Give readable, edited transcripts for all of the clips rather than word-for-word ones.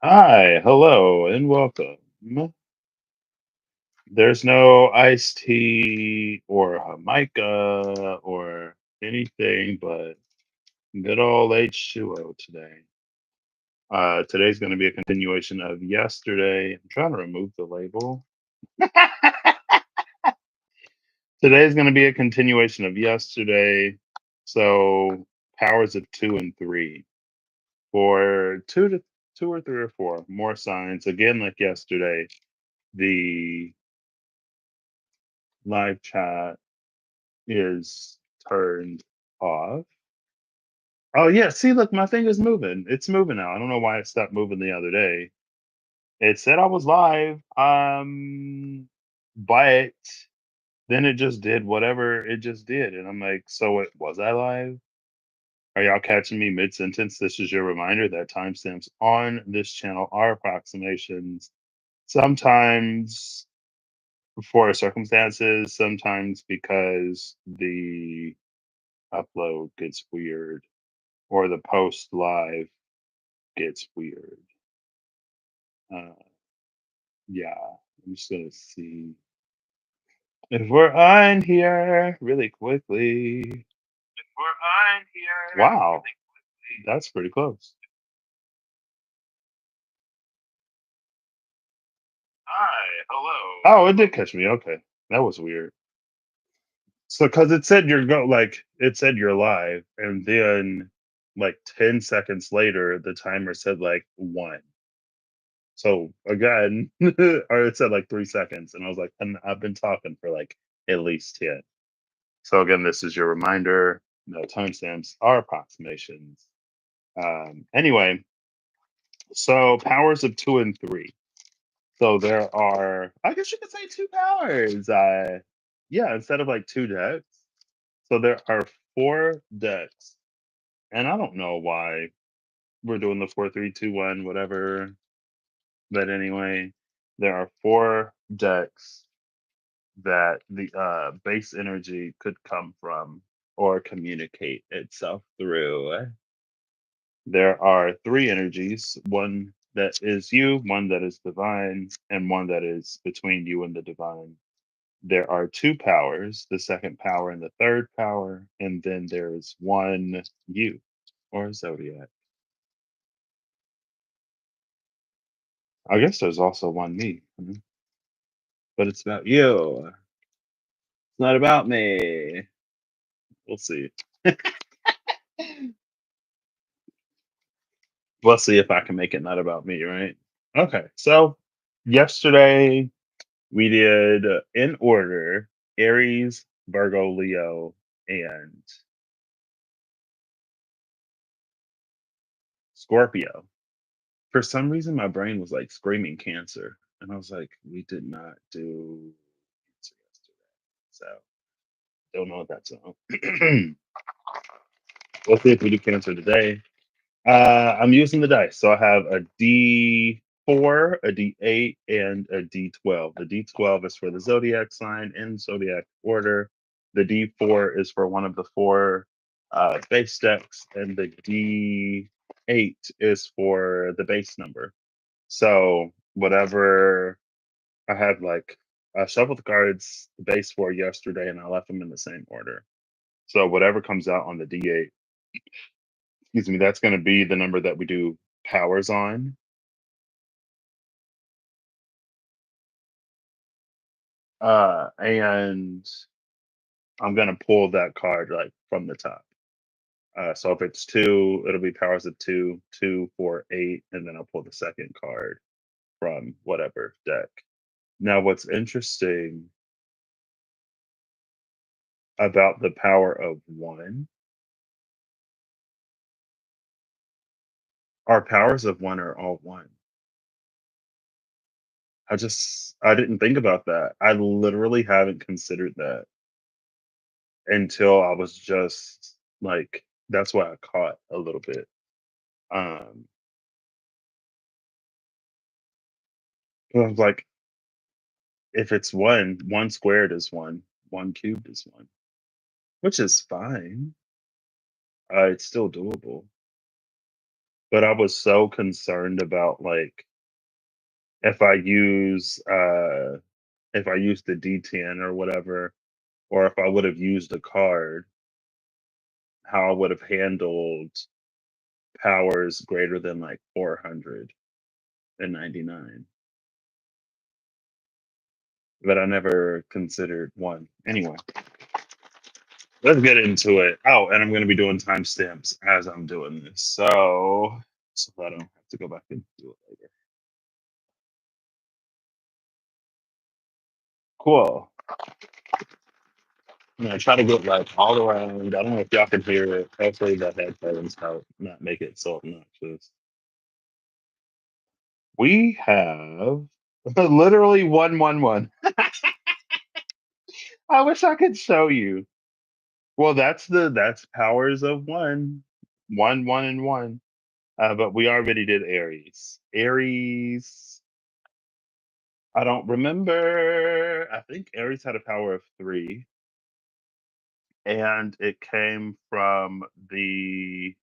Hi, hello, and welcome. There's no iced tea or Jamaica or anything but good old H2O today. Today's going to be a continuation of yesterday. I'm trying to remove the label. Today's going to be a continuation of yesterday. So, powers of two and three. For two or three or four more signs, again, like yesterday, the live chat is turned off. Oh yeah, see, look, my thing is moving. It's moving now. I don't know why it stopped moving the other day. It said I was live, but then it just did whatever it just did, and I'm like, so it was I live? Are y'all catching me mid sentence? This is your reminder that timestamps on this channel are approximations. Sometimes for circumstances, sometimes because the upload gets weird or the post live gets weird. Uh, yeah, I'm just gonna see if we're on here really quickly. If we're on here. Wow, that's pretty close. Hi, hello. Oh, it did catch me. Okay, that was weird. So, because it said it said you're live, and then like 10 seconds later, the timer said like one. So again, or it said like 3 seconds, and I was like, and I've been talking for like at least 10. So again, this is your reminder. No timestamps are approximations. Anyway, so powers of two and three. So there are, I guess you could say two powers. Yeah, instead of like two decks. So there are four decks, and I don't know why we're doing the 4-3-2-1, whatever. But anyway, there are four decks that the base energy could come from or communicate itself through. There are three energies, one that is you, one that is divine, and one that is between you and the divine. There are two powers, the second power and the third power, and then there's one you or zodiac. I guess there's also one me, but it's about you. It's not about me. We'll see. We'll see if I can make it not about me, right? Okay, so yesterday we did in order Aries, Virgo, Leo, and Scorpio. For some reason, my brain was like screaming Cancer, and I was like, we did not do Cancer yesterday, so don't know what that's on. We'll see if we do Cancer today. I'm using the dice. So I have a D4, a D8, and a D12. The D12 is for the zodiac sign in zodiac order. The D4 is for one of the four base decks, and the D8 is for the base number. So whatever I had, like, I shuffled the cards, the base four yesterday, and I left them in the same order. So whatever comes out on the D8, excuse me, that's going to be the number that we do powers on. And I'm going to pull that card like from the top. So if it's two, it'll be powers of two, 2, 4, 8, and then I'll pull the second card from whatever deck. Now, what's interesting about the power of one, our powers of one are all one. I didn't think about that. I literally haven't considered that until I was just like, that's why I caught a little bit. Um, I was like, if it's one, one squared is one cubed is one, which is fine. It's still doable. but I was so concerned about like if I use if I used the D10 or whatever, or if I would have used a card, how I would have handled powers greater than like 499. But I never considered one. Anyway, let's get into it. Oh, and I'm going to be doing timestamps as I'm doing this, so I don't have to go back and do it later. Cool. I'm gonna try to get like all around. I don't know if y'all can hear it. Hopefully the headphones help not make it so obnoxious. We have literally 111. I wish I could show you. Well, that's powers of one. One, and one. But we already did Aries. Aries, I don't remember. I think Aries had a power of three, and it came from the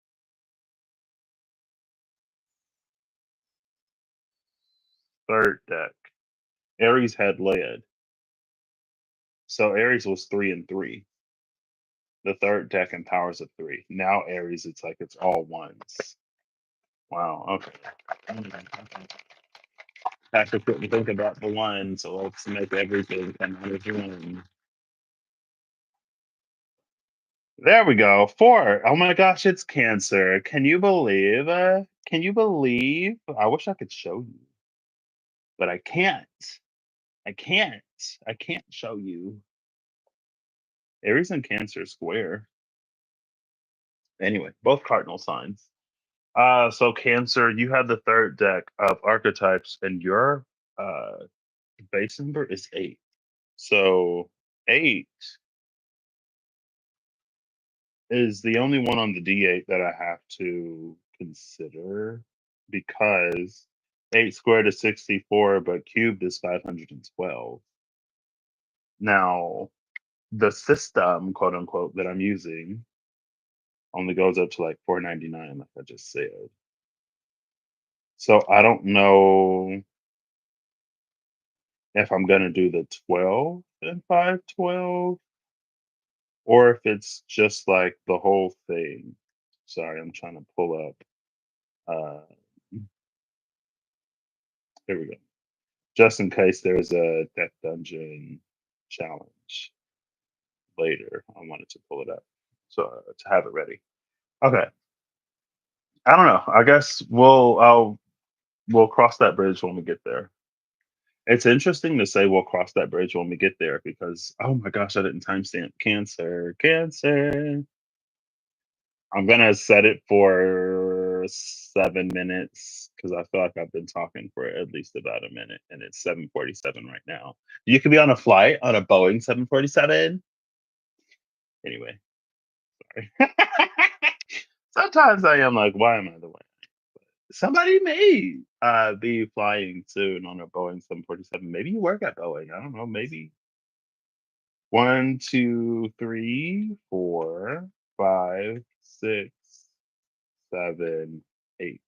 third deck. Aries had lead. So Aries was 3 and 3. The third deck and powers of three. Now Aries, it's like it's all ones. Wow. Okay. Patrick couldn't think about the one, so let's make everything come out of one. There we go. 4. Oh my gosh, it's Cancer. Can you believe? Can you believe? I wish I could show you, but I can't. I can't. I can't show you. Aries and Cancer square. Anyway, both cardinal signs. So Cancer, you have the third deck of archetypes, and your uh base number is 8. So 8 is the only one on the D8 that I have to consider because 8 squared is 64, but cubed is 512. Now, the system, quote unquote, that I'm using only goes up to like 499, like I just said. So I don't know if I'm gonna do the 12 and 512 or if it's just like the whole thing. Sorry, I'm trying to pull up. Uh, Here we go. Just in case there's a deck dungeon challenge later, I wanted to pull it up so to have it ready. Okay, I don't know. I guess we'll cross that bridge when we get there. It's interesting to say we'll cross that bridge when we get there because oh my gosh, I didn't timestamp Cancer. Cancer. I'm gonna set it for 7 minutes because I feel like I've been talking for at least about a minute, and it's 7:47 right now. You could be on a flight on a Boeing 747. Anyway, sorry. Sometimes I am like, why am I the one? Somebody may be flying soon on a Boeing 747. Maybe you work at Boeing. I don't know. Maybe 1, 2, 3, 4, 5, 6, 7, 8.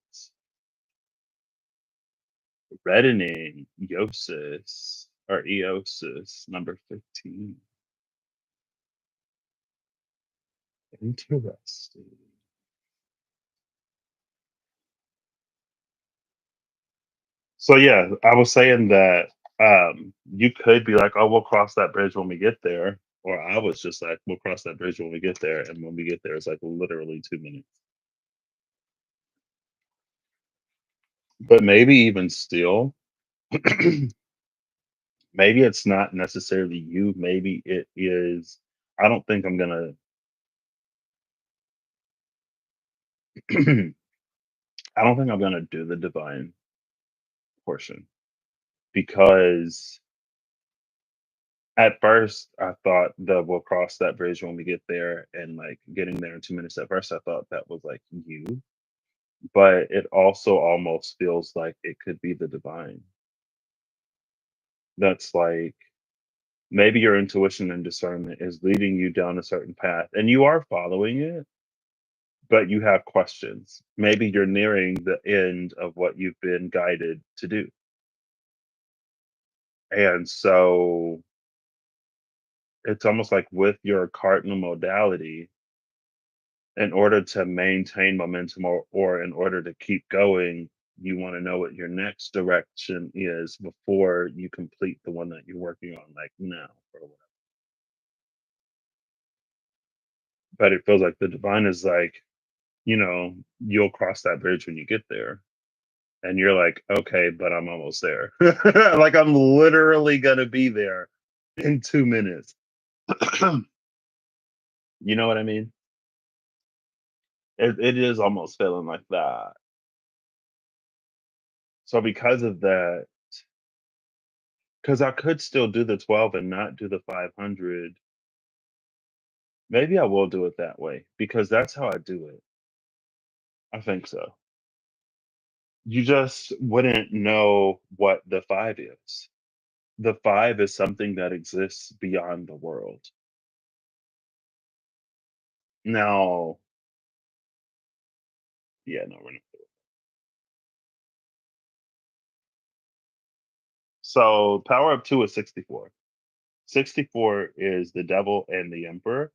Reddening Eosis or Eosis number 15. Interesting. So yeah, I was saying that you could be like, oh, we'll cross that bridge when we get there. Or I was just like, we'll cross that bridge when we get there. And when we get there, it's like literally 2 minutes. But maybe even still, maybe it's not necessarily you. Maybe it is. I don't think I'm gonna. I don't think I'm gonna do the divine portion because at first I thought that we'll cross that bridge when we get there and like getting there in 2 minutes. At first I thought that was like you, but it also almost feels like it could be the divine. That's like maybe your intuition and discernment is leading you down a certain path and you are following it, but you have questions. Maybe you're nearing the end of what you've been guided to do. And so it's almost like with your cardinal modality, in order to maintain momentum or in order to keep going, you want to know what your next direction is before you complete the one that you're working on, like now or whatever. But it feels like the divine is like, you'll cross that bridge when you get there. And you're like, okay, but I'm almost there. Like I'm literally gonna be there in 2 minutes. You know what I mean? It is almost feeling like that. So because of that, because I could still do the 12 and not do the 500, maybe I will do it that way because that's how I do it. I think so. You just wouldn't know what the five is. The five is something that exists beyond the world. Now, yeah, no, we're not. So power of two is 64. 64 is the devil and the emperor.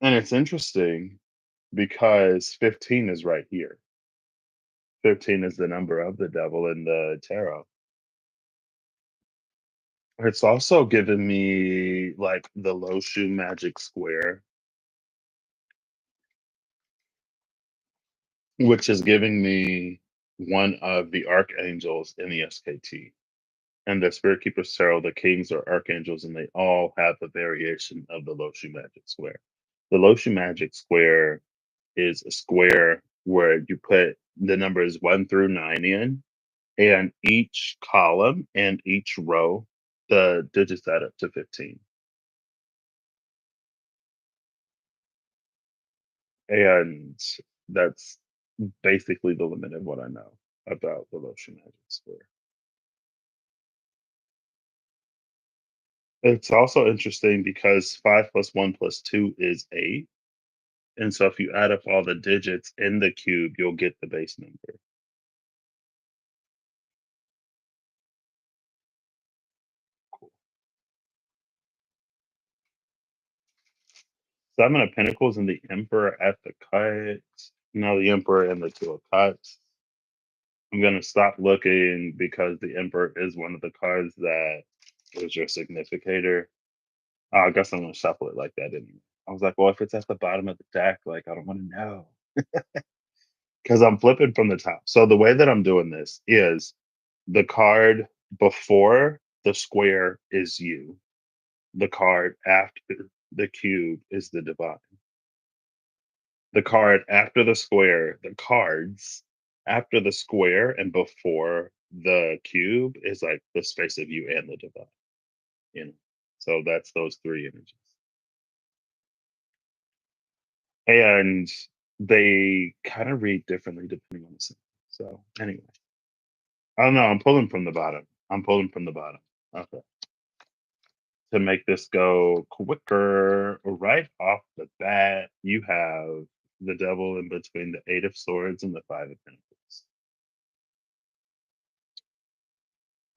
And it's interesting because 15 is right here. 15 is the number of the devil in the tarot. It's also given me like the Loshu magic square, which is giving me one of the archangels in the SKT. And the Spirit Keeper's Tarot, the kings are archangels, and they all have a variation of the Loshu magic square. The Loshu magic square is a square where you put the numbers 1 through 9 in, and each column and each row, the digits add up to 15. And that's basically the limit of what I know about the Loshu magic square. It's also interesting because 5 plus 1 plus 2 is 8. And so if you add up all the digits in the cube, you'll get the base number. Cool. Seven of Pentacles and the Emperor at the cut. Now the Emperor and the Two of Cups. I'm gonna stop looking because the Emperor is one of the cards that is your significator. I guess I'm gonna shuffle it like that anyway. I was like, well, if it's at the bottom of the deck, like I don't want to know because I'm flipping from the top. So the way that I'm doing this is the card before the square is you. The card after the cube is the divine. The card after the square, the cards after the square and before the cube is like the space of you and the divine. You know, so that's those three energies, and they kind of read differently depending on the symbol. So anyway, I don't know. I'm pulling from the bottom. I'm pulling from the bottom. Okay. To make this go quicker, right off the bat, you have the devil in between the Eight of Swords and the Five of Pentacles.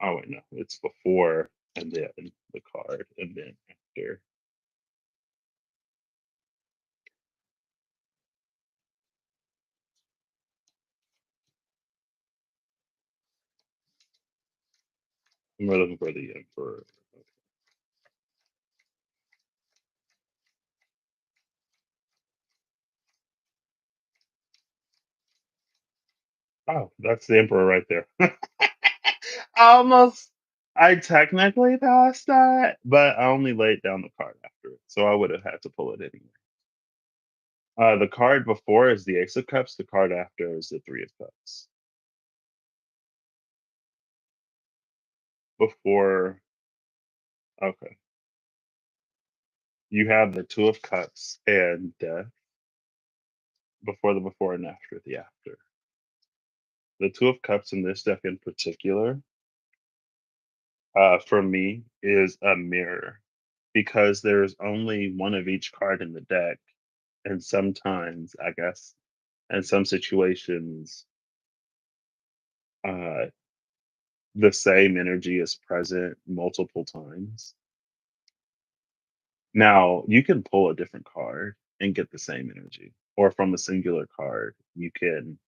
Oh wait, no, it's before and then the card and then after. I'm looking for the Emperor. Oh, that's the Emperor right there. Almost. I technically passed that, but I only laid down the card after it, so I would have had to pull it anyway. The card before is the Ace of Cups. The card after is the Three of Cups. Before, okay, you have the Two of Cups and Death. Before and after the after. The Two of Cups in this deck in particular, for me, is a mirror because there's only one of each card in the deck, and sometimes, I guess, in some situations, uh, the same energy is present multiple times. Now, you can pull a different card and get the same energy, or from a singular card, you can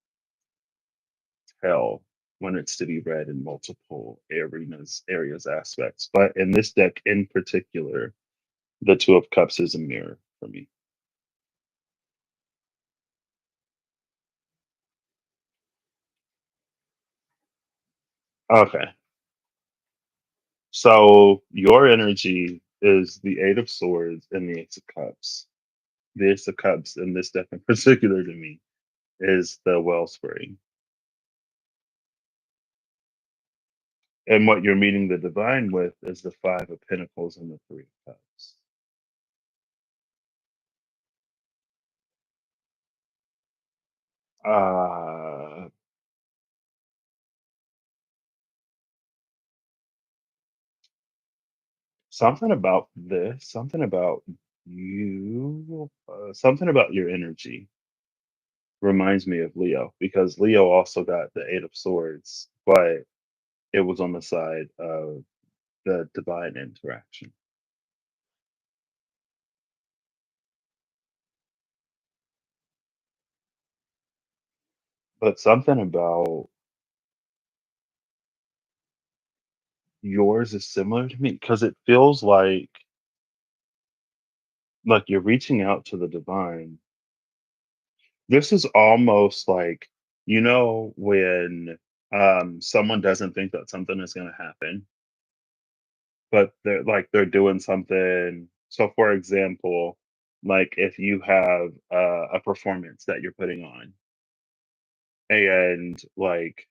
tell when it's to be read in multiple areas, aspects. But in this deck in particular, the Two of Cups is a mirror for me. Okay. So your energy is the Eight of Swords and the Ace of Cups. The Ace of Cups in this deck in particular to me is the wellspring. And what you're meeting the divine with is the Five of Pentacles and the Three of Cups. Uh Something about this, something about you, something about your energy reminds me of Leo, because Leo also got the Eight of Swords, but it was on the side of the divine interaction. But something about yours is similar to me because it feels like you're reaching out to the divine. This is almost like, when someone doesn't think that something is going to happen, but they're doing something. So for example, like if you have a performance that you're putting on, and like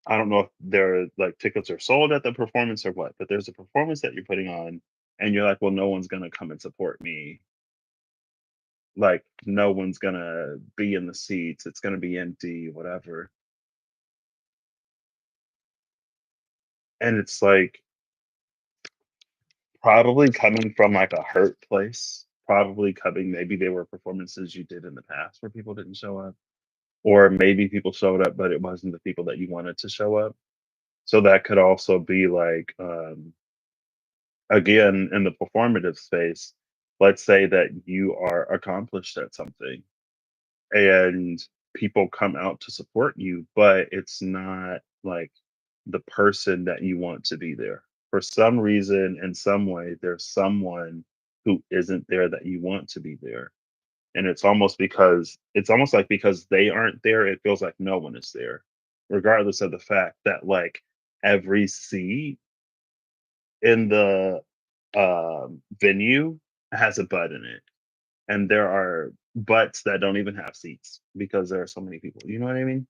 I don't know if there like tickets are sold at the performance or what, but there's a performance that you're putting on, and you're like, well, no one's gonna come and support me. Like no one's gonna be in the seats. It's gonna be empty, whatever. And it's like probably coming from like a hurt place. Probably coming, maybe they were performances you did in the past where people didn't show up, or maybe people showed up, but it wasn't the people that you wanted to show up. So that could also be like, again, in the performative space, let's say that you are accomplished at something and people come out to support you, but it's not like the person that you want to be there. For some reason, in some way, there's someone who isn't there that you want to be there. And it's almost like because they aren't there, it feels like no one is there, regardless of the fact that like every seat in the venue has a butt in it, and there are butts that don't even have seats because there are so many people. You know what I mean?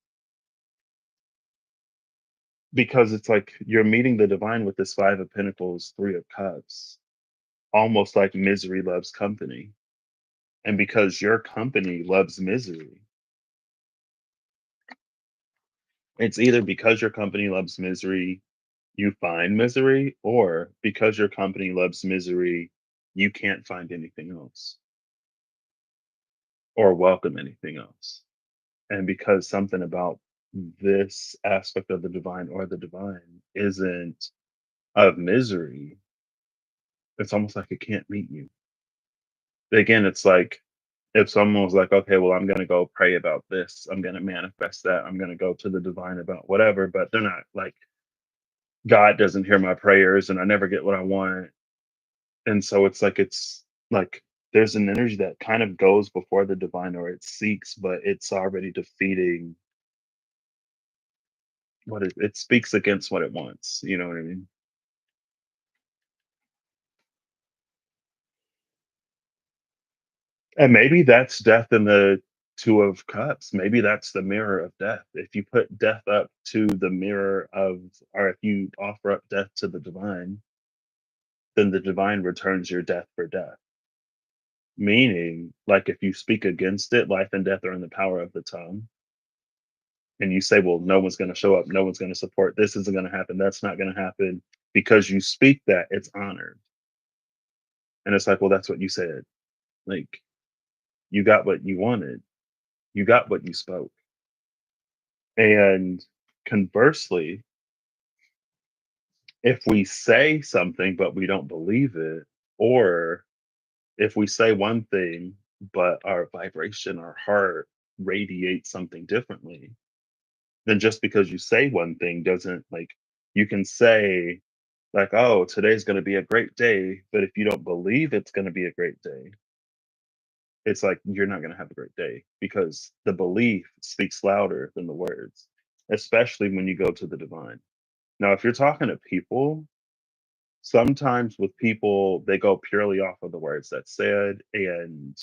Because it's like you're meeting the divine with this Five of Pentacles, Three of Cups, almost like misery loves company. And because your company loves misery, it's either because your company loves misery, you find misery, or because your company loves misery, you can't find anything else or welcome anything else. And because something about this aspect of the divine or the divine isn't of misery, it's almost like it can't meet you. Again, it's like if someone was like, okay, well, I'm going to go pray about this, I'm going to manifest that, I'm going to go to the divine about whatever, but they're not like, God doesn't hear my prayers and I never get what I want. And so it's like there's an energy that kind of goes before the divine, or it seeks, but it's already defeating it speaks against what it wants. You know what I mean? And maybe that's death in the Two of Cups. Maybe that's the mirror of death. If you put death up to the mirror of, or if you offer up death to the divine, then the divine returns your death for death. Meaning, like if you speak against it, life and death are in the power of the tongue. And you say, well, no one's going to show up, no one's going to support, this isn't going to happen, that's not going to happen. Because you speak that, it's honored. And it's like, well, that's what you said. Like, You got what you wanted. You got what you spoke. And conversely, if we say something but we don't believe it, or if we say one thing but our vibration, our heart radiates something differently, then just because you say one thing doesn't, like, you can say, like, oh, today's going to be a great day, but if you don't believe it's going to be a great day, it's like you're not going to have a great day, because the belief speaks louder than the words, especially when you go to the divine. Now, if you're talking to people, sometimes with people, they go purely off of the words that's said, and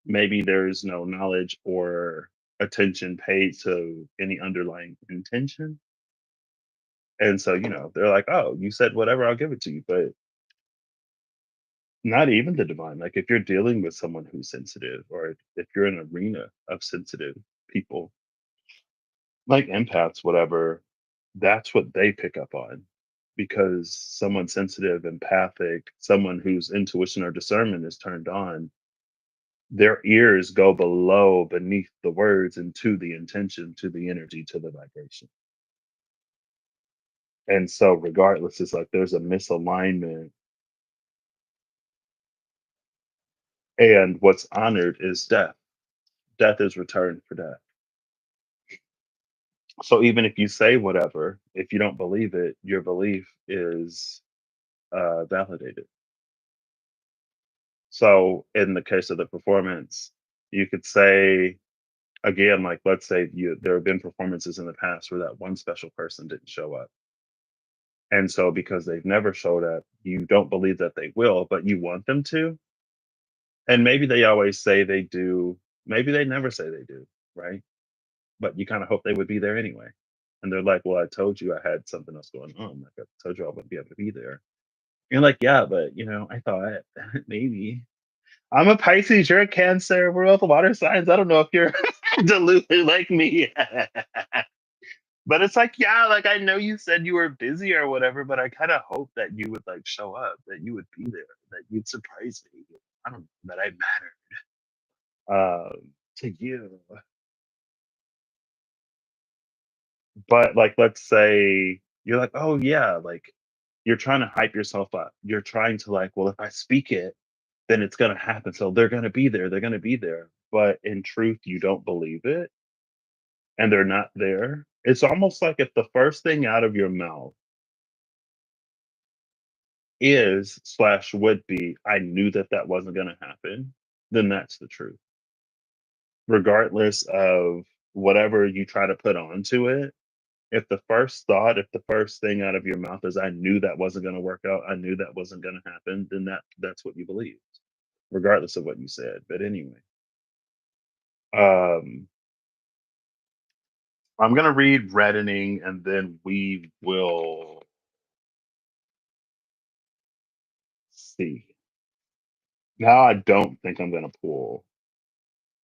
maybe there's no knowledge or attention paid to any underlying intention. And so, they're like, oh, you said whatever, I'll give it to you. But not even the divine. Like, if you're dealing with someone who's sensitive, or if you're in an arena of sensitive people, like empaths, whatever, that's what they pick up on. Because someone sensitive, empathic, someone whose intuition or discernment is turned on, their ears go beneath the words, and to the intention, to the energy, to the vibration. And so, regardless, it's like there's a misalignment, and what's honored is death. Death is returned for death. So, even if you say whatever, if you don't believe it, your belief is validated. So, in the case of the performance, you could say, again, like, let's say there have been performances in the past where that one special person didn't show up. And so, because they've never showed up, you don't believe that they will, but you want them to. And maybe they always say they do, maybe they never say they do, right? But you kind of hope they would be there anyway. And they're like, well, I told you I had something else going on. Like, I told you I wouldn't be able to be there. You're like, yeah, but I thought maybe. I'm a Pisces, you're a Cancer, we're both water signs. I don't know if you're deluded like me. But it's like, yeah, like, I know you said you were busy or whatever, but I kind of hope that you would, like, show up, that you would be there, that you'd surprise me. I don't know, that I to you. But, like, let's say you're like, oh yeah, like, you're trying to hype yourself up. You're trying to, like, well, if I speak it, then it's gonna happen. So they're gonna be there. They're gonna be there. But in truth, you don't believe it, and they're not there. It's almost like if the first thing out of your mouth is slash would be, I knew that that wasn't gonna happen, then that's the truth. Regardless of whatever you try to put onto it, if the first thought, if the first thing out of your mouth is, I knew that wasn't gonna work out, I knew that wasn't gonna happen, then that's what you believe, regardless of what you said. But anyway, um, I'm gonna read reddening, and then we will see. Now I don't think I'm gonna pull.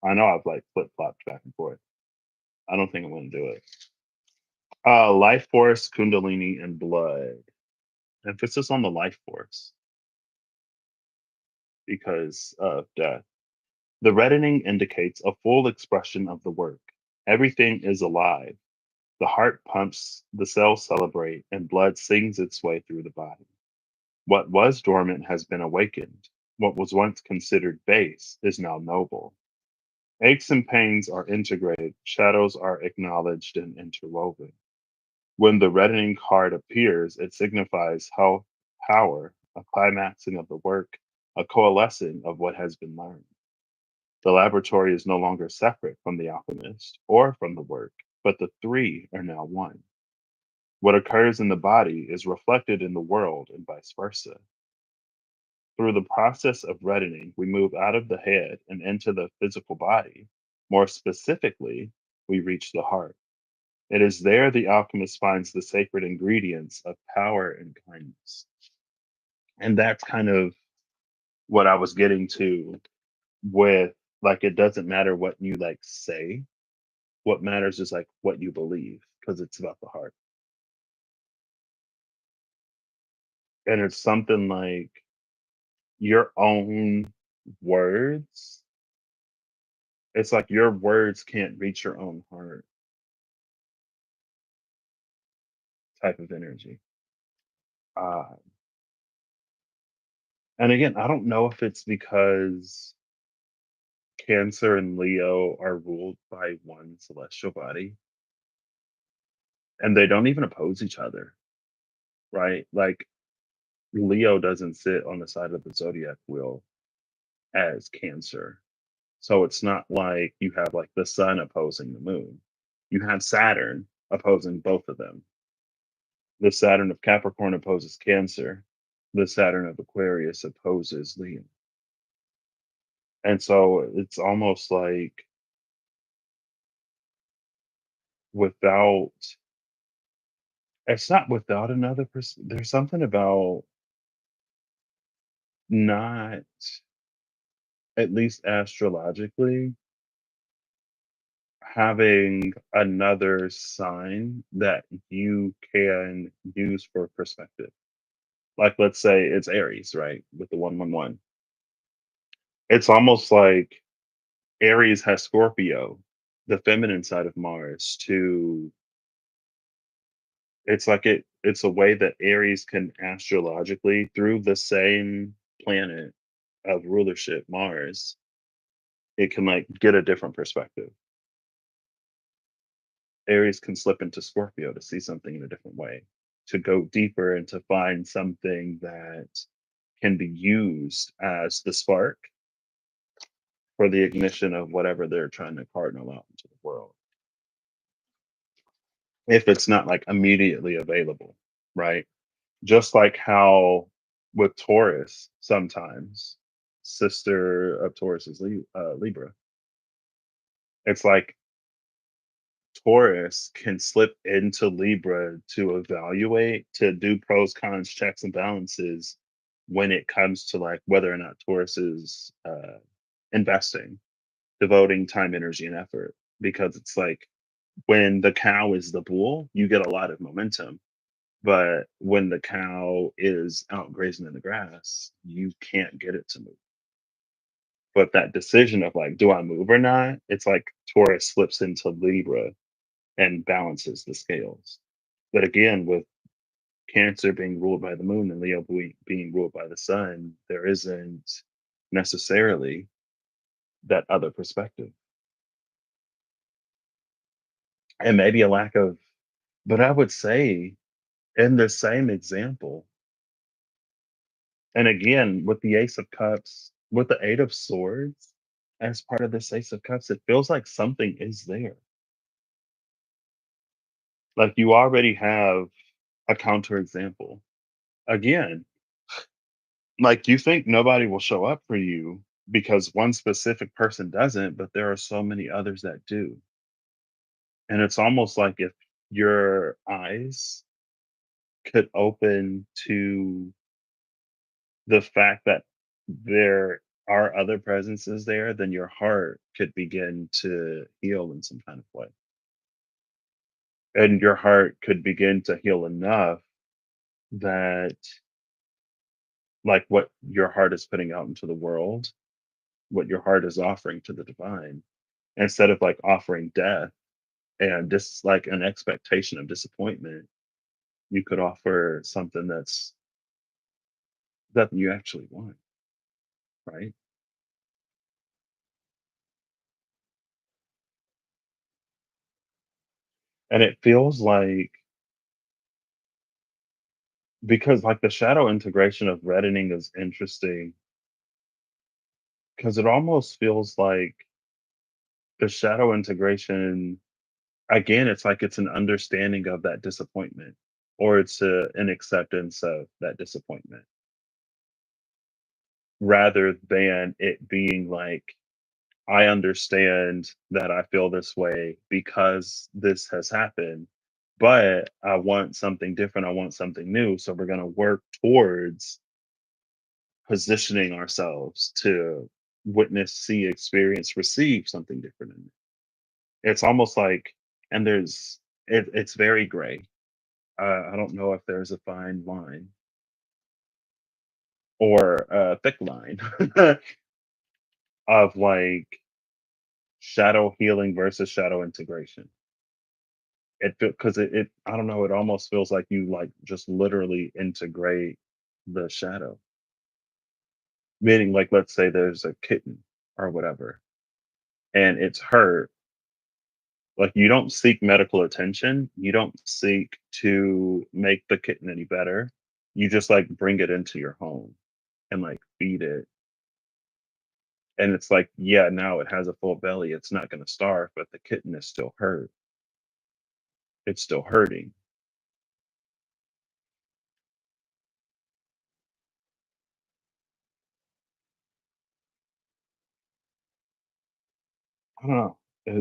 I know I've, like, flip flopped back and forth. I don't think I'm gonna do it. Life force, Kundalini, and blood. Emphasis on the life force because of death. The reddening indicates a full expression of the work. Everything is alive. The heart pumps, the cells celebrate, and blood sings its way through the body. What was dormant has been awakened. What was once considered base is now noble. Aches and pains are integrated, shadows are acknowledged and interwoven. When the reddening card appears, it signifies health, power, a climaxing of the work, a coalescing of what has been learned. The laboratory is no longer separate from the alchemist or from the work, but the three are now one. What occurs in the body is reflected in the world and vice versa. Through the process of reddening, we move out of the head and into the physical body. More specifically, we reach the heart. It is there the alchemist finds the sacred ingredients of power and kindness. And that's kind of what I was getting to with, like, it doesn't matter what you, like, say. What matters is, like, what you believe, because it's about the heart. And it's something like your own words It's like your words can't reach your own heart type of energy. Uh, and again, I don't know if it's because Cancer and Leo are ruled by one celestial body and they don't even oppose each other, right? Like Leo doesn't sit on the side of the zodiac wheel as Cancer. So it's not like you have like the sun opposing the moon. You have Saturn opposing both of them. The Saturn of Capricorn opposes Cancer. The Saturn of Aquarius opposes Leo. And so it's almost like without, it's not without another person. There's something about not, at least astrologically, having another sign that you can use for perspective. Like, let's say it's Aries, right? With the 111. It's almost like Aries has Scorpio, the feminine side of Mars, to it's like it's a way that Aries can astrologically through the same planet of rulership, Mars, it can like get a different perspective. Aries can slip into Scorpio to see something in a different way, to go deeper and to find something that can be used as the spark for the ignition of whatever they're trying to cardinal out into the world. If it's not like immediately available, right? Just like how with Taurus, sometimes sister of Taurus is Libra. It's like Taurus can slip into Libra to evaluate, to do pros, cons, checks, and balances when it comes to like whether or not Taurus is investing, devoting time, energy, and effort. Because it's like when the cow is the bull, you get a lot of momentum. But when the cow is out grazing in the grass, you can't get it to move. But that decision of like, do I move or not? It's like Taurus slips into Libra and balances the scales. But again, with Cancer being ruled by the moon and Leo being ruled by the sun, there isn't necessarily that other perspective. And maybe a lack of, but I would say in the same example, and again, with the Ace of Cups, with the Eight of Swords, as part of this Ace of Cups, it feels like something is there. Like you already have a counterexample. Again, like you think nobody will show up for you because one specific person doesn't, but there are so many others that do. And it's almost like if your eyes could open to the fact that there are other presences there, then your heart could begin to heal in some kind of way. And your heart could begin to heal enough that, like, what your heart is putting out into the world, what your heart is offering to the divine, instead of like offering death and just like an expectation of disappointment, you could offer something that's that you actually want, right? And it feels like because like the shadow integration of reddening is interesting because it almost feels like the shadow integration again it's like it's an understanding of that disappointment or it's an acceptance of that disappointment rather than it being like I understand that I feel this way because this has happened, but I want something different. I want something new. So we're going to work towards positioning ourselves to witness, see, experience, receive something different. In it. It's almost like, and it's very gray. I don't know if there's a fine line or a thick line of like shadow healing versus shadow integration. Because it I don't know, it almost feels like you like just literally integrate the shadow. Meaning, like, let's say there's a kitten or whatever, and it's hurt. Like, you don't seek medical attention. You don't seek to make the kitten any better. You just like bring it into your home and like feed it. And it's like, yeah, now it has a full belly. It's not going to starve, but the kitten is still hurt. It's still hurting. I don't know.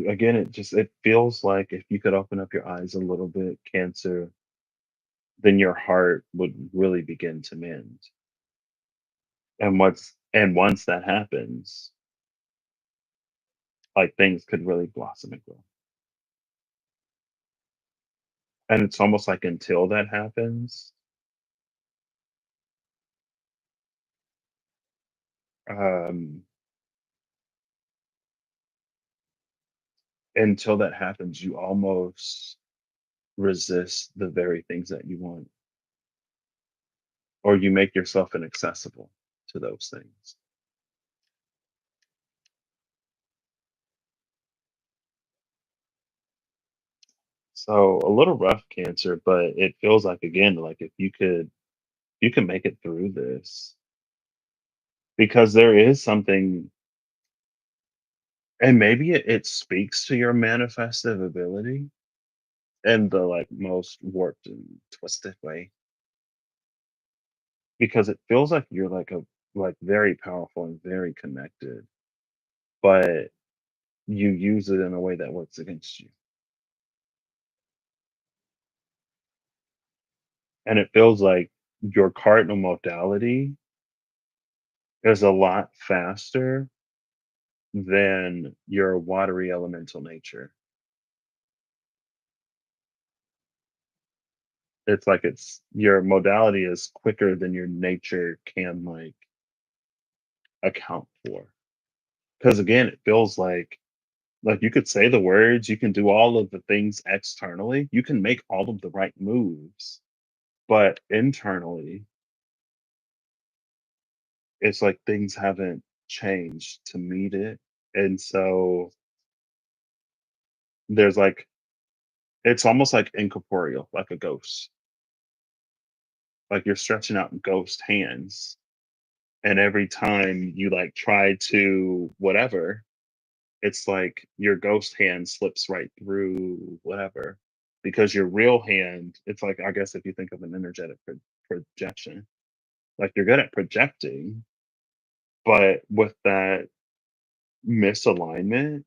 Again, it feels like if you could open up your eyes a little bit, Cancer, then your heart would really begin to mend. And once that happens, like things could really blossom and grow. And it's almost like until that happens, um, until that happens, you almost resist the very things that you want, or you make yourself inaccessible to those things. So a little rough, Cancer, but it feels like again, like if you can make it through this because there is something, and maybe it speaks to your manifestive ability in the like most warped and twisted way because it feels like you're like very powerful and very connected, but you use it in a way that works against you. And it feels like your cardinal modality is a lot faster than your watery elemental nature. It's like it's your modality is quicker than your nature can like account for. Because again, it feels like you could say the words, you can do all of the things externally, you can make all of the right moves, but internally, it's like things haven't changed to meet it. And so there's like it's almost like incorporeal, like a ghost. Like you're stretching out ghost hands. And every time you like try to whatever, it's like your ghost hand slips right through whatever. Because your real hand, it's like, I guess if you think of an energetic projection, like you're good at projecting, but with that misalignment,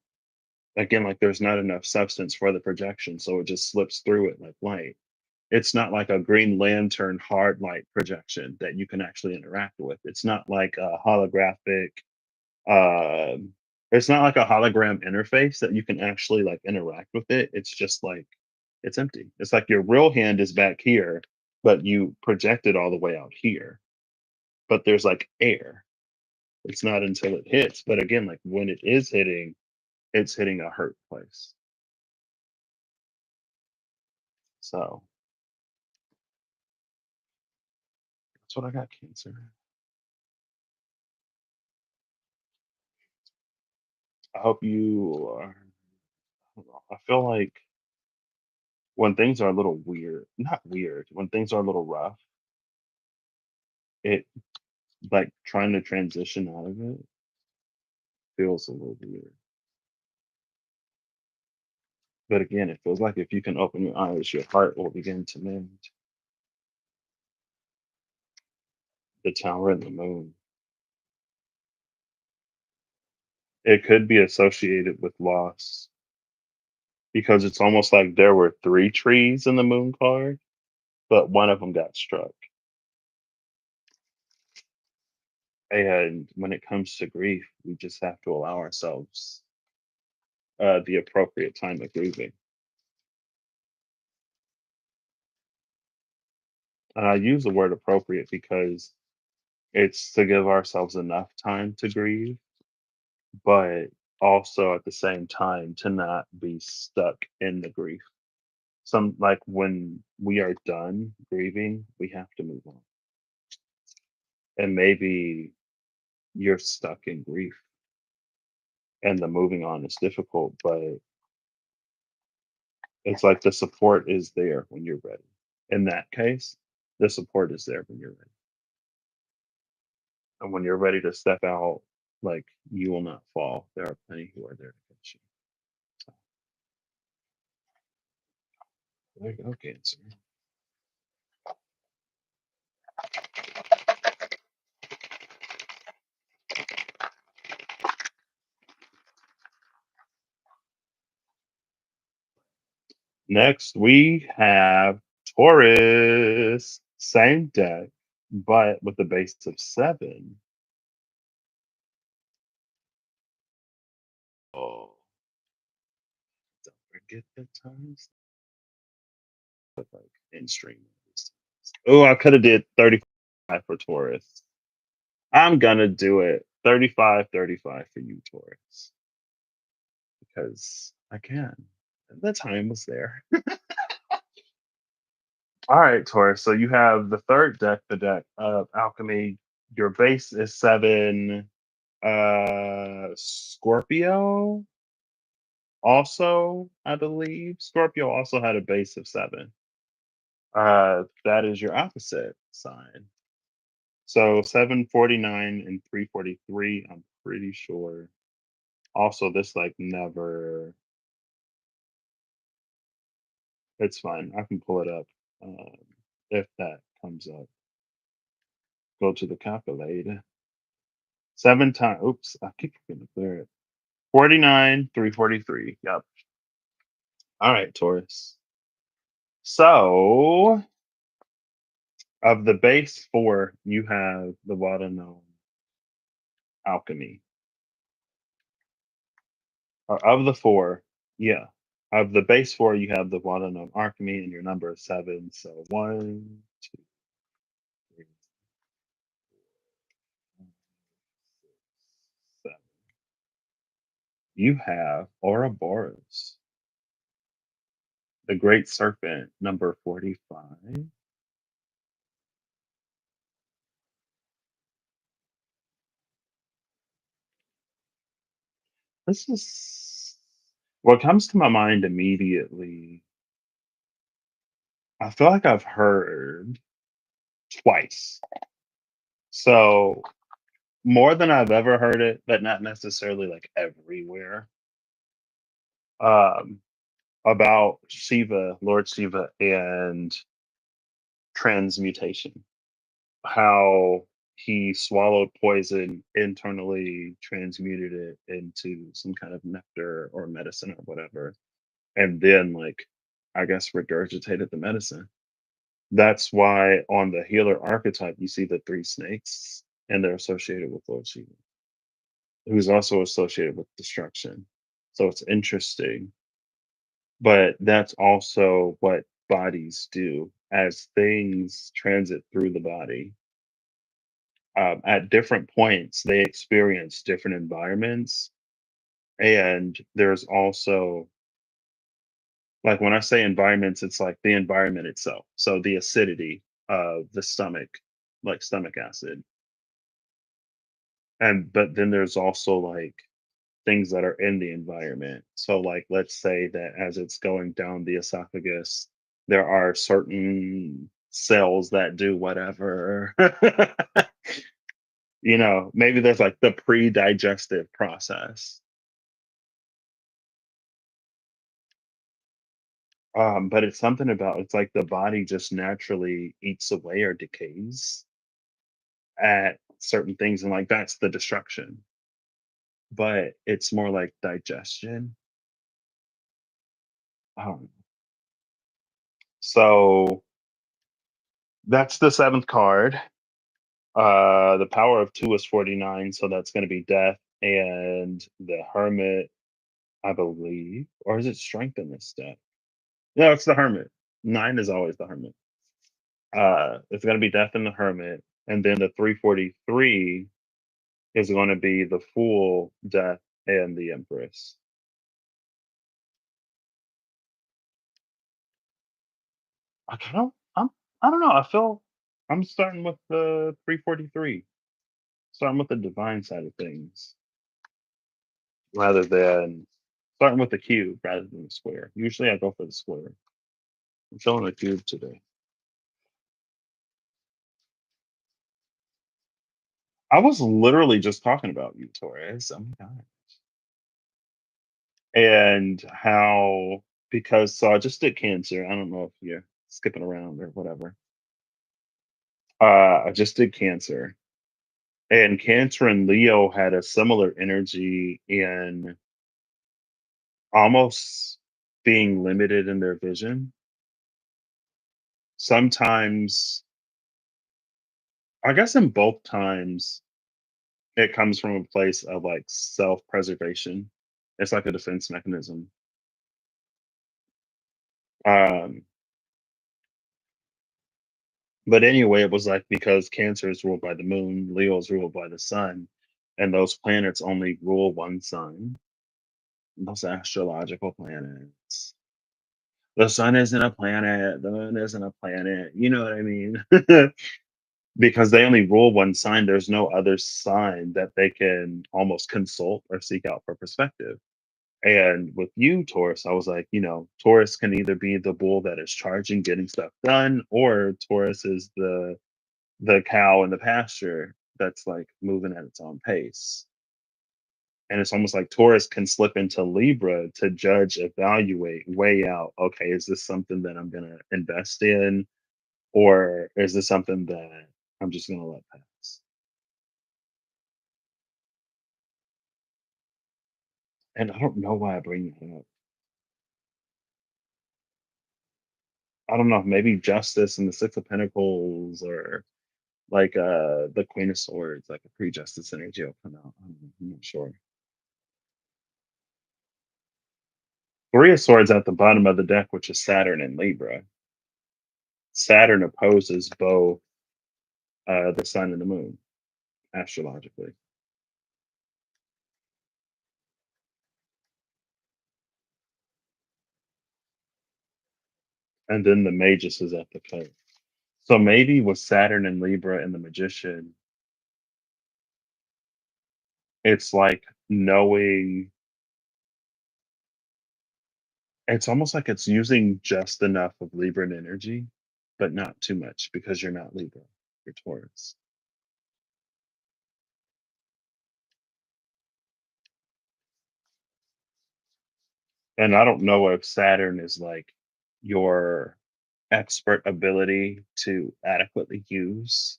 again, like there's not enough substance for the projection. So it just slips through it like light. It's not like a Green Lantern hard light projection that you can actually interact with. It's not like a holographic, um, it's not like a hologram interface that you can actually like interact with it. It's just like it's empty. It's like your real hand is back here, but you project it all the way out here. But there's like air. It's not until it hits. But again, like when it is hitting, it's hitting a hurt place. So that's what I got, Cancer. I hope you are. I don't know, I feel like when things are a little weird, not weird, when things are a little rough, it like trying to transition out of it feels a little weird. But again, it feels like if you can open your eyes, your heart will begin to mend. The tower and the moon. It could be associated with loss because it's almost like there were three trees in the moon card, but one of them got struck. And when it comes to grief, we just have to allow ourselves the appropriate time of grieving. And I use the word appropriate because it's to give ourselves enough time to grieve, but also at the same time to not be stuck in the grief. Some like when we are done grieving, we have to move on. And maybe you're stuck in grief and the moving on is difficult, but it's like the support is there when you're ready. In that case, the support is there when you're ready. And when you're ready to step out, like you will not fall. There are plenty who are there to catch you. So, there you go, Cancer. Next, we have Taurus. Same deck, but with the base of 7. Oh, don't forget the times. But like in stream. Oh, I could have did 35 for Taurus. I'm gonna do it. 35, 35 for you, Taurus. Because I can. The time was there. All right, Taurus. So you have the third deck, the deck of alchemy. Your base is 7. Scorpio also, I believe. Scorpio also had a base of 7. That is your opposite sign. So 749 and 343, I'm pretty sure. Also, this like never, it's fine. I can pull it up if that comes up. Go to the calculator. 7 times, oops, I keep forgetting to clear it. 49, 343. Yep. All right, Taurus. So of the base 4, you have the water gnome alchemy. Or of the 4, yeah. Of the base 4, you have the water gnome alchemy, and your number is 7. So 1, 2, 3, 4, 7. You have Ouroboros, the great serpent, number 45. This is what comes to my mind immediately. I feel like I've heard twice. So more than I've ever heard it, but not necessarily like everywhere. Um, about Shiva, Lord Shiva, and transmutation. How he swallowed poison, internally transmuted it into some kind of nectar or medicine or whatever, and then like I guess regurgitated the medicine. That's why on the healer archetype you see the 3 snakes, and they're associated with Lord Shiva, who's also associated with destruction. So it's interesting. But that's also what bodies do as things transit through the body. At different points, they experience different environments. And there's also, like when I say environments, it's like the environment itself. So the acidity of the stomach, like stomach acid. And but then there's also like things that are in the environment. So, like, let's say that as it's going down the esophagus, there are certain cells that do whatever. Maybe there's like the pre-digestive process. But it's something about it's like the body just naturally eats away or decays at certain things, and like that's the destruction. But it's more like digestion. Um, so that's the 7th card. The power of 2 is 49, so that's going to be death. And the hermit, I believe, or is it strength in this deck? No, it's the hermit. 9 is always the hermit. It's going to be death in the hermit. And then the 343 is going to be the full death and the Empress. I kind of, I don't know. I feel I'm starting with the 343, starting with the divine side of things, rather than starting with the cube rather than the square. Usually, I go for the square. I'm feeling the cube today. I was literally just talking about you, Taurus. Oh my god. And how because so I just did Cancer. I don't know if you're skipping around or whatever. I just did Cancer, and Cancer and Leo had a similar energy in almost being limited in their vision. Sometimes, I guess, in both times, it comes from a place of like self-preservation. It's like a defense mechanism. Um, but anyway, it was like because Cancer is ruled by the moon, Leo is ruled by the sun, and those planets only rule one sign. Those astrological planets. The sun isn't a planet, the moon isn't a planet. You know what I mean? Because they only rule one sign, there's no other sign that they can almost consult or seek out for perspective. And with you, Taurus, I was like, Taurus can either be the bull that is charging, getting stuff done, or Taurus is the cow in the pasture that's like moving at its own pace. And it's almost like Taurus can slip into Libra to judge, evaluate, weigh out, okay, is this something that I'm going to invest in? Or is this something that I'm just going to let pass? And I don't know why I bring that up. I don't know, maybe justice and the Six of Pentacles, or like the Queen of Swords, like a pre-justice energy will come out. I don't know, I'm not sure. Three of Swords at the bottom of the deck, which is Saturn and Libra. Saturn opposes both the sun and the moon astrologically. And then the Magus is at the cut. So maybe with Saturn and Libra and the Magician, it's like knowing, it's almost like it's using just enough of Libran energy, but not too much because you're not Libra, you're Taurus. And I don't know if Saturn is like your expert ability to adequately use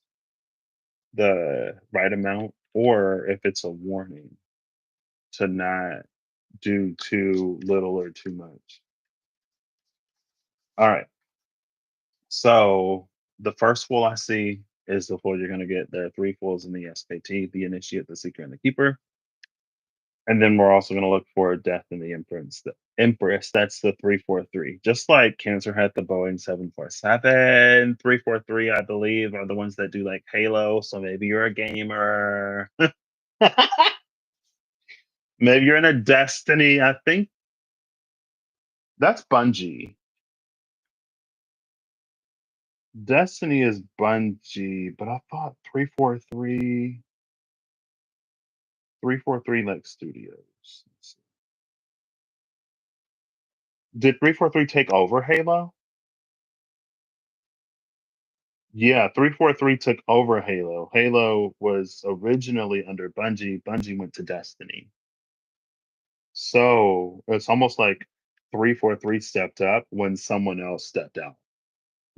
the right amount, or if it's a warning to not do too little or too much. All right. So the first fool I see is the fool you're going to get. There are three fools in the SKT: the Initiate, the Seeker, and the Keeper. And then we're also going to look for Death and the Empress. The Empress, that's the 343. Just like Cancer had the Boeing 747, 343, I believe, are the ones that do like Halo. So maybe you're a gamer. Maybe you're in a Destiny. I think that's Bungie. Destiny is Bungie, but I thought 343 like studios. Let's see. Did 343 take over Halo? Yeah, 343 took over Halo. Halo was originally under Bungie. Bungie went to Destiny. So it's almost like 343 stepped up when someone else stepped out.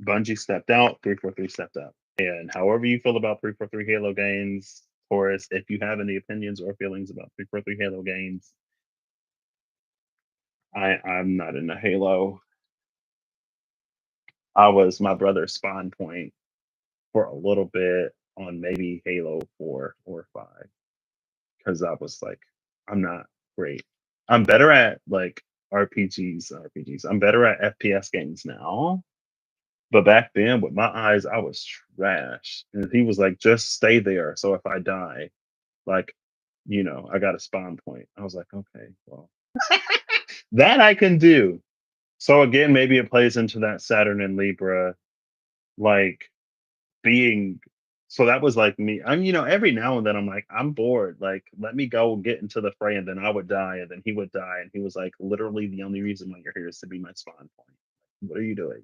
Bungie stepped out, 343 stepped up. And however you feel about 343 Halo games, Taurus, if you have any opinions or feelings about 343 Halo games, I'm not into Halo. I was my brother's spawn point for a little bit on maybe Halo 4 or 5, because I was like, I'm not great. I'm better at like RPGs. I'm better at FPS games now. But back then, with my eyes, I was trash. And he was like, just stay there. So if I die, like I got a spawn point. I was like, okay, well, that I can do. So again, maybe it plays into that Saturn and Libra, like being. So that was like me. Every now and then I'm like, I'm bored. Like, let me go get into the fray, and then I would die, and then he would die, and he was like, literally, the only reason why you're here is to be my spawn point. What are you doing?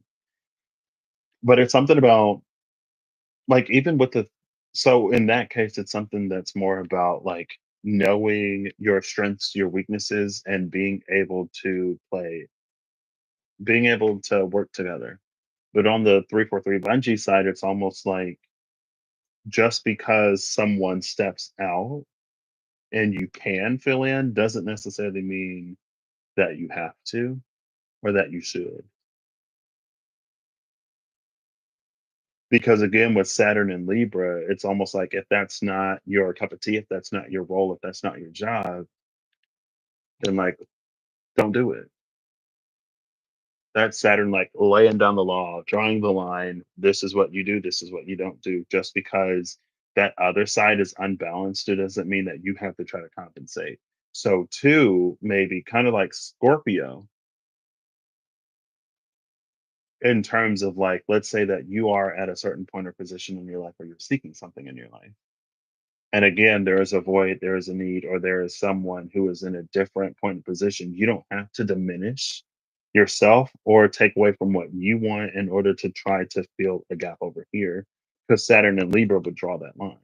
But it's something about, like, even with the. So in that case, it's something that's more about like knowing your strengths, your weaknesses, and being able to work together. But on the 343 bungee side, it's almost like just because someone steps out and you can fill in doesn't necessarily mean that you have to or that you should. Because again, with Saturn and Libra, it's almost like if that's not your cup of tea, if that's not your role, if that's not your job, then like don't do it. That's Saturn like laying down the law, drawing the line. This is what you do, this is what you don't do. Just because that other side is unbalanced, it doesn't mean that you have to try to compensate. So, two, maybe kind of like Scorpio, in terms of like, let's say that you are at a certain point or position in your life where you're seeking something in your life. And again, there is a void, there is a need, or there is someone who is in a different point of position. You don't have to diminish yourself or take away from what you want in order to try to fill a gap over here, because Saturn and Libra would draw that line.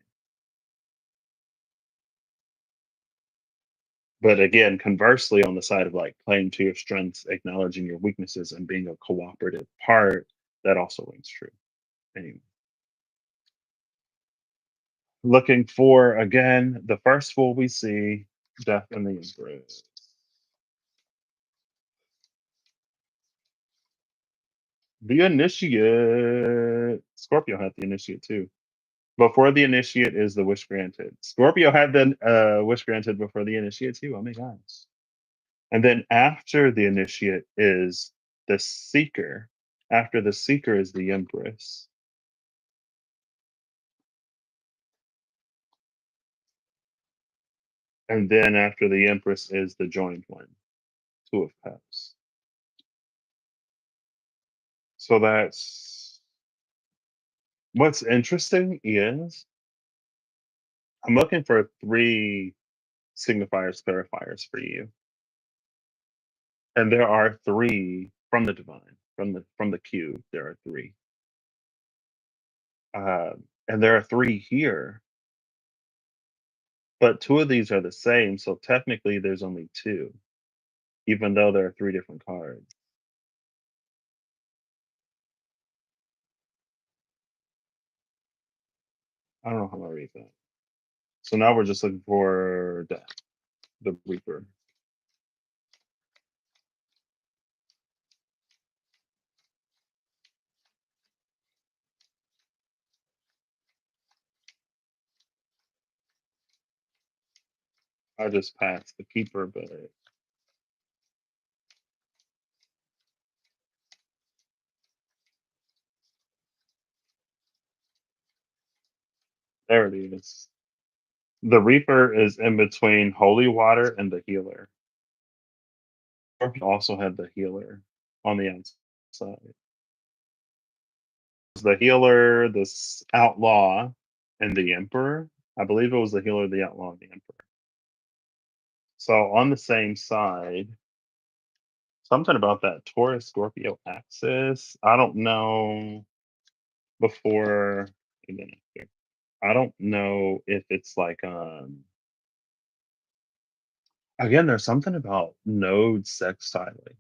But again, conversely, on the side of like playing to your strengths, acknowledging your weaknesses, and being a cooperative part, that also rings true. Anyway, looking for again the first fool we see, Death and the Empress. The initiate. Scorpio had the initiate too. Before the initiate is the wish granted. Scorpio had the wish granted before the initiate too. Oh my gosh. And then after the initiate is the seeker. After the seeker is the empress. And then after the empress is the joined one, two of cups. So that's what's interesting is I'm looking for three signifiers, clarifiers for you. And there are three from the divine, from the cube. There are three, and there are three here, but two of these are the same. So technically, there's only two, even though there are three different cards. I don't know how to read that. So now we're just looking for death, the Reaper. I just passed the Keeper, but there it is. The Reaper is in between Holy Water and the Healer. Or also had the Healer on the outside. The Healer, this Outlaw, and the Emperor. I believe it was the Healer, the Outlaw, and the Emperor. So on the same side, something about that Taurus Scorpio axis. I don't know before and then after. I don't know if it's like again, there's something about node sextiling.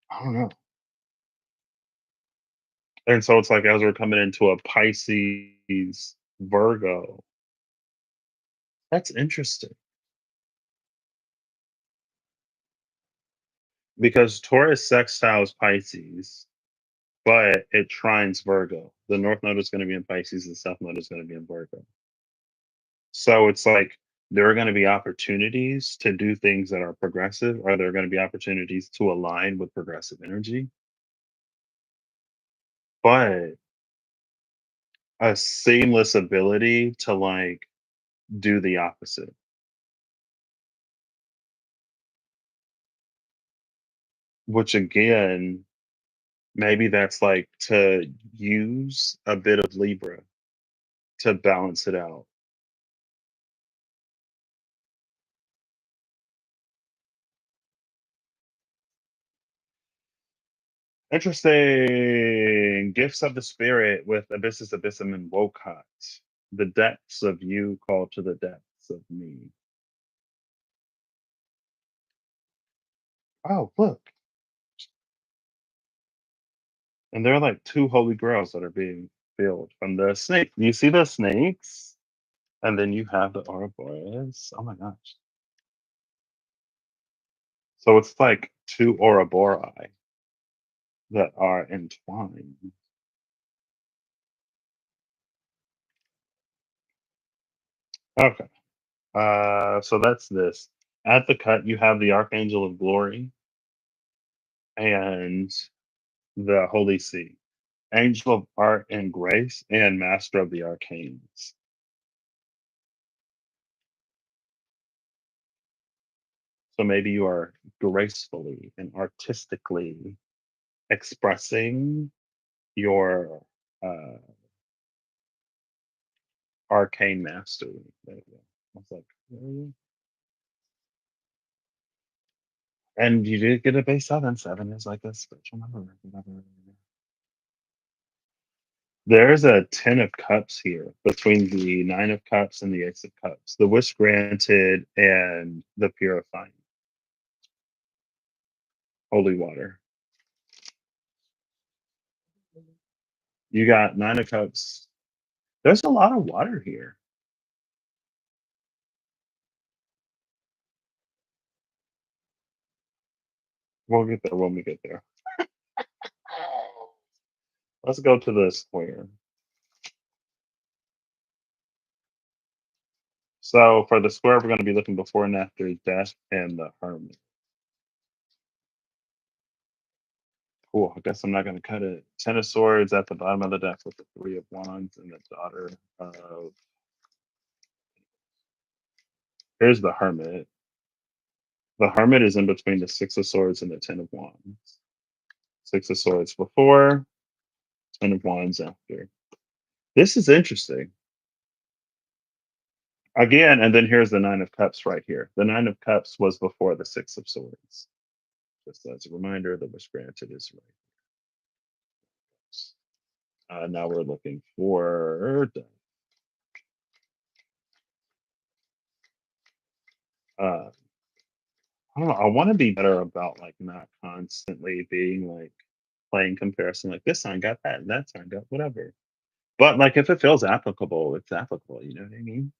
I don't know. And so it's like as we're coming into a Pisces Virgo. That's interesting because Taurus sextiles Pisces, but it trines Virgo. The North Node is going to be in Pisces, the South Node is going to be in Virgo. So it's like there are going to be opportunities to do things that are progressive, or there are going to be opportunities to align with progressive energy. But a seamless ability to like do the opposite. Which again, maybe that's like to use a bit of Libra to balance it out. Interesting. Gifts of the spirit with Abyssus, Abyssum, and Wokat. The depths of you call to the depths of me. Oh, look. And there are like two holy grails that are being filled from the snake. You see the snakes? And then you have the Ouroboros. Oh my gosh. So it's like two Ouroboros that are entwined. Okay. So that's this. At the cut, you have the Archangel of Glory and the Holy See, Angel of Art and Grace, and Master of the Arcanes. So maybe you are gracefully and artistically expressing your uh, arcane mastery. There you go. I was like, "Really?" And you did get a base 7. 7 is like a spiritual number. Whatever. There's a 10 of cups here between the 9 of cups and the ace of cups. The wish granted and the purifying. Holy water. You got 9 of cups. There's a lot of water here. We'll get there when we get there. Let's go to the square. So for the square, we're going to be looking before and after death and the hermit. Cool. I guess I'm not going to cut it. 10 of swords at the bottom of the deck with the 3 of wands and the daughter of. Here's the hermit. The hermit is in between the 6 of swords and the 10 of wands. 6 of swords before, 10 of wands after. This is interesting. Again, and then here's the 9 of cups right here. The 9 of cups was before the 6 of swords. Just as a reminder, the wish granted is right. Now we're looking for I don't know. I want to be better about like not constantly being like playing comparison. Like this sign got that, and that sign got whatever. But like if it feels applicable, it's applicable. You know what I mean?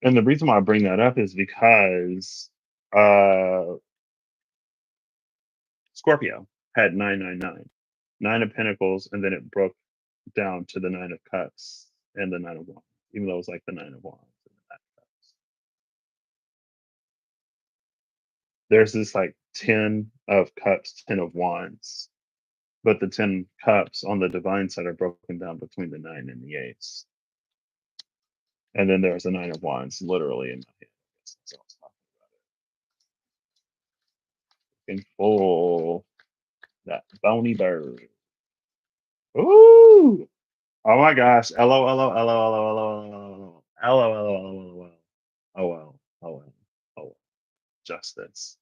And the reason why I bring that up is because uh Scorpio had 999, 9 of Pentacles, and then it broke down to the 9 of Cups and the 9 of Wands, even though it was like the 9 of Wands and the 9 of Cups. There's this like 10 of Cups, 10 of Wands, but the 10 Cups on the divine side are broken down between the 9 and the Ace. And then there's a 9 of Wands literally in my hand. I guess that's all I was talking about. In full, that bony bird. Ooh! Oh my gosh. LO, LO, LO, LO, LO, LO, LO, LO, oh well, oh well, oh well. Justice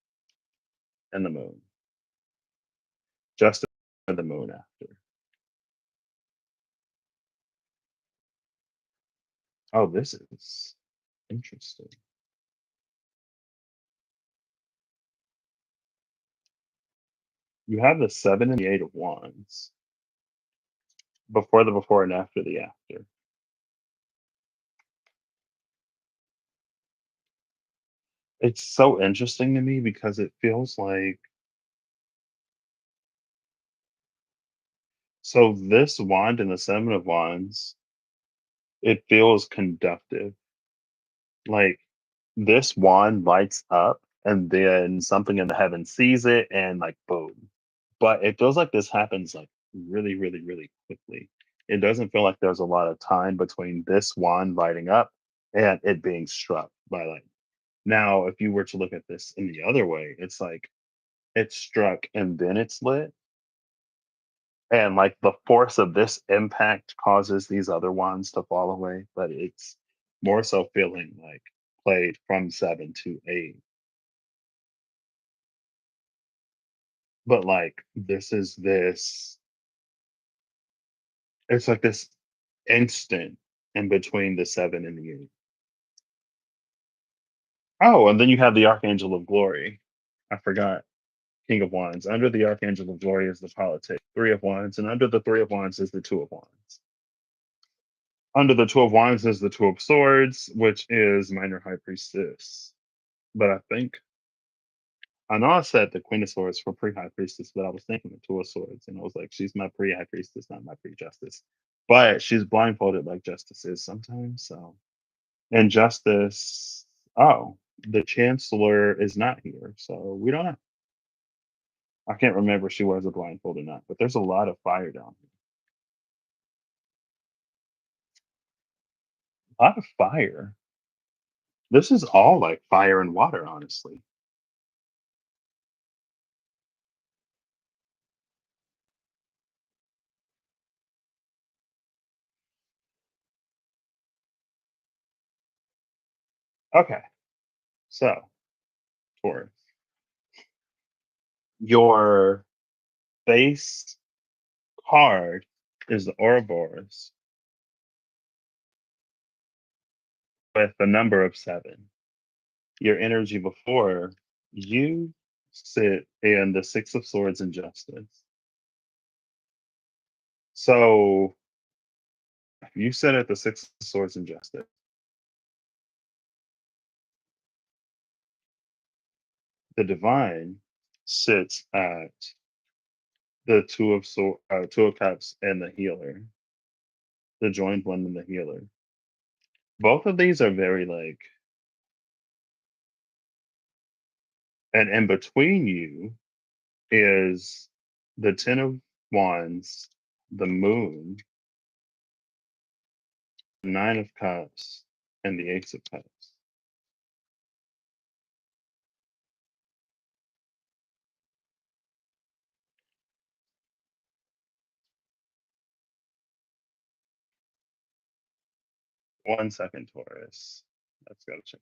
and the moon. Justice and the moon after. Oh, this is interesting. You have the 7 and the 8 of Wands before the before and after the after. It's so interesting to me because it feels like so this wand and the 7 of Wands, it feels conductive. Like this wand lights up and then something in the heaven sees it and like boom. But it feels like this happens like really, really, really quickly. it doesn't feel like there's a lot of time between this wand lighting up and it being struck by lightning. Now, if you were to look at this in the other way, it's like it's struck and then it's lit, and like the force of this impact causes these other wands to fall away, but it's more so feeling like played from 7 to 8. But like this is this it's like this instant in between the 7 and the 8. Oh, and then you have the Archangel of Glory. I forgot. King of Wands. Under the Archangel of Glory is the politic. Three of Wands. And under the Three of Wands is the Two of Wands. Under the Two of Wands is the Two of Swords, which is Minor High Priestess. But I know I said the Queen of Swords for pre High Priestess, but I was thinking the Two of Swords. And I was like, she's my pre High Priestess, not my pre Justice. But she's blindfolded like Justice is sometimes. So, and Justice, oh, the Chancellor is not here. So we don't know. I can't remember if she wears a blindfold or not, but there's a lot of fire down here. A lot of fire. This is all like fire and water, honestly. Okay, so Taurus, your base card is the Ouroboros with the number of 7. Your energy before you sit in the Six of Swords and Justice. So you sit at the Six of Swords and Justice. The divine sits at the Two of Cups and the healer, the joined one and the healer. Both of these are very like, and in between you is the Ten of Wands, the Moon, Nine of Cups, and the Ace of Cups. One second, Taurus. Let's go check.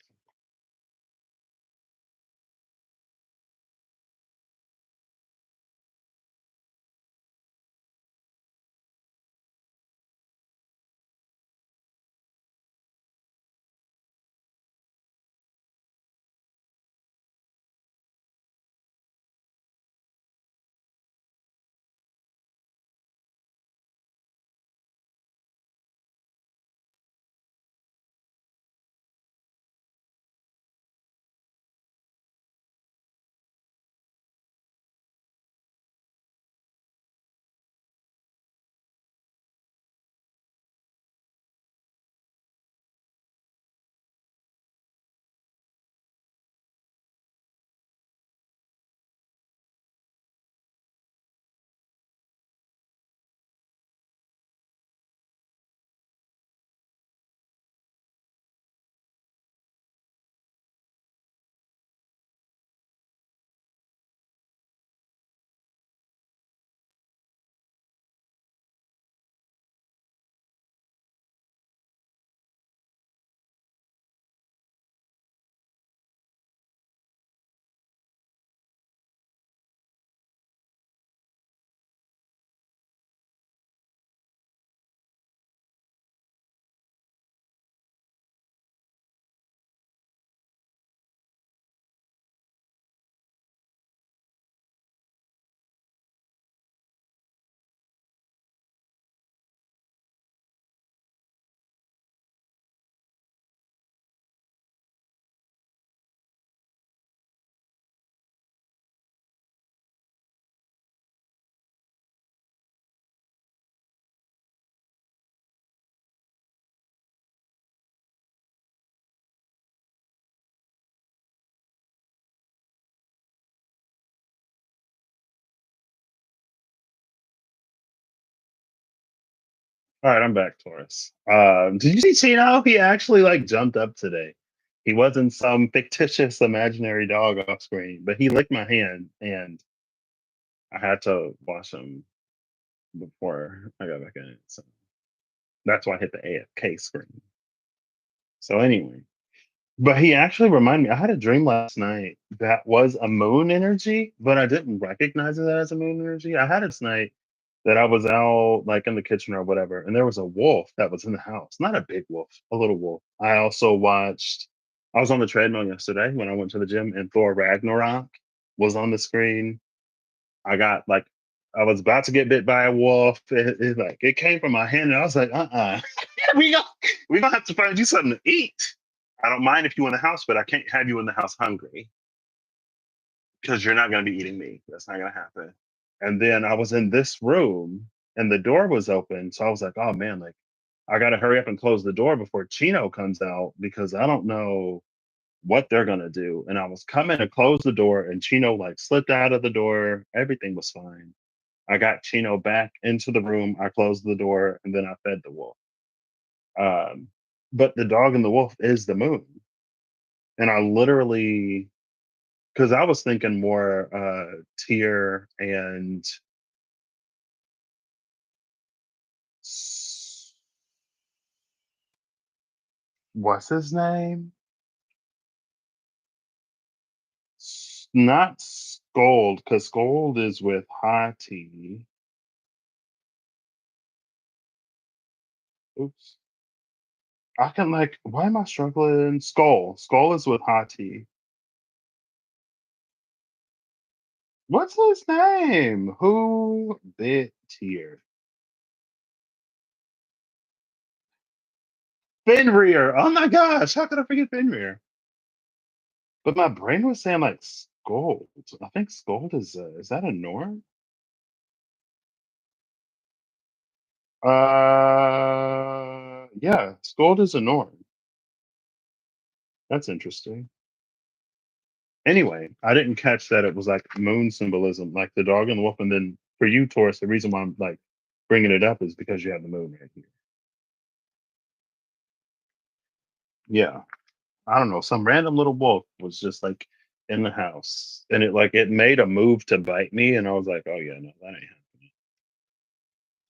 All right, I'm back, Taurus. Did you see Chino? He actually like jumped up today. He wasn't some fictitious imaginary dog off screen, but he licked my hand, and I had to wash him before I got back in it. So that's why I hit the AFK screen. So anyway, but he actually reminded me. I had a dream last night that was a moon energy, but I didn't recognize it as a moon energy. I had it this night that I was out like in the kitchen or whatever, and there was a wolf that was in the house. Not a big wolf, a little wolf. I also watched. I was on the treadmill yesterday when I went to the gym, and Thor Ragnarok was on the screen. I got like, I was about to get bit by a wolf. It came from my hand, and I was like, we go, we gonna have to find you something to eat. I don't mind if you in the house, but I can't have you in the house hungry because you're not gonna be eating me. That's not gonna happen. And then I was in this room, and the door was open, so I was like, oh man, like I gotta hurry up and close the door before Chino comes out because I don't know what they're gonna do. And I was coming to close the door, and Chino like slipped out of the door. Everything was fine. I got Chino back into the room. I closed the door, and then I fed the wolf. Um, but the dog and the wolf is the moon, and I literally, because I was thinking more Tyr and s- what's his name? Not Scold, because Scold is with Hati. Oops. I can like, why am I struggling? Skull. Skull is with Hati. What's his name? Who bit Tyr? Fenrir. Oh my gosh, how could I forget Fenrir? But my brain was saying like Scold. I think Scold is that a Norn? Yeah, Scold is a Norn. That's interesting. Anyway, I didn't catch that it was like moon symbolism, like the dog and the wolf. And then for you, Taurus, the reason why I'm like bringing it up is because you have the moon right here. Yeah, I don't know. Some random little wolf was just like in the house, and it made a move to bite me, and I was like, oh yeah, no, that ain't happening.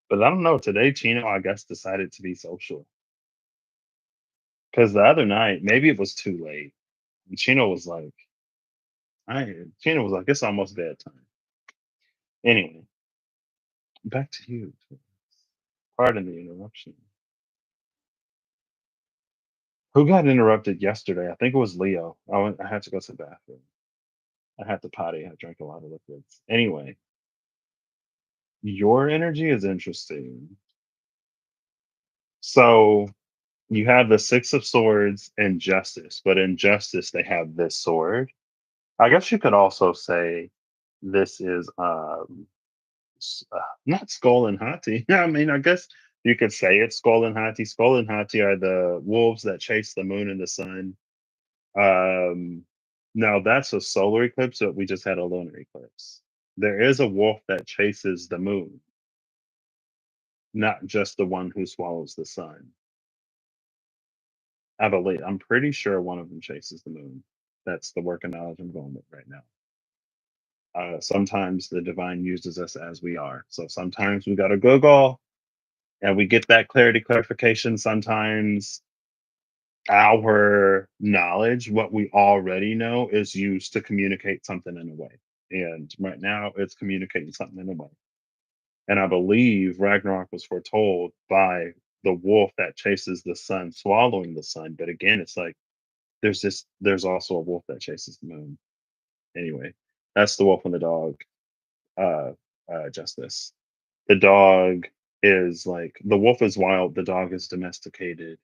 But I don't know. Today, Chino, I guess, decided to be social because the other night, maybe it was too late. And Chino was like, Chino was like, it's almost bedtime. Anyway, back to you. Pardon the interruption. Who got interrupted yesterday? I think it was Leo. I had to go to the bathroom. I had to potty. I drank a lot of liquids. Anyway, your energy is interesting. So you have the Six of Swords and Justice, but in Justice they have this sword. I guess you could also say this is not Skull and Hati. I mean, I guess you could say it's Skull and Hati. Skull and Hati are the wolves that chase the moon and the sun. Um, Now that's a solar eclipse, but we just had a lunar eclipse. There is a wolf that chases the moon, not just the one who swallows the sun. I believe. I'm pretty sure one of them chases the moon. That's the working knowledge I'm going with right now. Sometimes the divine uses us as we are. So sometimes we got to Google and we get that clarification. Sometimes our knowledge, what we already know, is used to communicate something in a way. And right now, it's communicating something in a way. And I believe Ragnarok was foretold by the wolf that chases the sun, swallowing the sun. But again, it's like there's also a wolf that chases the moon. Anyway, that's the wolf and the dog. Uh, Justice. The dog is like the wolf is wild, the dog is domesticated,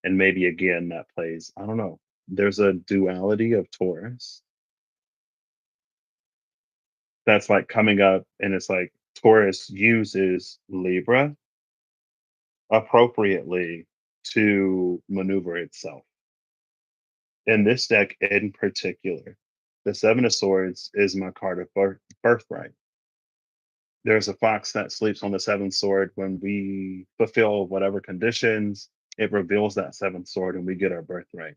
and maybe again that plays. I don't know. There's a duality of Taurus that's like coming up, and it's like Taurus uses Libra appropriately to maneuver itself. In this deck in particular, the Seven of Swords is my card of birthright. There's a fox that sleeps on the seventh sword. When we fulfill whatever conditions, it reveals that seventh sword and we get our birthright.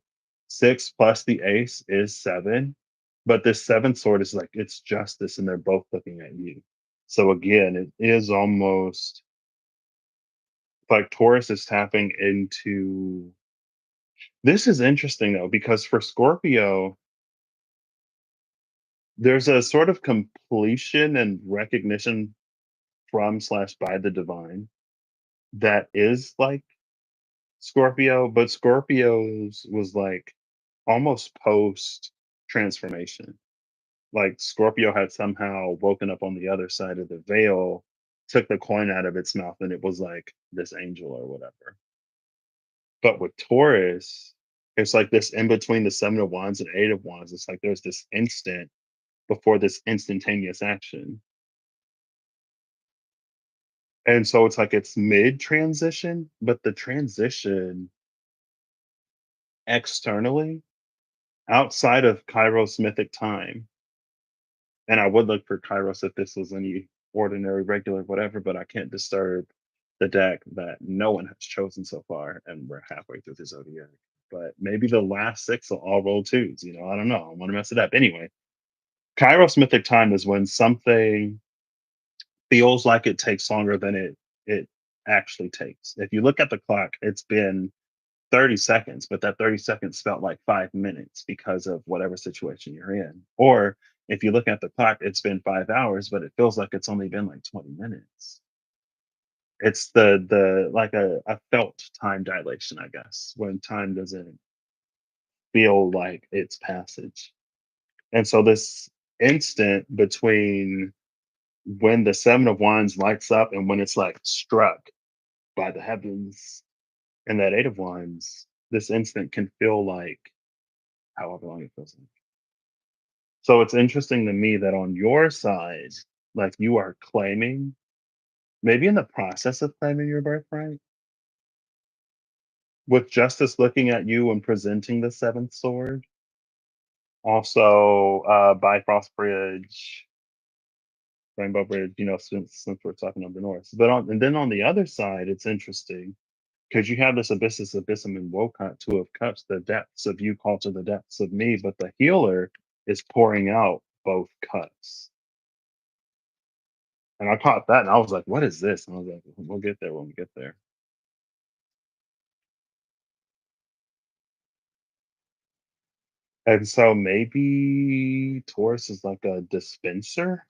Six plus the ace is seven, but this seventh sword is like it's justice and they're both looking at you. So again, it is almost like Taurus is tapping into this is interesting though, because for Scorpio, there's a sort of completion and recognition from slash by the divine that is like Scorpio, but Scorpio's was like almost post transformation. Like Scorpio had somehow woken up on the other side of the veil, took the coin out of its mouth, and it was like this angel or whatever. But with Taurus, it's like this in between the Seven of Wands and Eight of Wands. It's like there's this instant before this instantaneous action. And so it's like it's mid transition, but the transition externally outside of Kairos mythic time, and I would look for Kairos if this was any ordinary, regular, whatever, but I can't disturb the deck that no one has chosen so far, and we're halfway through the zodiac. But maybe the last six will all roll twos. I don't know. I want to mess it up anyway. Kairos mythic time is when something feels like it takes longer than it actually takes. If you look at the clock, it's been 30 seconds, but that 30 seconds felt like 5 minutes because of whatever situation you're in. Or if you look at the clock, it's been 5 hours, but it feels like it's only been like 20 minutes. It's the like a felt time dilation, I guess, when time doesn't feel like its passage. And so this instant between when the Seven of Wands lights up and when it's like struck by the heavens and that Eight of Wands, this instant can feel like however long it feels like. So it's interesting to me that on your side, like you are claiming, maybe in the process of claiming your birthright, with justice looking at you and presenting the seventh sword. Also, Bifrost Bridge, Rainbow Bridge, since we're talking of the North. And then on the other side, it's interesting because you have this abyssus abyssum and Wokot, Two of Cups, the depths of you call to the depths of me, but the healer is pouring out both cups. And I caught that and I was like, what is this? And I was like, we'll get there when we get there. And so maybe Taurus is like a dispenser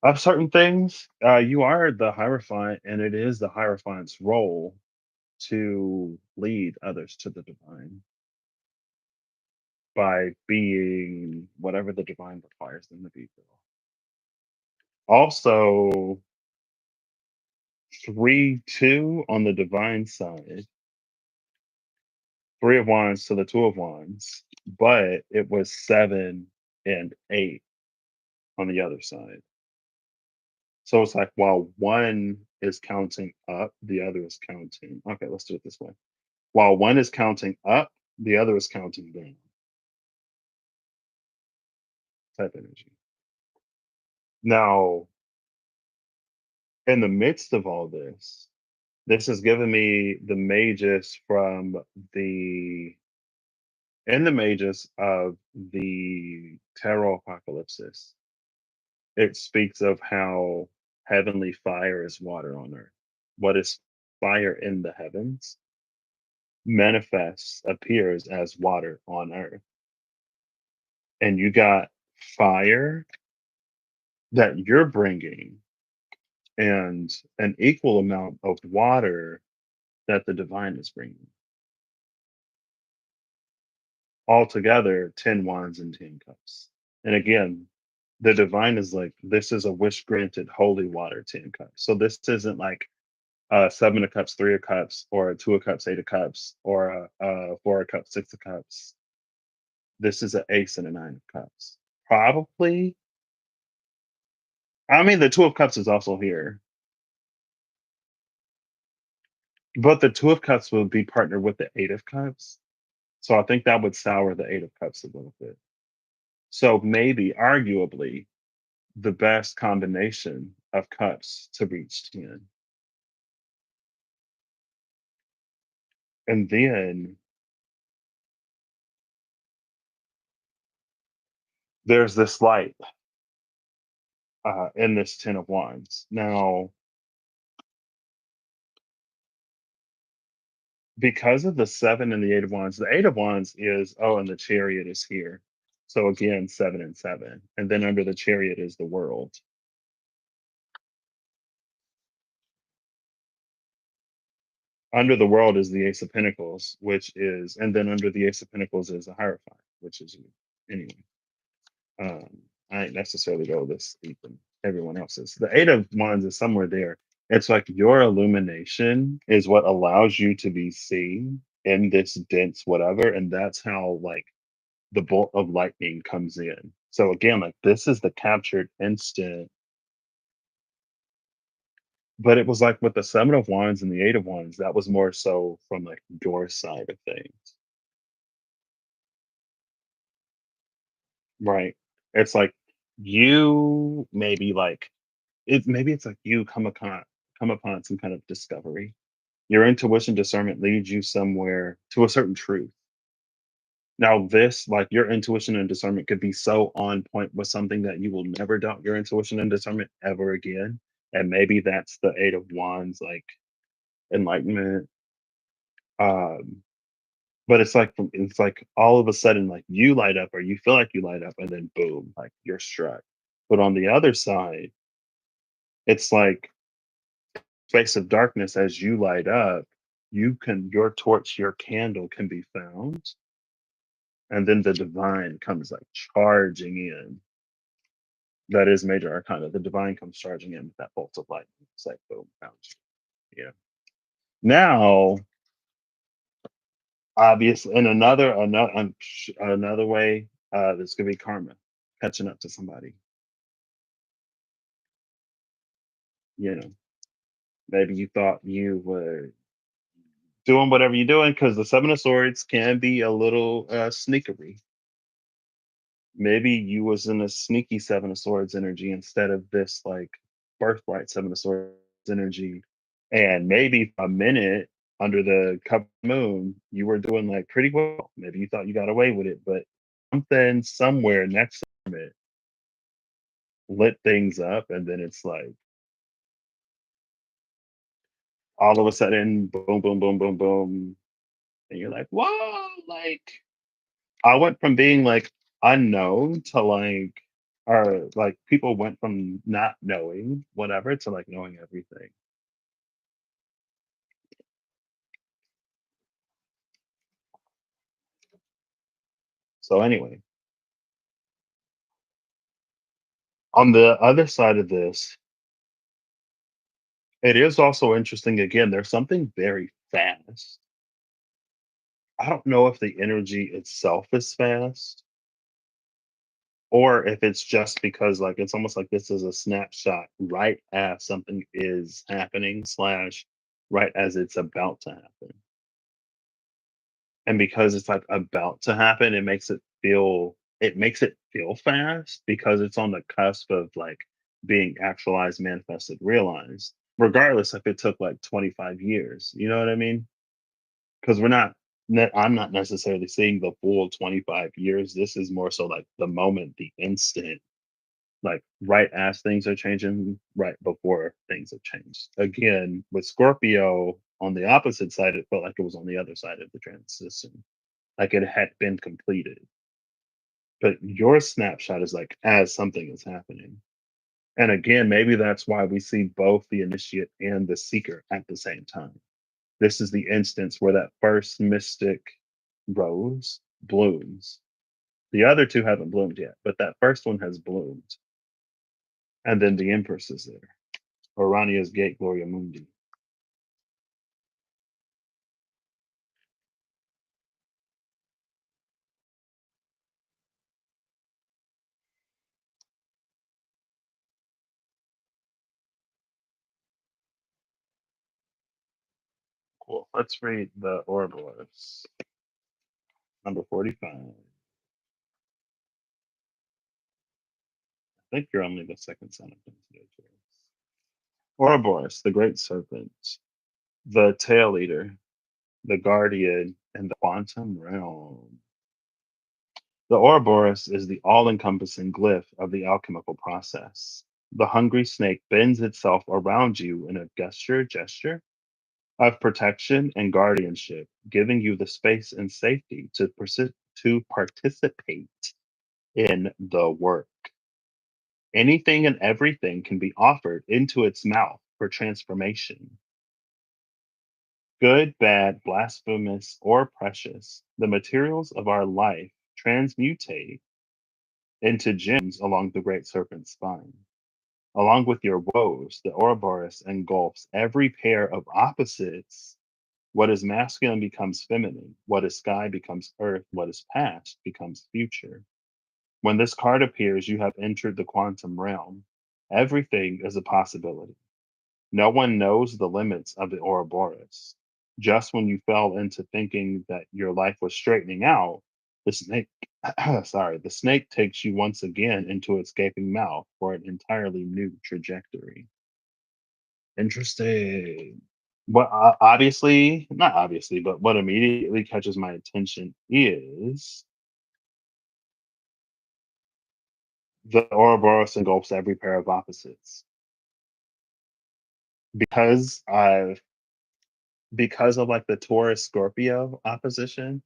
of certain things. You are the Hierophant, and it is the Hierophant's role to lead others to the divine by being whatever the divine requires them to be. Also, 3-2 on the divine side, Three of Wands to the Two of Wands, but it was 7 and 8 on the other side. So it's like while one is counting up, the other is counting. Okay, let's do it this way. While one is counting up, the other is counting down. Type energy. Now, in the midst of all this has given me the mages from the in the mages of the tarot apocalypsis. It speaks of how heavenly fire is water on earth. What is fire in the heavens manifests, appears as water on earth. And you got fire that you're bringing and an equal amount of water that the divine is bringing. Altogether, 10 wands and 10 cups. And again, the divine is like, this is a wish granted holy water, 10 cups. So this isn't like Seven of Cups, Three of Cups, or a Two of Cups, Eight of Cups, or a Four of Cups, Six of Cups. This is an Ace and a Nine of Cups. Probably. I mean, the Two of Cups is also here, but the Two of Cups would be partnered with the Eight of Cups. So I think that would sour the Eight of Cups a little bit. So maybe, arguably, the best combination of cups to reach 10. And then there's this light in this 10 of wands. Now, because of the 7 and the 8 of wands, the 8 of wands is, oh, and the chariot is here. So again, 7 and 7. And then under the chariot is the world. Under the world is the Ace of Pentacles, which is, and then under the Ace of Pentacles is a Hierophant, which is you. Anyway, I ain't necessarily go this deep in everyone else's. The Eight of Wands is somewhere there. It's like your illumination is what allows you to be seen in this dense whatever, and that's how like the bolt of lightning comes in. So again, like this is the captured instant, but it was like with the Seven of Wands and the Eight of Wands, that was more so from like your side of things. Right. It's like you maybe like maybe it's like you come upon some kind of discovery. Your intuition discernment leads you somewhere to a certain truth. Now, this, like your intuition and discernment could be so on point with something that you will never doubt your intuition and discernment ever again. And maybe that's the Eight of Wands, like enlightenment. Um, but it's like all of a sudden, like you light up or you feel like you light up, and then boom, like you're struck. But on the other side, it's like space of darkness as you light up, your torch, your candle can be found, and then the divine comes like charging in. That is major arcana. The divine comes charging in with that bolt of light. It's like boom, found you. Yeah. Now, obviously, and another way, this could be karma catching up to somebody. You know, maybe you thought you were doing whatever you're doing because the Seven of Swords can be a little sneakery. Maybe you was in a sneaky Seven of Swords energy instead of this like birthright Seven of Swords energy. And maybe a minute under the cup moon, you were doing like pretty well. Maybe you thought you got away with it, but something somewhere next to it lit things up. And then it's like all of a sudden, boom, boom, boom, boom, boom. And you're like, whoa, like I went from being like unknown to like, or like people went from not knowing whatever to like knowing everything. So anyway, on the other side of this, it is also interesting. Again, there's something very fast. I don't know if the energy itself is fast or if it's just because like it's almost like this is a snapshot right as something is happening slash right as it's about to happen. And because it's like about to happen, it makes it feel fast because it's on the cusp of like being actualized, manifested, realized, regardless if it took like 25 years. You know what I mean? Because I'm not necessarily seeing the full 25 years. This is more so like the moment, the instant, like right as things are changing, right before things have changed. Again, with Scorpio on the opposite side, it felt like it was on the other side of the transition, like it had been completed. But your snapshot is like as something is happening. And again, maybe that's why we see both the initiate and the seeker at the same time. This is the instance where that first mystic rose blooms. The other two haven't bloomed yet, but that first one has bloomed. And then the Empress is there. Orania's Gate, Gloria Mundi. Cool. Let's read the Ouroboros, number 45. think you're only the second sign of Sagittarius. Ouroboros, the great serpent, the tail eater, the guardian, and the quantum realm. The Ouroboros is the all-encompassing glyph of the alchemical process. The hungry snake bends itself around you in a gesture of protection and guardianship, giving you the space and safety to participate in the work. Anything and everything can be offered into its mouth for transformation. Good, bad, blasphemous, or precious, the materials of our life transmutate into gems along the great serpent's spine. Along with your woes, the Ouroboros engulfs every pair of opposites. What is masculine becomes feminine. What is sky becomes earth. What is past becomes future. When this card appears, you have entered the quantum realm. Everything is a possibility. No one knows the limits of the Ouroboros. Just when you fell into thinking that your life was straightening out, the snake, the snake takes you once again into its gaping mouth for an entirely new trajectory. Interesting. What obviously, not obviously, but what immediately catches my attention is the Ouroboros engulfs every pair of opposites. Because I've because of like the Taurus Scorpio opposition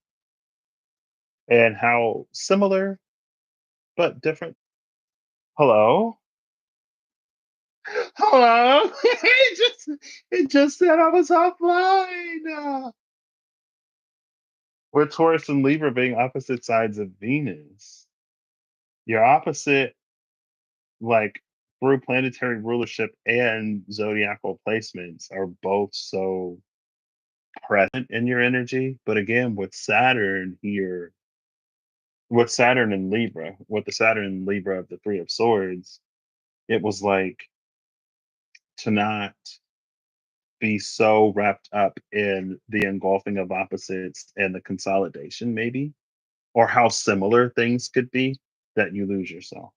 and how similar but different. Hello? Hello? it just said I was offline. With Taurus and Libra being opposite sides of Venus. Your opposite, like through planetary rulership and zodiacal placements, are both so present in your energy. But again, with Saturn here, with Saturn and Libra, with the Saturn and Libra of the Three of Swords, it was like to not be so wrapped up in the engulfing of opposites and the consolidation, maybe, or how similar things could be that you lose yourself.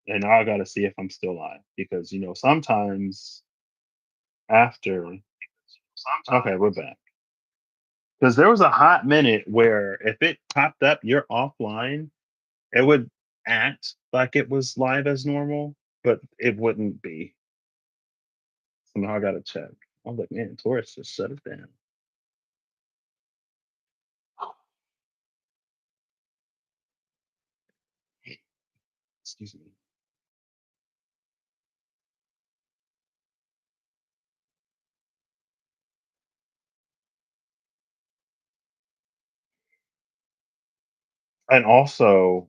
And now I got to see if I'm still alive because, sometimes after, okay, we're back. Because there was a hot minute where if it popped up, you're offline, it would act like it was live as normal, but it wouldn't be. So now I gotta check. I was like, man, Taurus just shut it down. Excuse me. And also,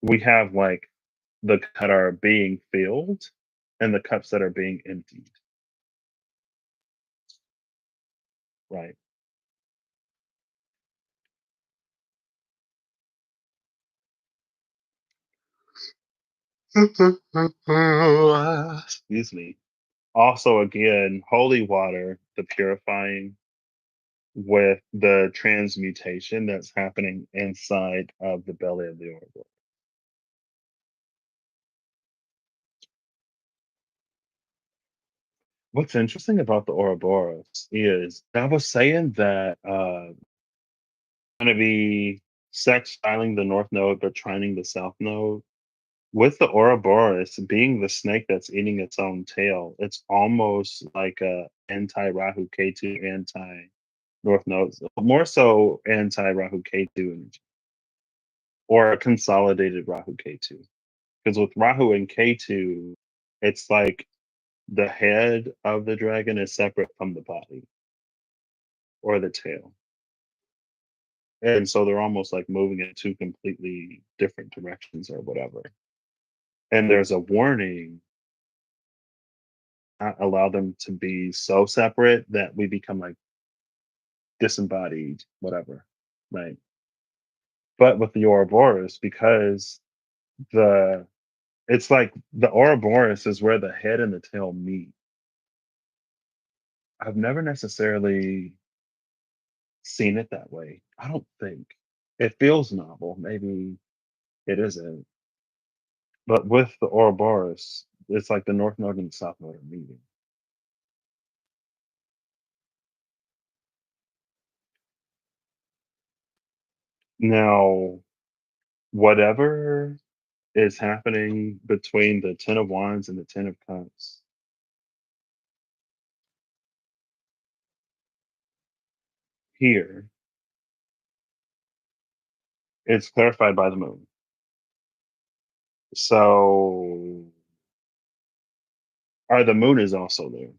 we have like the cups that are being filled and the cups that are being emptied, right? Excuse me. Also, again, holy water, the purifying with the transmutation that's happening inside of the belly of the orb. What's interesting about the Ouroboros is I was saying that going to be sextiling the north node but trining the south node. With the Ouroboros being the snake that's eating its own tail, it's almost like a anti Rahu Ketu, anti North Node, more so anti Rahu Ketu energy or a consolidated Rahu Ketu. Because with Rahu and Ketu, it's like the head of the dragon is separate from the body or the tail. And so they're almost like moving in two completely different directions or whatever. And there's a warning not allow them to be so separate that we become like disembodied, whatever. Right. But with the Ouroboros, because the it's like the Ouroboros is where the head and the tail meet. I've never necessarily seen it that way. I don't think. It feels novel. Maybe it isn't. But with the Ouroboros, it's like the North Node and the South Node are meeting. Now, whatever is happening between the Ten of Wands and the Ten of Cups here, it's clarified by the moon. So, or the moon is also there.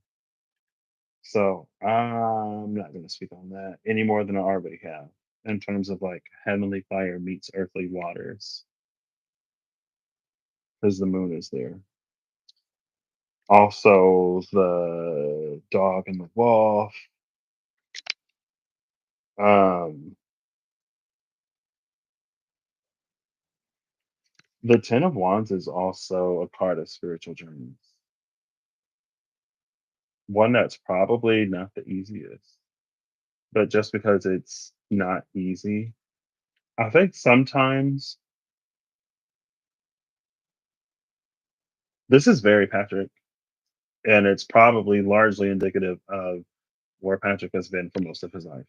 So I'm not going to speak on that any more than I already have in terms of like heavenly fire meets earthly waters because the moon is there. Also, the dog and the wolf. Um, the Ten of Wands is also a card of spiritual journeys. One that's probably not the easiest, but just because it's not easy, I think sometimes this is very Patrick, and it's probably largely indicative of where Patrick has been for most of his life,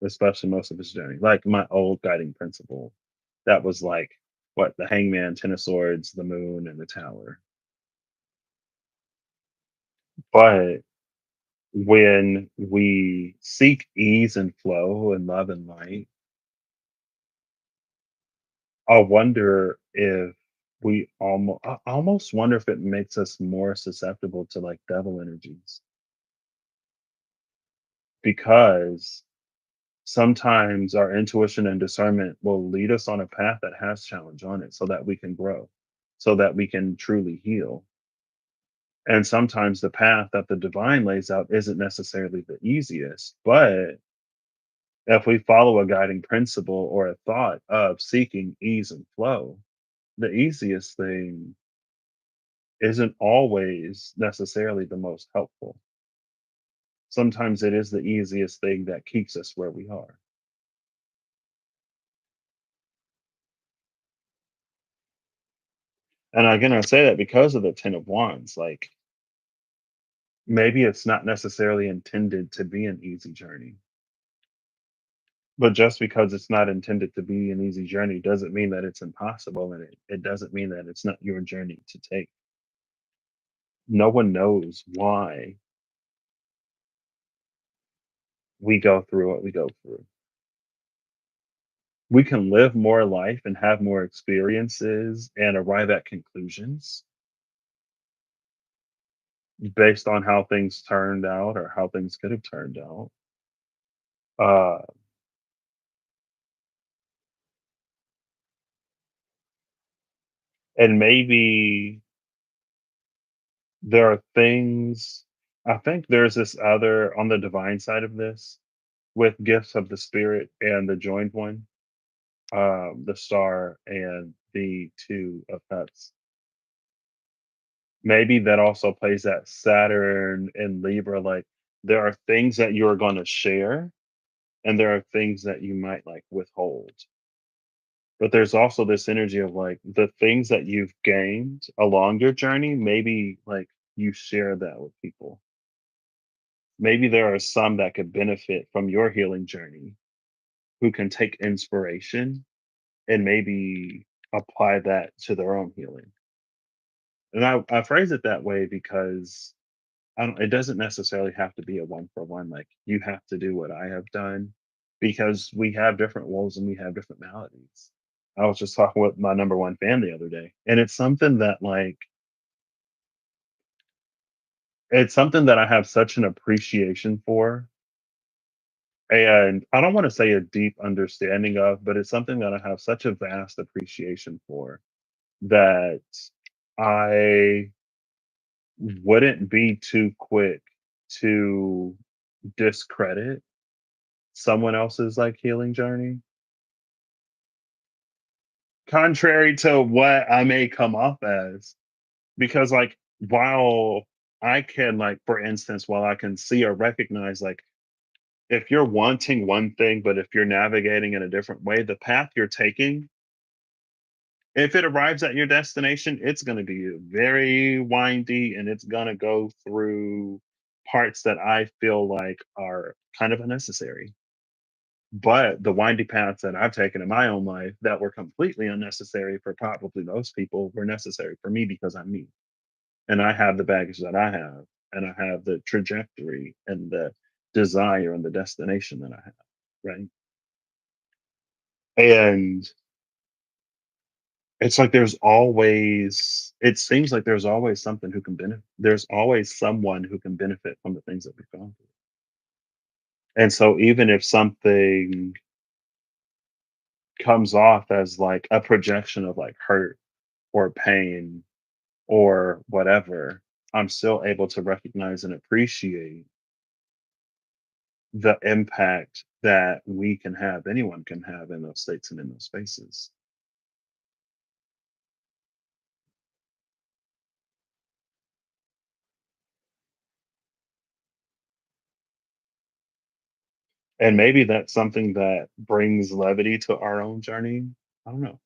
especially most of his journey. Like my old guiding principle, that was like what the hangman, ten of swords, the moon, and the tower. But when we seek ease and flow and love and light, I wonder if I almost wonder if it makes us more susceptible to like devil energies because sometimes our intuition and discernment will lead us on a path that has challenge on it so that we can grow, so that we can truly heal. And sometimes the path that the divine lays out isn't necessarily the easiest, but if we follow a guiding principle or a thought of seeking ease and flow, the easiest thing isn't always necessarily the most helpful. Sometimes it is the easiest thing that keeps us where we are. And again, I say that because of the Ten of Wands. Like maybe it's not necessarily intended to be an easy journey. But just because it's not intended to be an easy journey doesn't mean that it's impossible. And it doesn't mean that it's not your journey to take. No one knows why we go through what we go through. We can live more life and have more experiences and arrive at conclusions based on how things turned out or how things could have turned out. Uh, and maybe there are things, I think there's this other on the divine side of this with gifts of the spirit and the joined one, the star and the two of cups. Maybe that also plays that Saturn and Libra. Like there are things that you're going to share, and there are things that you might like withhold. But there's also this energy of like the things that you've gained along your journey, maybe like you share that with people. Maybe there are some that could benefit from your healing journey who can take inspiration and maybe apply that to their own healing. And I phrase it that way because it doesn't necessarily have to be a one for one. Like you have to do what I have done because we have different woes and we have different maladies. I was just talking with my number one fan the other day, and it's something that I have such an appreciation for. And I don't want to say a deep understanding of, but it's something that I have such a vast appreciation for that I wouldn't be too quick to discredit someone else's like healing journey, contrary to what I may come off as. Because like while I can like for instance, while I can see or recognize like if you're wanting one thing, but if you're navigating in a different way, the path you're taking If it arrives at your destination, it's gonna be very windy and it's gonna go through parts that I feel like are kind of unnecessary. But the windy paths that I've taken in my own life that were completely unnecessary for probably most people were necessary for me because I'm me. And I have the baggage that I have, and I have the trajectory and the desire and the destination that I have, right? And it's like it seems like there's always something who can benefit. There's always someone who can benefit from the things that we've gone through. And so even if something comes off as like a projection of like hurt or pain or whatever, I'm still able to recognize and appreciate the impact that we can have, anyone can have in those states and in those spaces. And maybe that's something that brings levity to our own journey. I don't know.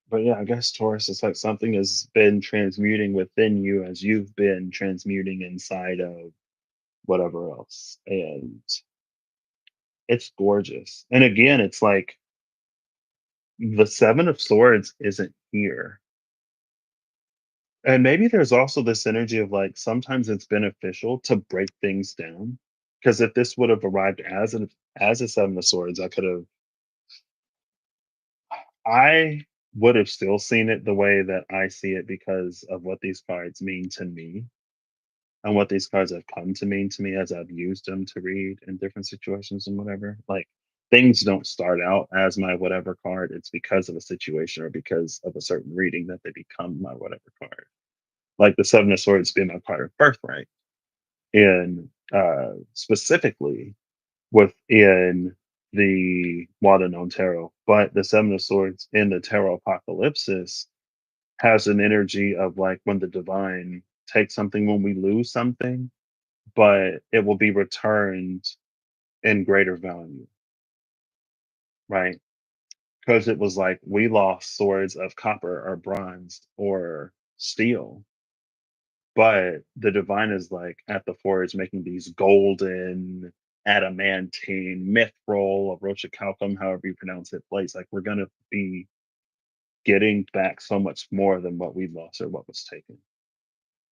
But yeah, I guess Taurus is like something has been transmuting within you as you've been transmuting inside of whatever else. And it's gorgeous. And again, it's like the Seven of Swords isn't here. And maybe there's also this energy of like sometimes it's beneficial to break things down. Because if this would have arrived as a Seven of Swords, I would have still seen it the way that I see it because of what these cards mean to me and what these cards have come to mean to me as I've used them to read in different situations and whatever. Like things don't start out as my whatever card. It's because of a situation or because of a certain reading that they become my whatever card. Like the Seven of Swords being my card of birthright. And specifically within the Water Known Tarot, but the Seven of Swords in the Tarot Apocalypsis has an energy of like when the divine takes something when we lose something, but it will be returned in greater value, right? Because it was like we lost swords of copper or bronze or steel, but the divine is like at the forge making these golden adamantine mithril or rochicalcum, however you pronounce it, plates. Like we're gonna be getting back so much more than what we lost or what was taken.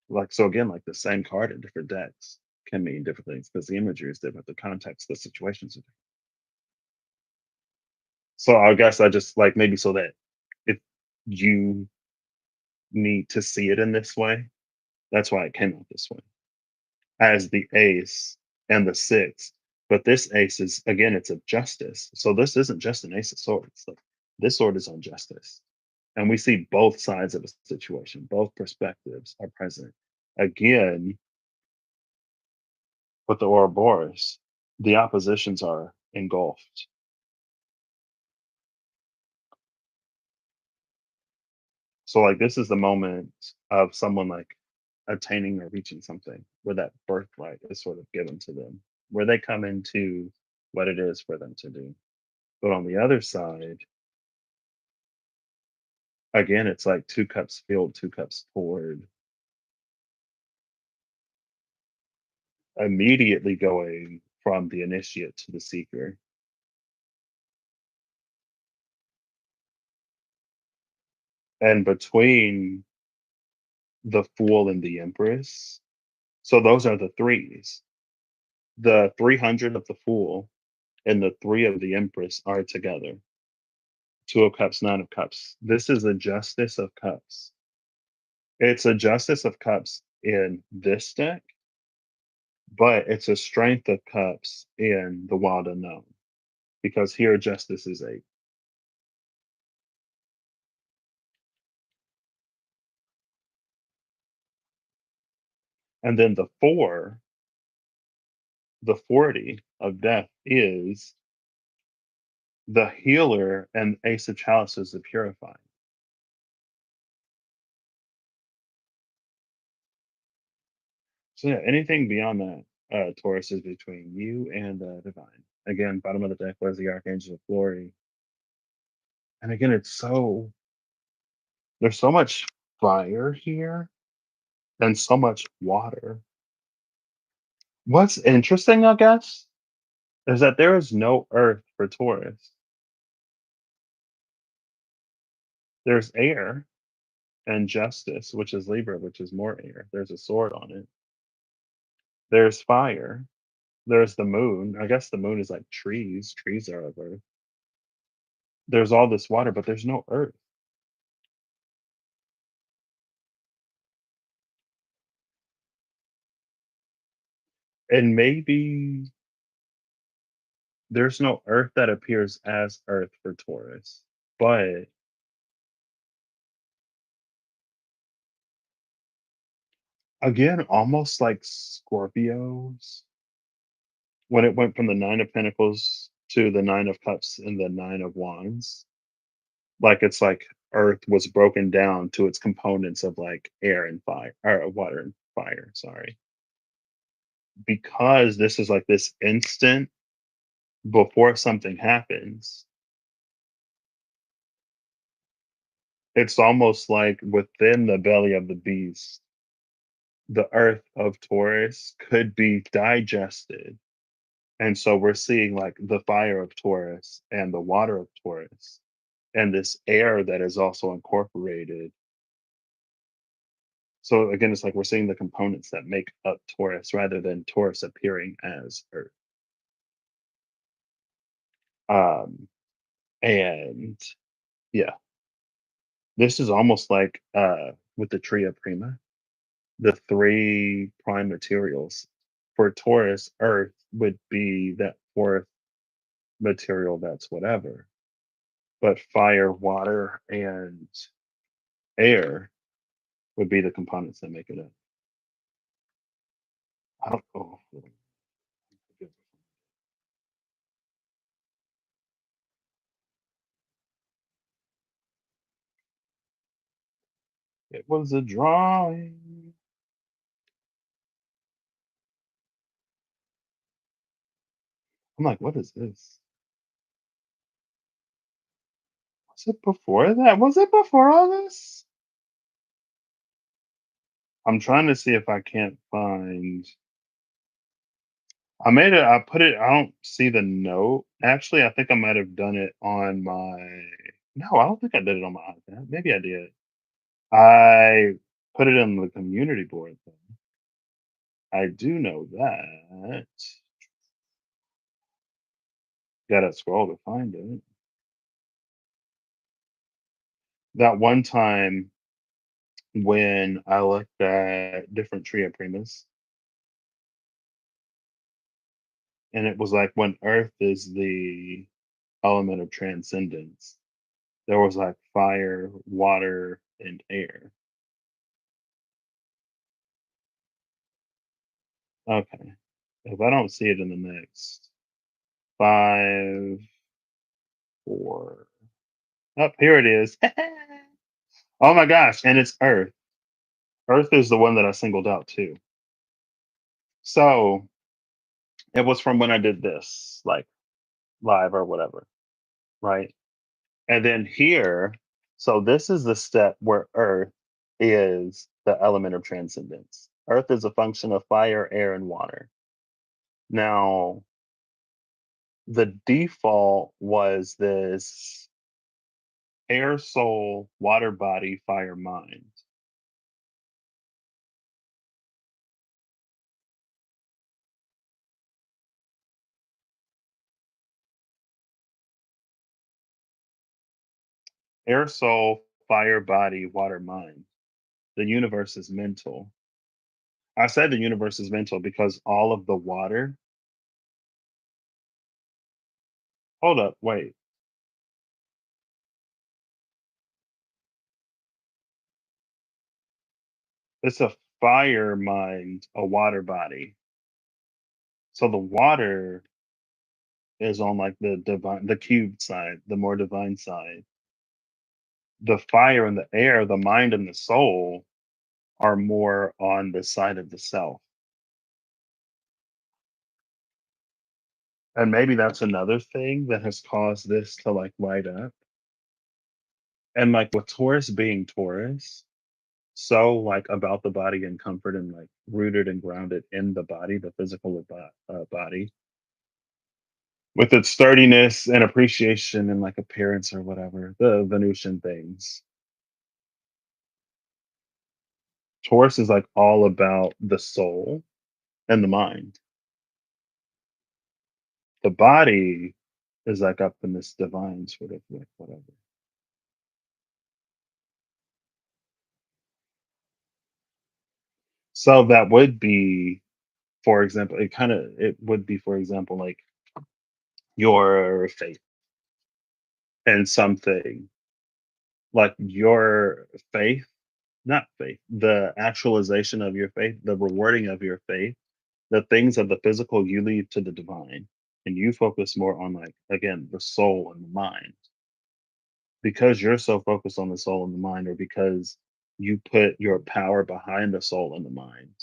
Like so again, like the same card in different decks can mean different things because the imagery is different, the context, the situations are different. So I guess I just like maybe so that if you need to see it in this way, that's why it came out this way. As the ace and the six. But this ace is again, it's of justice. So this isn't just an ace of swords. Like this sword is on justice. And we see both sides of a situation, both perspectives are present. Again, with the Ouroboros, the oppositions are engulfed. So like this is the moment of someone like attaining or reaching something where that birthright is sort of given to them, where they come into what it is for them to do. But on the other side, again, it's like 2 cups filled, 2 cups poured, immediately going from the initiate to the seeker. And between the Fool and the Empress, so those are the threes. The 300 of the Fool and the 3 of the Empress are together. 2 of Cups, 9 of Cups. This is a Justice of Cups. It's a Justice of Cups in this deck, but it's a Strength of Cups in the Wild Unknown because here Justice is 8. And then the 4, the 40 of Death is the Healer and Ace of Chalices, the Purifying. So yeah, anything beyond that, Taurus is between you and the divine. Again, bottom of the deck was the Archangel of Glory. And again, there's so much fire here and so much water. What's interesting, I guess, is that there is no earth for Taurus. There's air and justice, which is Libra, which is more air. There's a sword on it. There's fire. There's the moon. I guess the moon is like trees. Trees are of earth. There's all this water, but there's no earth. And maybe there's no earth that appears as earth for Taurus. But again, almost like Scorpios, when it went from the Nine of Pentacles to the Nine of Cups and the Nine of Wands, like it's like earth was broken down to its components of like air and fire, or water and fire, sorry. Because this is like this instant before something happens, it's almost like within the belly of the beast, the earth of Taurus could be digested. And so we're seeing like the fire of Taurus and the water of Taurus and this air that is also incorporated. So again, it's like we're seeing the components that make up Taurus rather than Taurus appearing as Earth. Um, and yeah, this is almost like with the Tria Prima, the three prime materials for Taurus, Earth would be that fourth material that's whatever. But fire, water, and air would be the components that make it up. I don't know. It was a drawing. I'm like, what is this? Was it before that? Was it before all this? I'm trying to see if I can't find. I made it. I put it. I don't see the note. Actually, I think I might have done it on my. No, I don't think I did it on my iPad. Maybe I did. I put it on the community board. Though. I do know that. Gotta scroll to find it. That one time when I looked at different Tria Primas, and it was like when Earth is the element of transcendence, there was like fire, water, and air. Okay. If I don't see it in the next five, four, oh, here it is. Oh my gosh. And it's Earth. Earth is the one that I singled out too. So it was from when I did this, like live or whatever, right? And then here, so this is the step where Earth is the element of transcendence. Earth is a function of fire, air, and water. Now, the default was this air, soul, water, body, fire, mind. Air, soul, fire, body, water, mind. The universe is mental. I said the universe is mental because all of the water. Hold up, wait. It's a fire mind, a water body. So the water is on like the divine, the cubed side, the more divine side. The fire and the air, the mind and the soul are more on the side of the self. And maybe that's another thing that has caused this to like light up. And like with Taurus being Taurus, so like about the body and comfort and like rooted and grounded in the body, the physical body, with its sturdiness and appreciation and like appearance or whatever, the Venusian things. Taurus is like all about the soul and the mind. The body is like up in this divine sort of like whatever. So that would be, for example, it would be, for example, like your faith in something, like your faith, not faith, the actualization of your faith, the rewarding of your faith, the things of the physical you leave to the divine, and you focus more on like again the soul and the mind because you're so focused on the soul and the mind, or because you put your power behind the soul and the mind.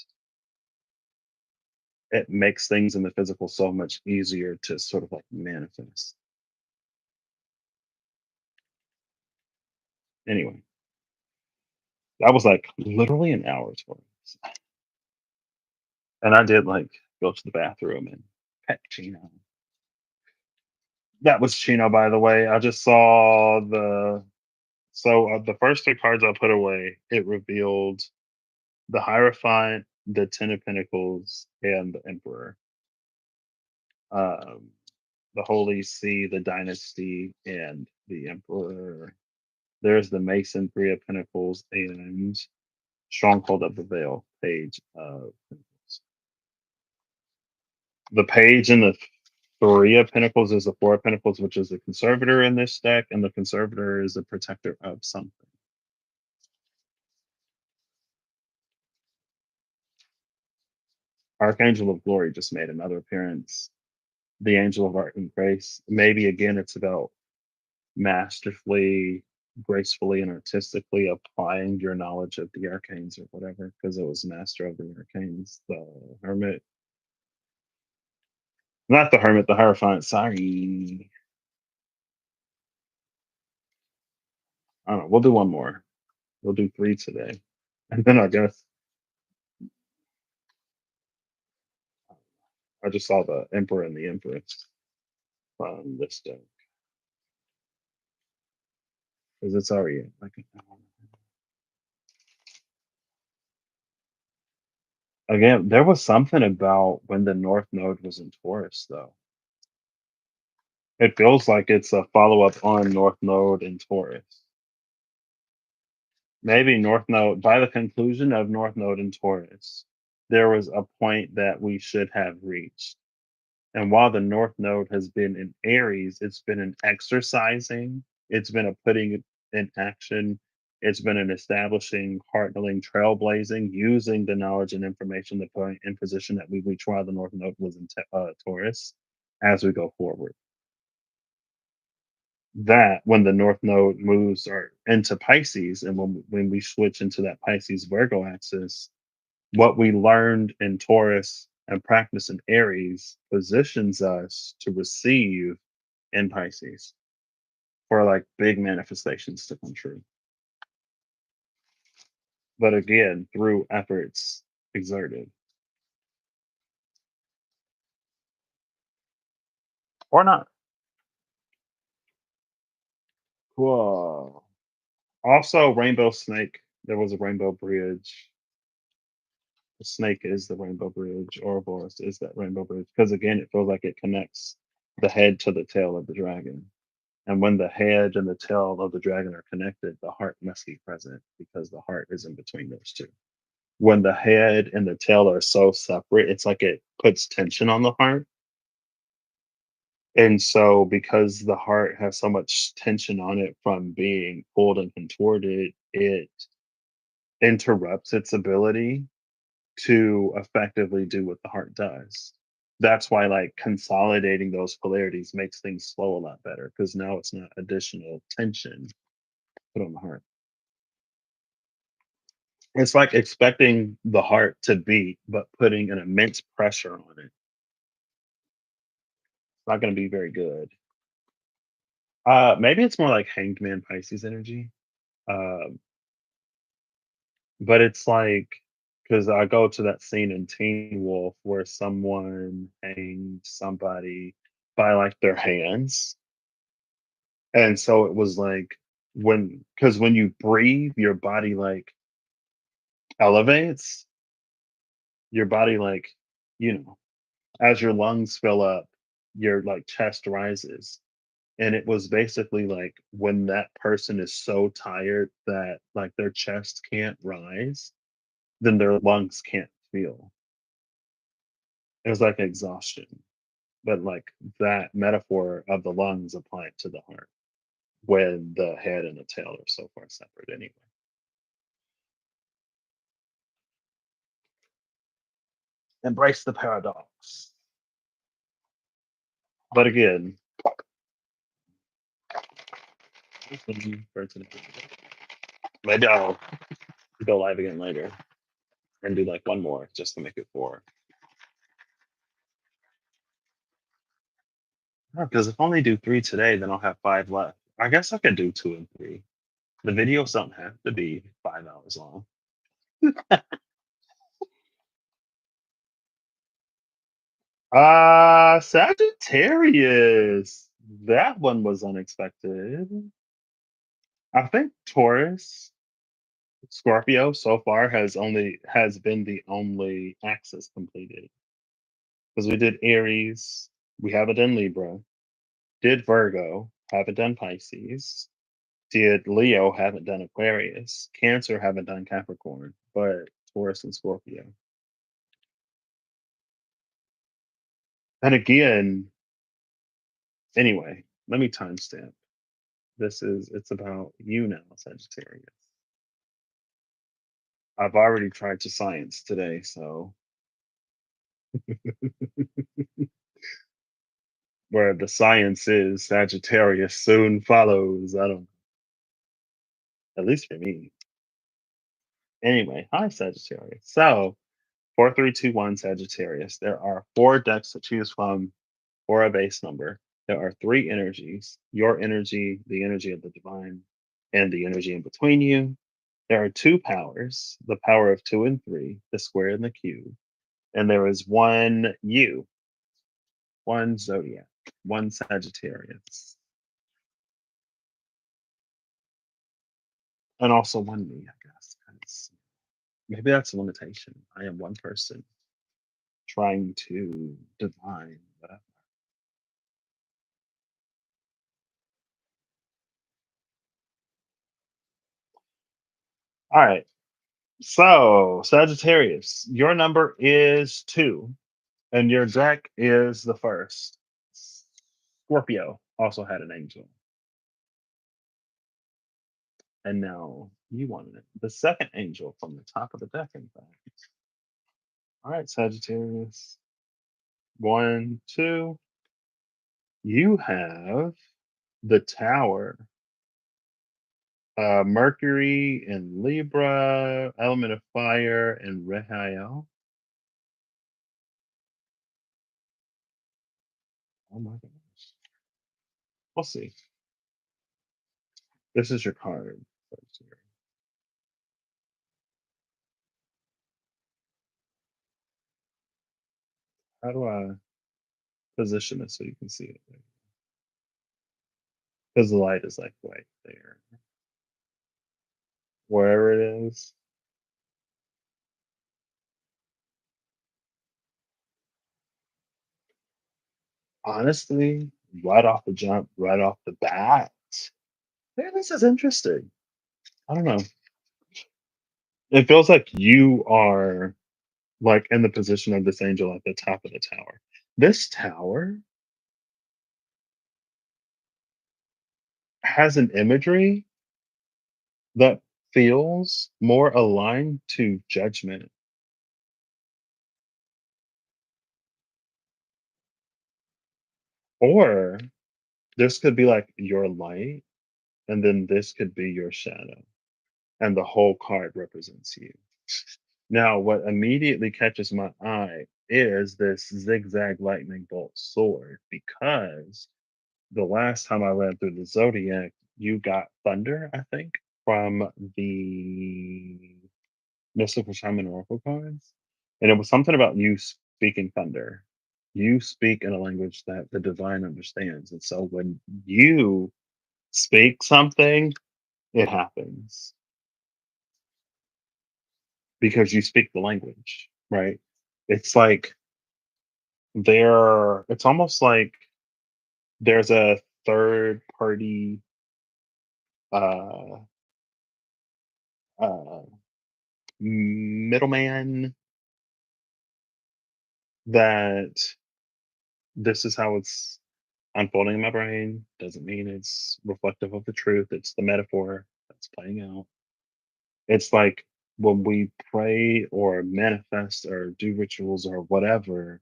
It makes things in the physical so much easier to sort of like manifest. Anyway, that was like literally an hour's worth. And I did like go to the bathroom and pet Chino. That was Chino, by the way. I just saw the first three cards I put away. It revealed the Hierophant, the Ten of Pentacles, and the Emperor. Um, the Holy See, the Dynasty, and the Emperor. There's the Mason, Three of Pentacles, and Stronghold of the Veil, Page of Pentacles. The Page and the Three of Pentacles is the Four of Pentacles, which is the Conservator in this deck, and the Conservator is the protector of something. Archangel of Glory just made another appearance. The Angel of Art and Grace. Maybe again, it's about masterfully, gracefully, and artistically applying your knowledge of the arcanes or whatever, because it was Master of the Arcanes, the Hermit. Not the Hermit, the Hierophant. Sorry. I don't know. We'll do one more. We'll do three today. And then I guess I just saw the Emperor and the Empress on this deck. Because it's already like again, there was something about when the North Node was in Taurus, though. It feels like it's a follow up on North Node in Taurus. Maybe North Node, by the conclusion of North Node in Taurus, there was a point that we should have reached. And while the North Node has been in Aries, it's been an exercising, it's been a putting it in action, it's been an establishing, heartening, trailblazing, using the knowledge and information to put in position that we reach while the North Node was in Taurus as we go forward. That when the North Node moves or into Pisces, and when we switch into that Pisces Virgo axis, what we learned in Taurus and practice in Aries positions us to receive in Pisces for like big manifestations to come true. But again, through efforts exerted or not. Whoa. Also, Rainbow Snake. There was a Rainbow Bridge. The snake is the Rainbow Bridge. Ouroboros is that Rainbow Bridge. Because again, it feels like it connects the head to the tail of the dragon. And when the head and the tail of the dragon are connected, the heart must be present because the heart is in between those two. When the head and the tail are so separate, it's like it puts tension on the heart. And so, because the heart has so much tension on it from being pulled and contorted, it interrupts its ability to effectively do what the heart does. That's why, like, consolidating those polarities makes things flow a lot better because now it's not additional tension put on the heart. It's like expecting the heart to beat, but putting an immense pressure on it. not gonna be very good. Maybe it's more like Hanged Man Pisces energy. Um, but it's like because I go to that scene in Teen Wolf where someone hanged somebody by like their hands. And so it was like because when you breathe, your body like elevates, your body like, you know, as your lungs fill up, your like chest rises. And it was basically like when that person is so tired that like their chest can't rise, then their lungs can't feel. It was like exhaustion. But like that metaphor of the lungs applied to the heart when the head and the tail are so far separate anyway. Embrace the paradox. But again, maybe I'll go live again later and do like one more just to make it four. Because if I only do three today, then I'll have five left. I guess I could do two and three. The videos don't have to be 5 hours long. Sagittarius. That one was unexpected. I think Taurus, Scorpio so far has been the only axis completed. Because we did Aries, we haven't done Libra, did Virgo, haven't done Pisces, did Leo, haven't done Aquarius, Cancer, haven't done Capricorn, but Taurus and Scorpio. And again, anyway, let me timestamp. It's about you now, Sagittarius. I've already tried to science today, so where the science is Sagittarius soon follows. I don't at least for me. Anyway, hi Sagittarius. So 4321 Sagittarius. There are four decks to choose from for a base number. There are three energies: your energy, the energy of the divine, and the energy in between you. There are two powers: the power of two and three, the square and the cube. And there is one you, one zodiac, one Sagittarius, and also one me, I guess. 'Cause maybe that's a limitation. I am one person trying to divine whatever. All right. So, Sagittarius, your number is two, and your deck is the first. Scorpio also had an angel, and now you wanted it. The second angel from the top of the deck, in fact. All right, Sagittarius. One, two. You have the Tower, Mercury and Libra, element of fire, and Rahael. Oh my gosh. We'll see. This is your card. How do I position it so you can see it? Because the light is like right there. Wherever it is. Honestly, right off the jump, right off the bat. Yeah, this is interesting. I don't know. It feels like you are like in the position of this angel at the top of the tower. This tower has an imagery that feels more aligned to judgment. Or this could be like your light, and then this could be your shadow, and the whole card represents you. Now, what immediately catches my eye is this zigzag lightning bolt sword because the last time I read through the zodiac, you got thunder, I think, from the mystical shaman oracle cards, and it was something about you speaking thunder. You speak in a language that the divine understands, and so when you speak something, it happens because you speak the language, right? It's like it's almost like there's a third party uh uh middleman that this is how it's unfolding in my brain. Doesn't mean it's reflective of the truth. It's the metaphor that's playing out. It's like when we pray or manifest or do rituals or whatever,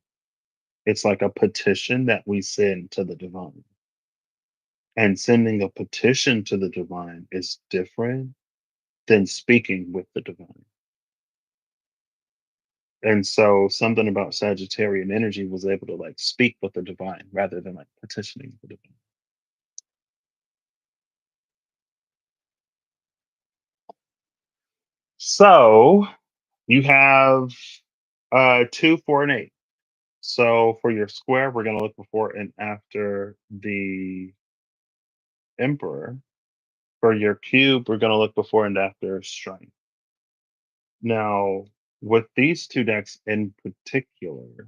it's like a petition that we send to the divine. And sending a petition to the divine is different than speaking with the divine. And so something about Sagittarian energy was able to like speak with the divine rather than like petitioning the divine. So you have 2, 4, and 8. So for your square, we're gonna look before and after the emperor. For your cube, we're gonna look before and after strength. Now, with these two decks in particular,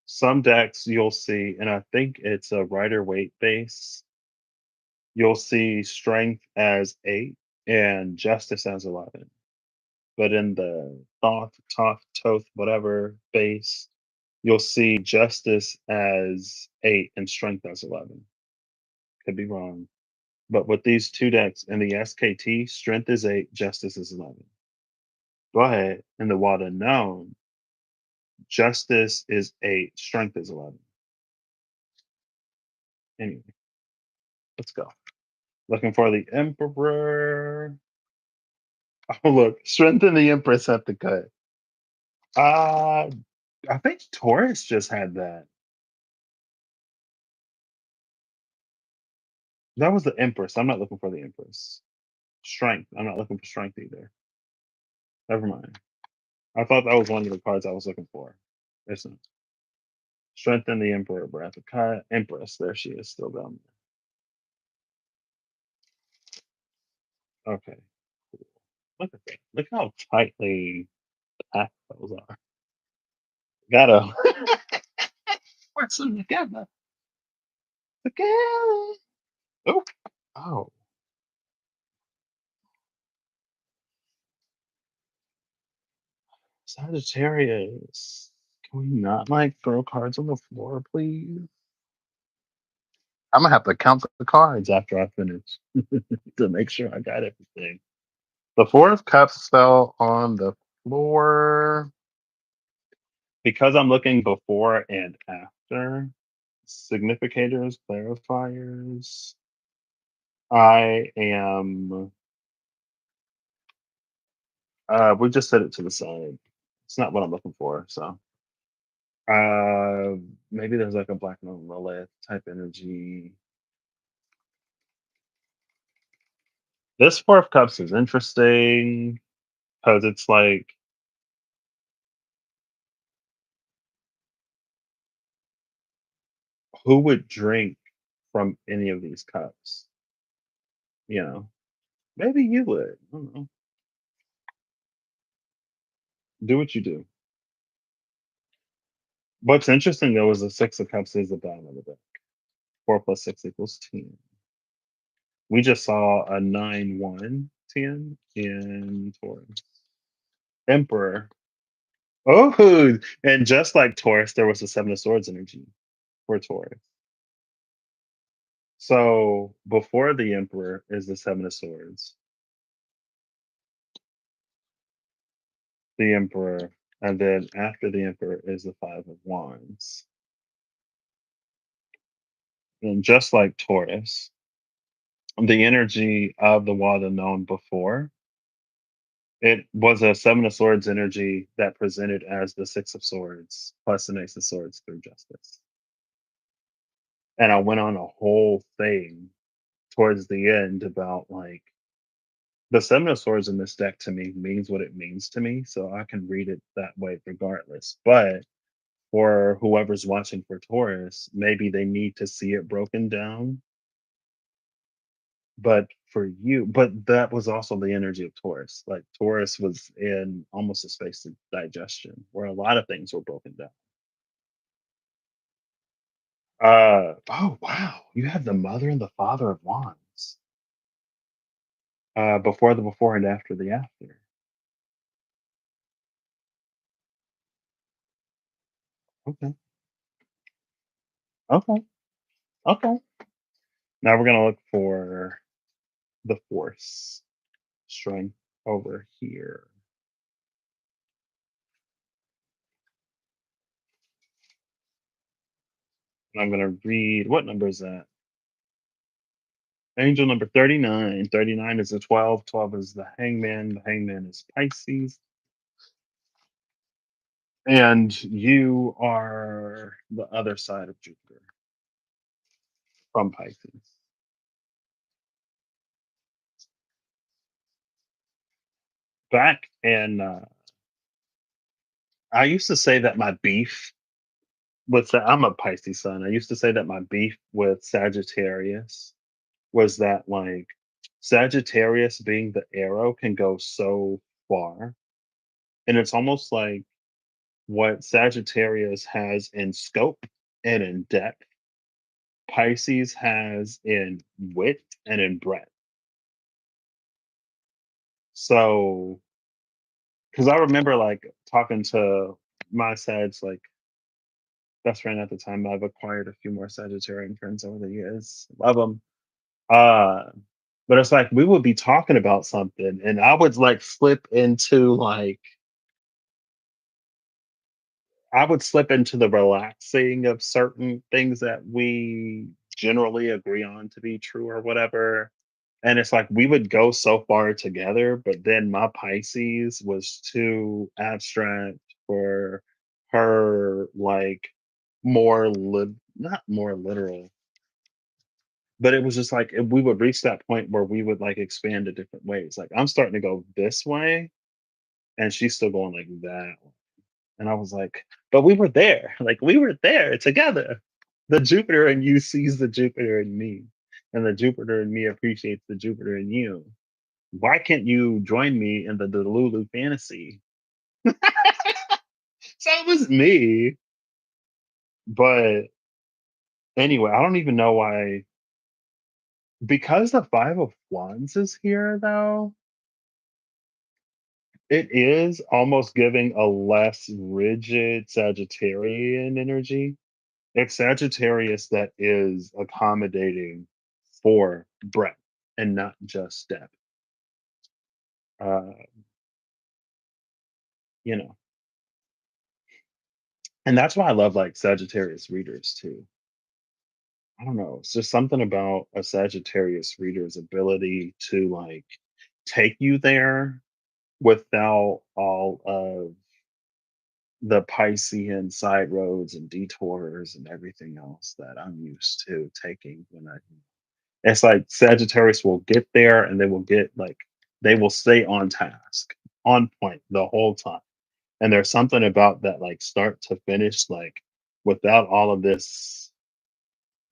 some decks you'll see, and I think it's a Rider Waite base, you'll see strength as 8 and justice as 11. But in the Thoth, Toth, Toth, whatever base, you'll see justice as 8 and strength as 11. Could be wrong. But with these two decks in the SKT, strength is 8, justice is 11. Go ahead. In the Wild Unknown, justice is 8, strength is 11. Anyway, let's go. Looking for the Emperor. Oh, look, strength and the Empress have to cut. Uh, I think Taurus just had that. That was the Empress. I'm not looking for the Empress. Strength. I'm not looking for strength either. Never mind. I thought that was one of the cards I was looking for. It's not. Strength and the Emperor, Brassica, Empress. There she is, still down there. Okay. Cool. Look at that. Look how tightly packed those are. Gotta work them together. Together. Oh. Oh. Sagittarius. Can we not like throw cards on the floor, please? I'm gonna have to count the cards after I finish to make sure I got everything. The Four of Cups fell on the floor because I'm looking before and after. Significators, clarifiers. I am. We just set it to the side. It's not what I'm looking for. So uh, maybe there's like a black moon Lilith type energy. This Four of Cups is interesting because it's like who would drink from any of these cups? You know, maybe you would. I don't know. Do what you do. What's interesting though is the Six of Cups is the bottom of the deck. 4 + 6 = 10. We just saw a 9-1-10 in Taurus. Emperor. Oh, and just like Taurus, there was a Seven of Swords energy for Taurus. So before the Emperor is the Seven of Swords, the Emperor, and then after the Emperor is the Five of Wands. And just like Taurus, the energy of the Wild Unknown before It was a Seven of Swords energy that presented as the Six of Swords plus an Ace of Swords through justice. And I went on a whole thing towards the end about like the Seven of Swords in this deck to me means what it means to me, so I can read it that way regardless. But for whoever's watching for Taurus, maybe they need to see it broken down. But for you, but that was also the energy of Taurus. Like Taurus was in almost a space of digestion where a lot of things were broken down. Oh wow, you have the mother and the father of wands. Before the before and after the after. Okay. Okay. Okay. Now we're gonna look for the force strength over here. And I'm gonna read what number is that? Angel number 39. 39 is a 12. 12 is the hangman. The hangman is Pisces. And you are the other side of Jupiter from Pisces. Back in, I used to say that my beef I'm a Pisces sun. I used to say that my beef with Sagittarius was that like Sagittarius being the arrow can go so far. And it's almost like what Sagittarius has in scope and in depth, Pisces has in width and in breadth. So, because I remember like talking to my Sag's like best friend at the time, I've acquired a few more Sagittarian friends over the years. Love them. Uh, but it's like we would be talking about something, and I would like slip into like I would slip into the relaxing of certain things that we generally agree on to be true or whatever. And it's like we would go so far together, but then my Pisces was too abstract for her, like not more literal, but it was just like we would reach that point where we would like expand to different ways. Like I'm starting to go this way, and she's still going like that. And I was like, but we were there. Like we were there together. The Jupiter in you sees the Jupiter in me. And the Jupiter in me appreciates the Jupiter in you. Why can't you join me in the Delulu fantasy? So it was me. But anyway, I don't even know why. Because the Five of Wands is here, though, it is almost giving a less rigid Sagittarian energy. It's Sagittarius that is accommodating for breadth and not just depth. Uh, you know, and that's why I love like Sagittarius readers too. I don't know. It's just something about a Sagittarius reader's ability to like take you there without all of the Piscean side roads and detours and everything else that I'm used to taking when I it's like Sagittarius will get there and they will get like they will stay on task, on point the whole time. And there's something about that like start to finish, like without all of this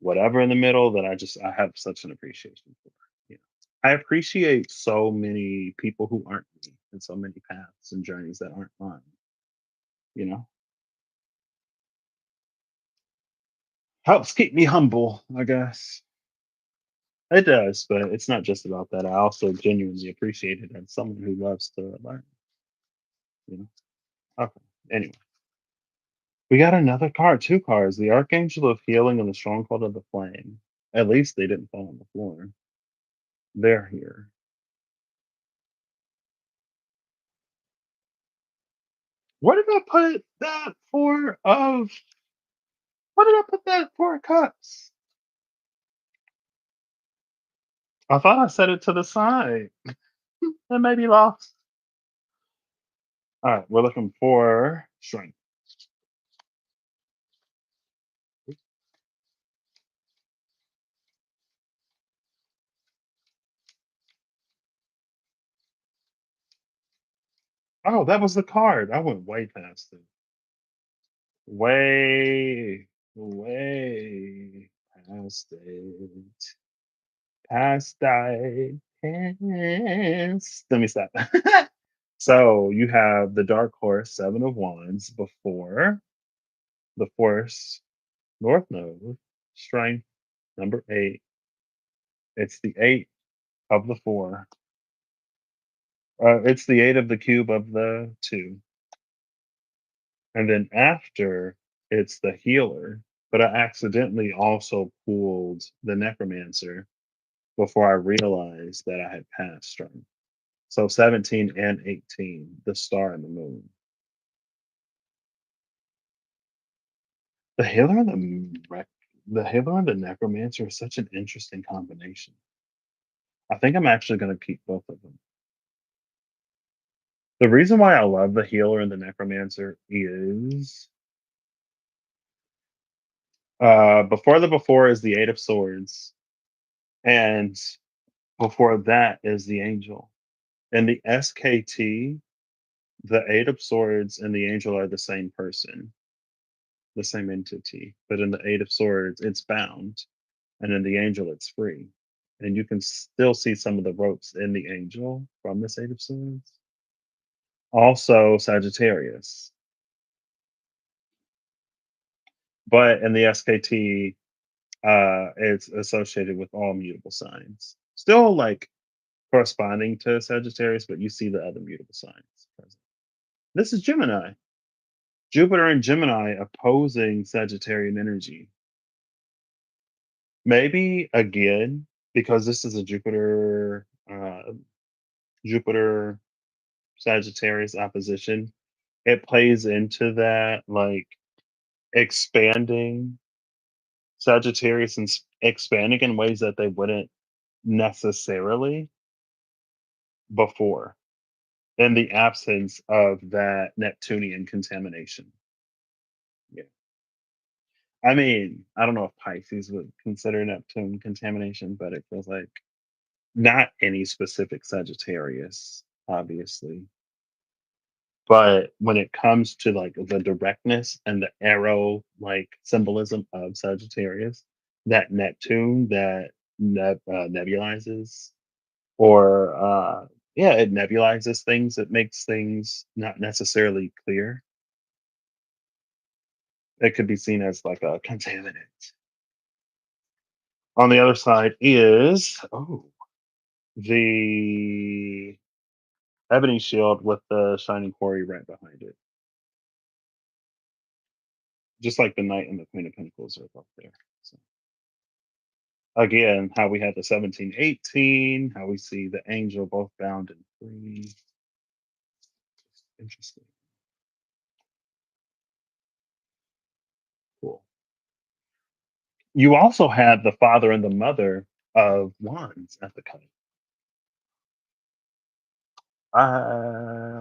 whatever in the middle that I have such an appreciation for. You know. I appreciate so many people who aren't me and so many paths and journeys that aren't mine, you know. Helps keep me humble, I guess. It does, but it's not just about that. I also genuinely appreciate it as someone who loves to learn, you know. Okay. Anyway, we got another card, two cards. The Archangel of Healing and the Stronghold of the Flame. At least they didn't fall on the floor. They're here. What did I put that for? What did I put that for? Cups. I thought I set it to the side. It may be lost. All right, we're looking for strength. Oh, that was the card. I went way past it. Way, way past it. Past I past. Let me stop. So you have the dark horse, seven of wands, before the force, north node, strength, number eight. It's the eight of the four. It's the eight of the cube of the two. And then after, it's the healer. But I accidentally also pulled the necromancer before I realized that I had passed strength. So 17 and 18, the star and the moon. The healer and the healer and the necromancer is such an interesting combination. I think I'm actually going to keep both of them. The reason why I love the healer and the necromancer is before is the eight of swords, and before that is the angel. And the SKT, the eight of swords and the angel are the same person, the same entity. But in the eight of swords, it's bound, and in the angel, it's free. And you can still see some of the ropes in the angel from this eight of swords. Also, Sagittarius, but in the SKT, it's associated with all mutable signs. Still like corresponding to Sagittarius, but you see the other mutable signs present. This is Gemini. Jupiter and Gemini opposing Sagittarian energy. Maybe again, because this is a Jupiter Sagittarius opposition, it plays into that like expanding Sagittarius and expanding in ways that they wouldn't necessarily before in the absence of that Neptunian contamination. Yeah. I mean, I don't know if Pisces would consider Neptune contamination, but it feels like not any specific Sagittarius, obviously. But when it comes to like the directness and the arrow like symbolism of Sagittarius, that Neptune that nebulizes or yeah, it nebulizes things, it makes things not necessarily clear. It could be seen as like a contaminant. On the other side is the ebony shield with the shining quarry right behind it. Just like the knight and the queen of pentacles are both there. So again, how we had the 1718, how we see the angel both bound and free. Interesting. Cool. You also had the father and the mother of wands at the cut.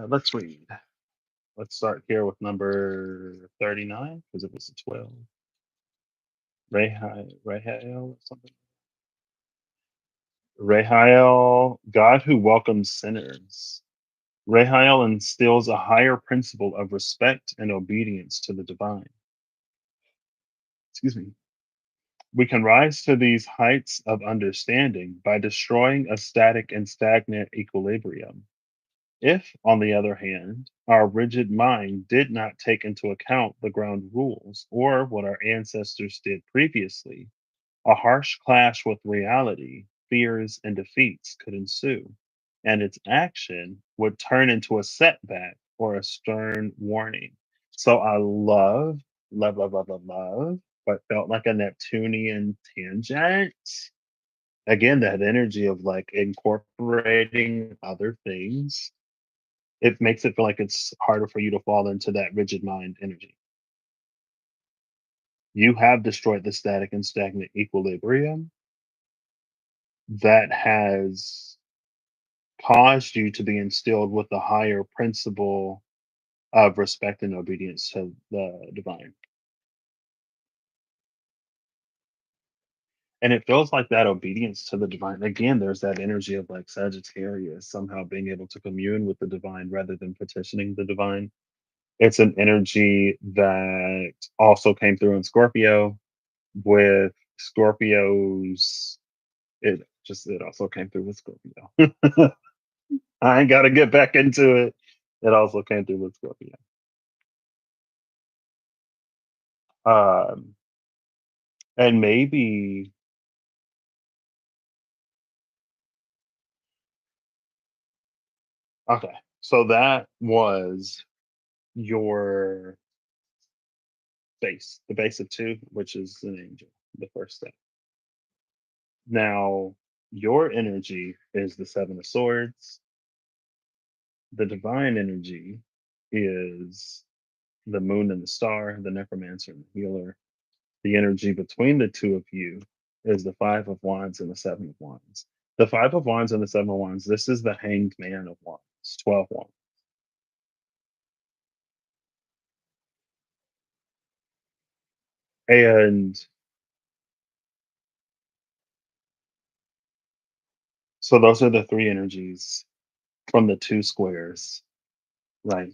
Let's read. Let's start here with number 39 because it was a 12. Rahael or something. Rahael, God who welcomes sinners. Rahael instills a higher principle of respect and obedience to the divine. Excuse me. We can rise to these heights of understanding by destroying a static and stagnant equilibrium. If, on the other hand, our rigid mind did not take into account the ground rules or what our ancestors did previously, a harsh clash with reality, fears, and defeats could ensue, and its action would turn into a setback or a stern warning. So I love, but felt like a Neptunian tangent. Again, that energy of like incorporating other things, it makes it feel like it's harder for you to fall into that rigid mind energy. You have destroyed the static and stagnant equilibrium that has caused you to be instilled with a higher principle of respect and obedience to the divine. And it feels like that obedience to the divine. Again, there's that energy of like Sagittarius somehow being able to commune with the divine rather than petitioning the divine. It's an energy that also came through in Scorpio with Scorpios. It also came through with Scorpio. I ain't got to get back into it. It also came through with Scorpio. Um, and maybe okay. So that was your base, the base of two, which is an angel, the first step. Now, your energy is the Seven of Swords. The divine energy is the moon and the star, the necromancer and the healer. The energy between the two of you is the Five of Wands and the Seven of Wands. The Five of Wands and the Seven of Wands, this is the hanged man of wands, 12 wands. And so those are the three energies from the two squares, right?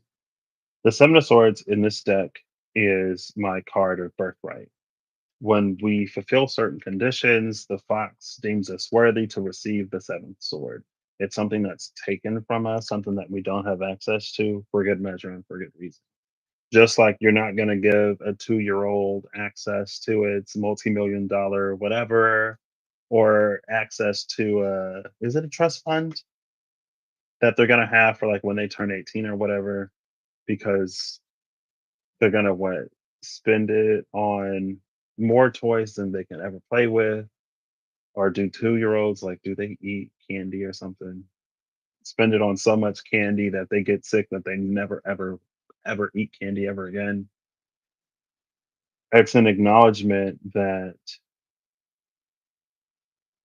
The Seven of Swords in this deck is my card of birthright. When we fulfill certain conditions, the fox deems us worthy to receive the seventh sword. It's something that's taken from us, something that we don't have access to for good measure and for good reason. Just like you're not going to give a 2-year old access to its multi-million dollar whatever, or access to is it a trust fund that they're going to have for like when they turn 18 or whatever, because they're going to what, spend it on more toys than they can ever play with. Or do 2-year olds, like, do they eat candy or something? Spend it on so much candy that they get sick that they never, ever, ever eat candy ever again. It's an acknowledgement that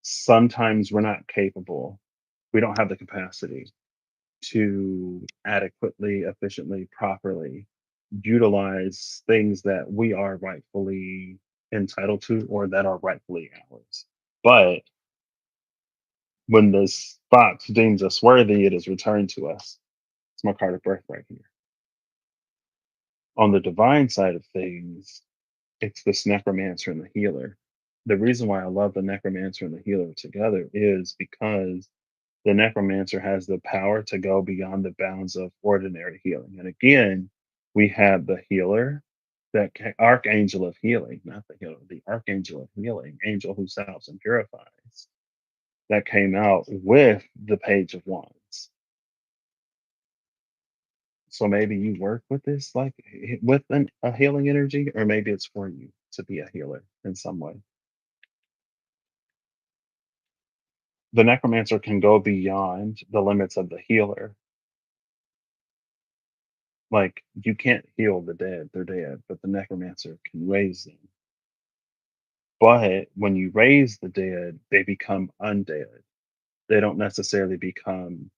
sometimes we're not capable. We don't have the capacity to adequately, efficiently, properly utilize things that we are rightfully entitled to or that are rightfully ours. But when this fox deems us worthy, it is returned to us. It's my card of birth right here. On the divine side of things, it's this necromancer and the healer. The reason why I love the necromancer and the healer together is because the necromancer has the power to go beyond the bounds of ordinary healing. And again, we have the healer, archangel of healing, not the healer, the archangel of healing, angel who salves and purifies, that came out with the page of wands. So maybe you work with this like with a healing energy, or maybe it's for you to be a healer in some way. The necromancer can go beyond the limits of the healer. Like you can't heal the dead, they're dead, but the necromancer can raise them. But when you raise the dead, they become undead. They don't necessarily become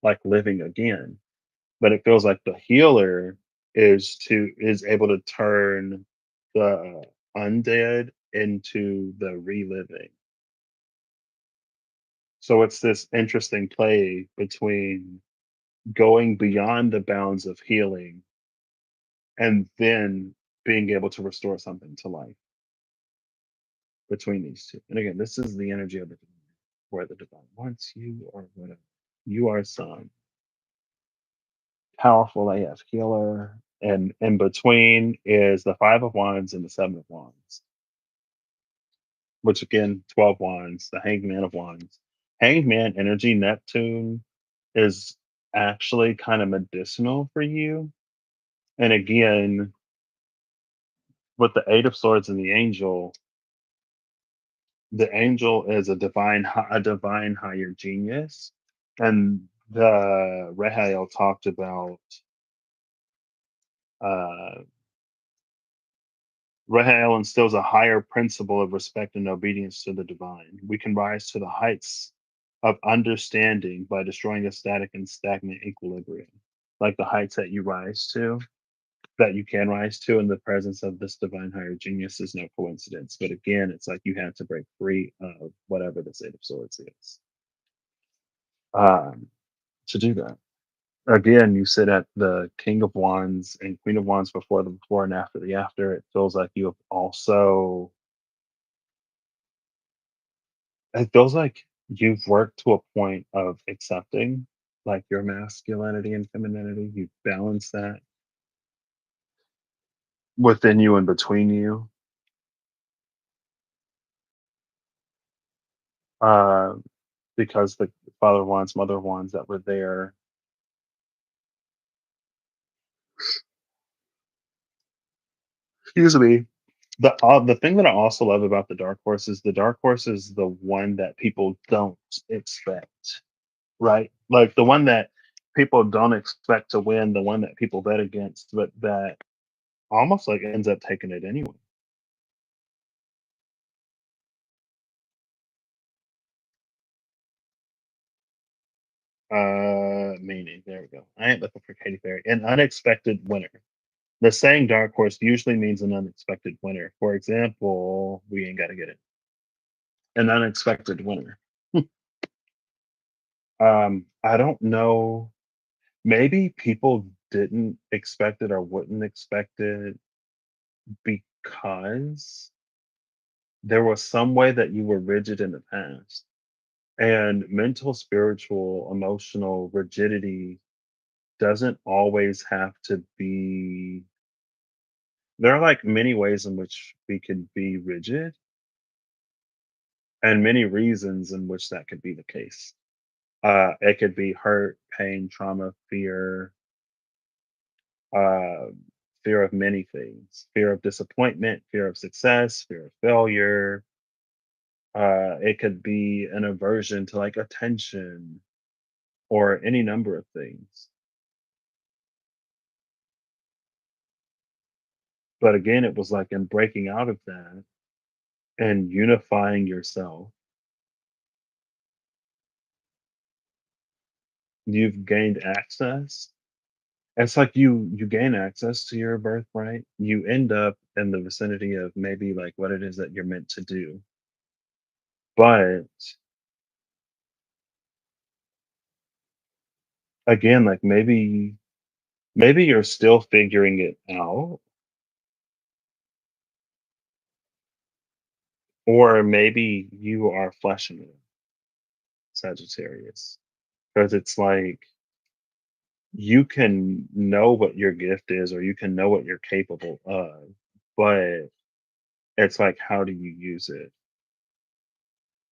like living again. But it feels like the healer is able to turn the undead into the reliving. So it's this interesting play between going beyond the bounds of healing and then being able to restore something to life between these two. And again, this is the energy of the divine, where the divine wants you or whatever. You are some powerful AF healer. And in between is the Five of Wands and the Seven of Wands, which again, 12 Wands, the Hanged Man of Wands. Hanged Man energy, Neptune is actually kind of medicinal for you. And again, with the Eight of Swords and the angel is a divine higher genius. And the Rehael talked about uh, Rahael instills a higher principle of respect and obedience to the divine. We can rise to the heights of understanding by destroying a static and stagnant equilibrium. like the heights that you rise to, that you can rise to in the presence of this divine higher genius is no coincidence. But again, it's like you have to break free of whatever the Eight of Swords is um, to do that. Again, you sit at the King of Wands and Queen of Wands before the before and after the after. It feels like you have also, it feels like you've worked to a point of accepting like your masculinity and femininity. You balance that within you and between you. Uh, because the father wands, mother wands that were there. Excuse me. The thing that I also love about the dark horse is the dark horse is the one that people don't expect, right? Like the one that people don't expect to win, the one that people bet against, but that almost like ends up taking it anyway. Meaning, there we go. I ain't looking for Katy Perry. An unexpected winner. The saying dark horse usually means an unexpected winner. For example, we ain't got to get it. An unexpected winner. I don't know. Maybe people didn't expect it or wouldn't expect it because there was some way that you were rigid in the past. And mental, spiritual, emotional rigidity doesn't always have to be, there are like many ways in which we could be rigid and many reasons in which that could be the case. It could be hurt, pain, trauma, fear, uh, fear of many things, fear of disappointment, fear of success, fear of failure. It could be an aversion to like attention or any number of things. But again, it was like in breaking out of that and unifying yourself, you've gained access. It's like you gain access to your birthright. You end up in the vicinity of maybe like what it is that you're meant to do. But again, like maybe you're still figuring it out, or maybe you are fleshing it, Sagittarius. Because it's like you can know what your gift is or you can know what you're capable of, but it's like how do you use it?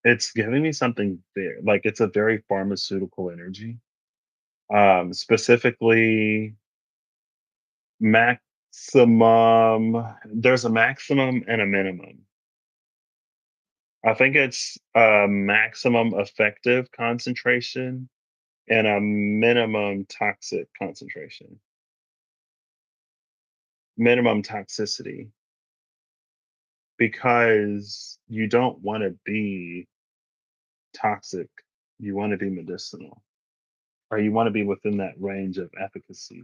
It's giving me something there. Like it's a very pharmaceutical energy. Specifically maximum, there's a maximum and a minimum. I think it's a maximum effective concentration and a minimum toxic concentration, minimum toxicity, because you don't want to be toxic. You want to be medicinal, or you want to be within that range of efficacy.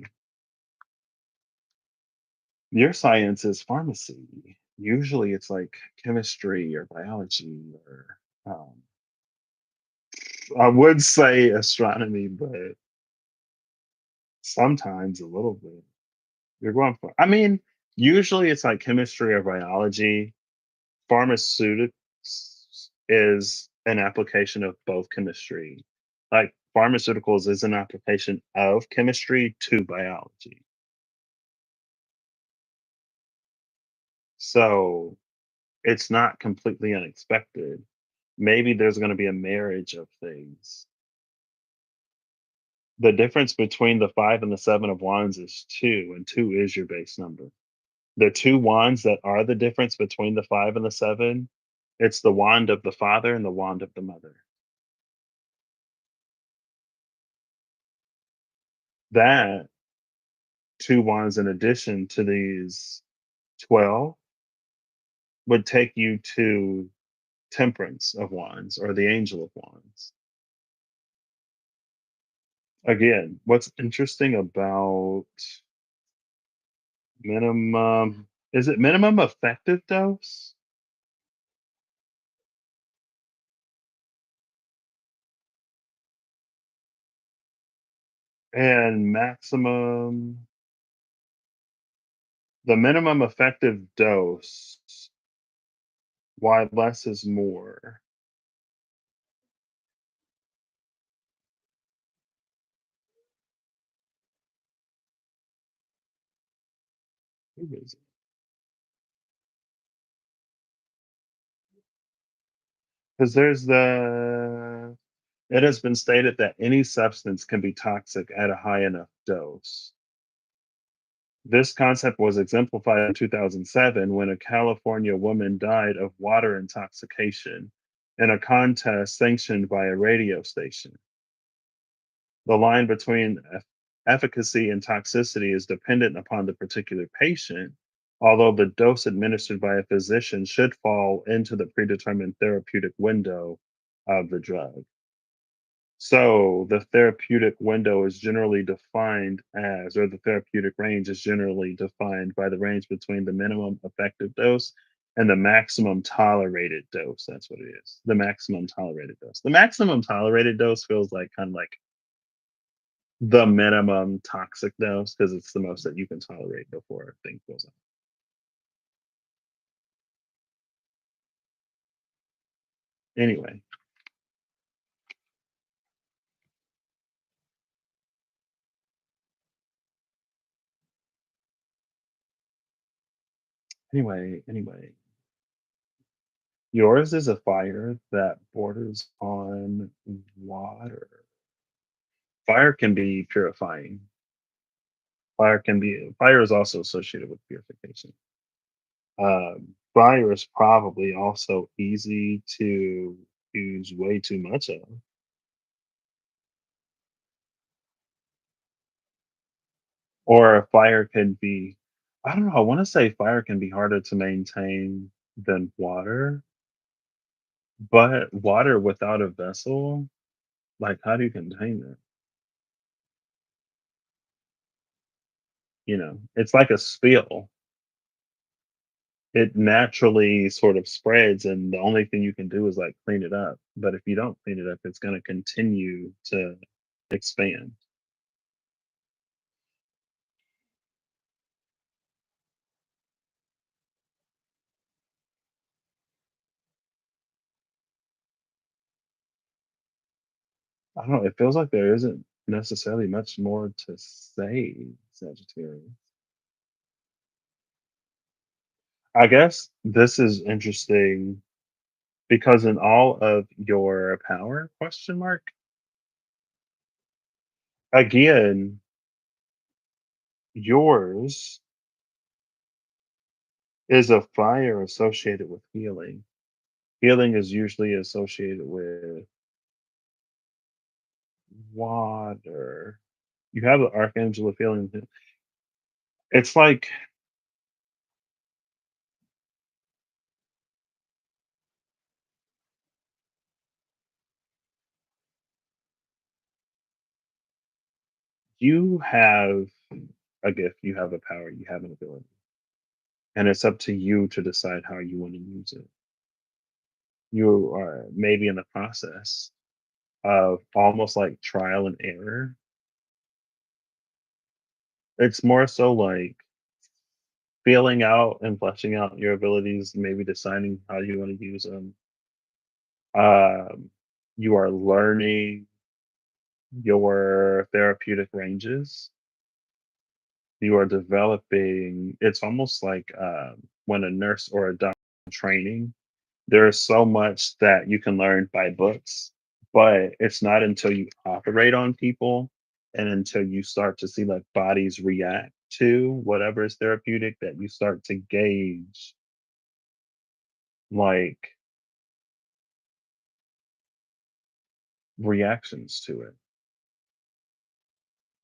Your science is pharmacy. Usually it's like chemistry or biology or I would say astronomy, but sometimes a little bit. You're going for, I mean, usually it's like chemistry or biology. Pharmaceutics is an application of both chemistry. Like pharmaceuticals is an application of chemistry to biology. So it's not completely unexpected. Maybe there's going to be a marriage of things. The difference between the five and the seven of wands is two, and two is your base number. The two wands that are the difference between the five and the seven, it's the wand of the father and the wand of the mother. That two wands, in addition to these 12, would take you to temperance of wands or the angel of wands. Again, what's interesting about minimum is it minimum effective dose and maximum the minimum effective dose, why less is more. Because there's the it has been stated that any substance can be toxic at a high enough dose. This concept was exemplified in 2007 when a California woman died of water intoxication in a contest sanctioned by a radio station. The line between efficacy and toxicity is dependent upon the particular patient, although the dose administered by a physician should fall into the predetermined therapeutic window of the drug. So the therapeutic window is generally defined as, or the therapeutic range is generally defined by the range between the minimum effective dose and the maximum tolerated dose. That's what it is. The maximum tolerated dose. The maximum tolerated dose feels like kind of like the minimum toxic dose because it's the most that you can tolerate before things goes on. Anyway, anyway. Yours is a fire that borders on water. Fire can be purifying. Fire is also associated with purification. Fire is probably also easy to use way too much of, or fire can be. I don't know. I want to say fire can be harder to maintain than water, but water without a vessel, like how do you contain it? It's like a spill. It naturally sort of spreads, and the only thing you can do is like clean it up. But if you don't clean it up, it's going to continue to expand. I don't know. It feels like there isn't necessarily much more to say, Sagittarius. I guess this is interesting because in all of your power question mark, again, yours is a fire associated with healing. Healing is usually associated with water. You have the Archangel of Healing. It's like you have a gift, you have a power, you have an ability. And it's up to you to decide how you want to use it. You are maybe in the process of almost like trial and error. It's more so like feeling out and fleshing out your abilities, maybe deciding how you want to use them. Um, you are learning your therapeutic ranges. You are developing. It's almost like when a nurse or a doctor is training. There's so much that you can learn by books, but it's not until you operate on people and until you start to see like bodies react to whatever is therapeutic that you start to gauge like reactions to it.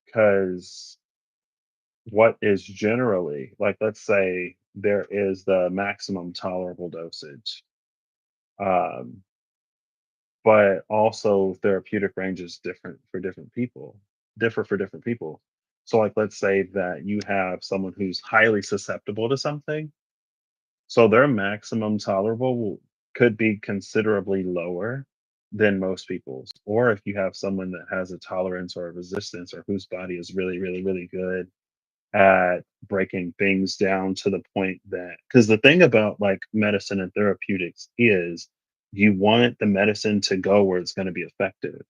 Because what is generally, like, let's say there is the maximum tolerable dosage, um, but also therapeutic range is different for different people. differ for different people. So, like, let's say that you have someone who's highly susceptible to something, so their maximum tolerable could be considerably lower than most people's. Or if you have someone that has a tolerance or a resistance, or whose body is really, really, really good at breaking things down to the point that, because the thing about like medicine and therapeutics is you want the medicine to go where it's going to be effective.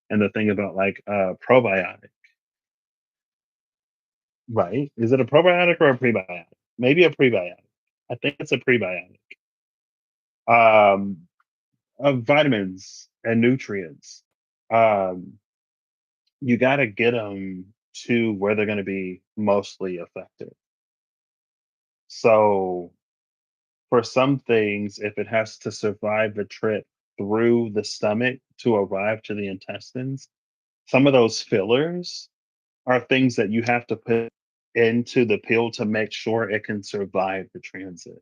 And the thing about like probiotic, right? Is it a probiotic or a prebiotic? Maybe a prebiotic. I think it's a prebiotic. Um, of vitamins and nutrients. Um, you got to get them to where they're going to be mostly effective. So for some things, if it has to survive the trip through the stomach to arrive to the intestines, some of those fillers are things that you have to put into the pill to make sure it can survive the transit.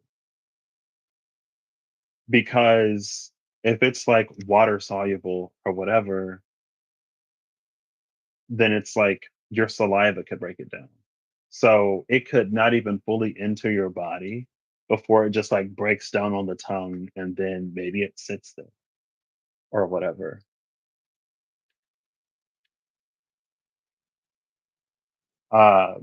Because if it's like water soluble or whatever, then it's like your saliva could break it down. So it could not even fully enter your body before it just like breaks down on the tongue and then maybe it sits there or whatever. Uh,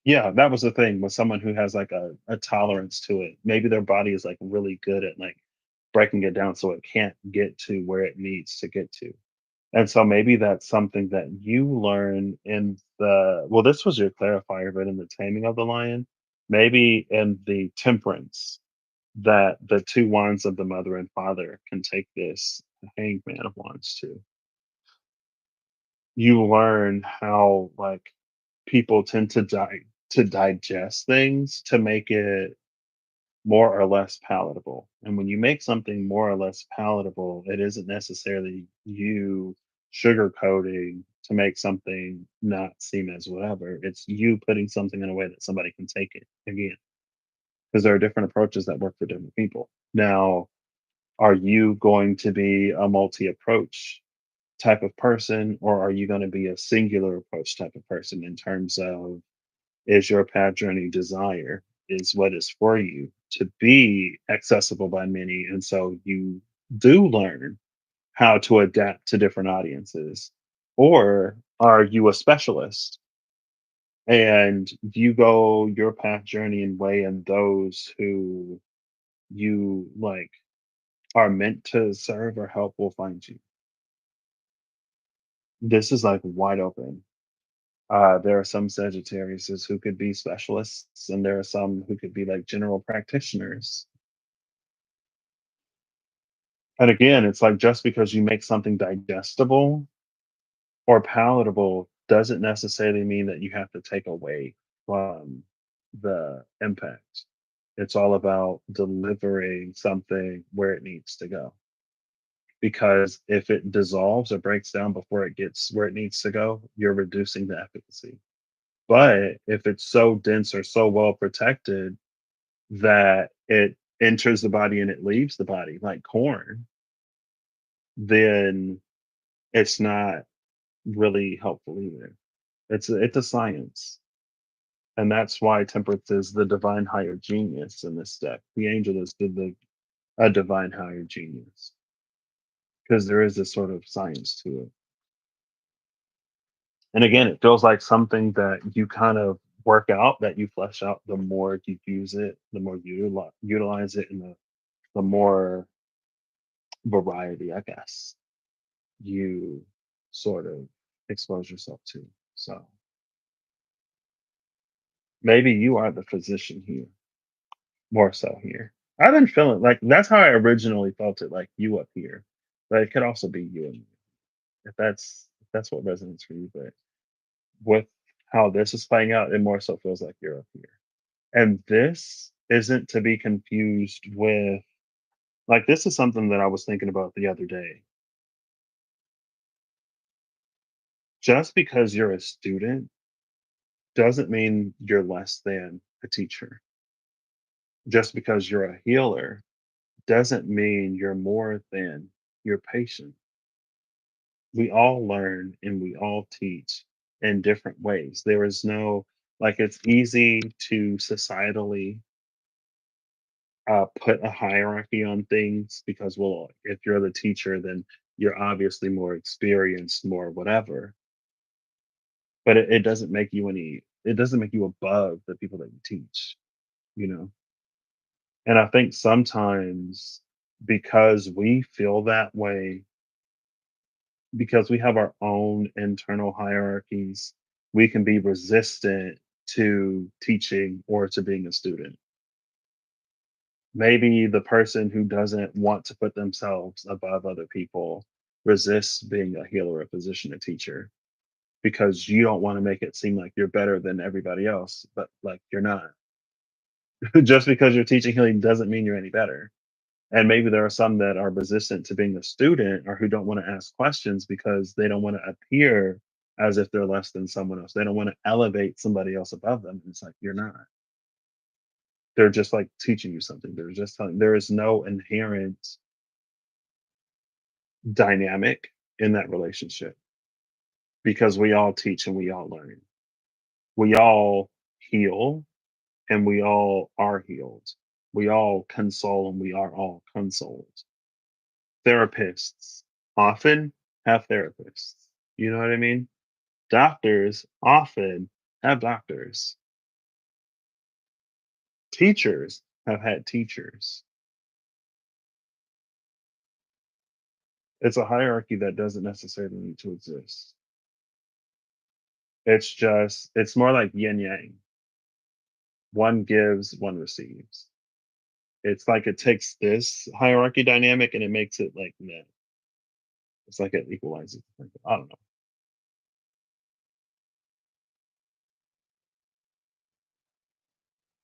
yeah, that was the thing with someone who has like a tolerance to it. Maybe their body is like really good at like breaking it down so it can't get to where it needs to get to. And so maybe that's something that you learn in the, well, this was your clarifier, but in the taming of the lion, maybe in the temperance, that the two wands of the mother and father can take this hangman of wands to. You learn how like people tend to digest things to make it more or less palatable. And when you make something more or less palatable, it isn't necessarily you sugarcoating to make something not seem as whatever. It's you putting something in a way that somebody can take it again. Because there are different approaches that work for different people. Now, are you going to be a multi approach type of person, or are you going to be a singular approach type of person in terms of, is your path journey desire is what is for you to be accessible by many, and so you do learn how to adapt to different audiences? Or are you a specialist and you go your path journey and way, and those who you like are meant to serve or help will find you? This is like wide open. There are some Sagittariuses who could be specialists, and there are some who could be like general practitioners. And again, it's like just because you make something digestible or palatable doesn't necessarily mean that you have to take away from the impact. It's all about delivering something where it needs to go. Because if it dissolves or breaks down before it gets where it needs to go, you're reducing the efficacy. But if it's so dense or so well protected that it enters the body and it leaves the body, like corn, then it's not really helpful either. It's a science. And that's why temperance is the divine higher genius in this deck. The angel is a divine higher genius because there is this sort of science to it. And again, it feels like something that you kind of work out, that you flesh out the more you use it, the more you utilize it, and the more variety, I guess, you sort of expose yourself to. So maybe you are the physician here, more so here. I've been feeling like that's how I originally felt it, like you up here, but it could also be you and me, if that's what resonates for you. But with how this is playing out, it more so feels like you're up here. And this isn't to be confused with, like, this is something that I was thinking about the other day. Just because you're a student doesn't mean you're less than a teacher. Just because you're a healer doesn't mean you're more than your patient. we all learn and we all teach in different ways. There is no, like, it's easy to societally put a hierarchy on things because, well, if you're the teacher, then you're obviously more experienced, more whatever. But it doesn't make you any, it doesn't make you above the people that you teach, you know? And I think sometimes because we feel that way, because we have our own internal hierarchies, we can be resistant to teaching or to being a student. Maybe the person who doesn't want to put themselves above other people resists being a healer, a physician, a teacher, because you don't want to make it seem like you're better than everybody else, but like you're not. Just because you're teaching healing doesn't mean you're any better. And maybe there are some that are resistant to being a student or who don't want to ask questions because they don't want to appear as if they're less than someone else. They don't want to elevate somebody else above them. It's like you're not. They're just like teaching you something. They're just telling, there is no inherent dynamic in that relationship because we all teach and we all learn. We all heal and we all are healed. We all console and we are all consoled. Therapists often have therapists. You know what I mean? Doctors often have doctors. Teachers have had teachers. It's a hierarchy that doesn't necessarily need to exist. It's just, it's more like yin yang. One gives, one receives. It's like it takes this hierarchy dynamic and it makes it like nah. It's like it equalizes. I don't know.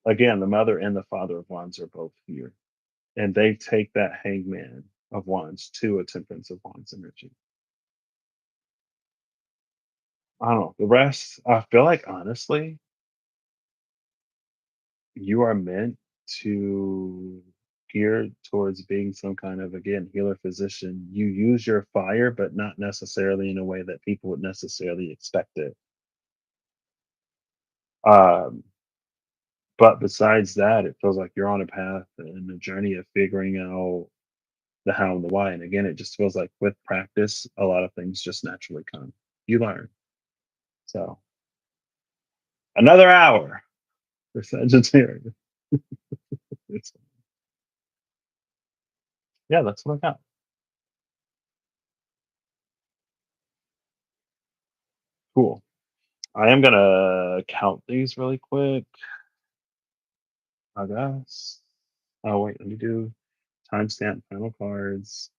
Again, the mother and the father of wands are both here. And they take that hangman of wands to a temperance of wands energy. I don't know. The rest, I feel like honestly, you are meant to gear towards being some kind of, again, healer physician. You use your fire, but not necessarily in a way that people would necessarily expect it. Um, but besides that, it feels like you're on a path and a journey of figuring out the how and the why. And again, it just feels like with practice, a lot of things just naturally come. You learn. So another hour for Sagittarius. It's, yeah, that's what I got. Cool. I am gonna count these really quick, I guess. Oh wait, let me do timestamp final cards.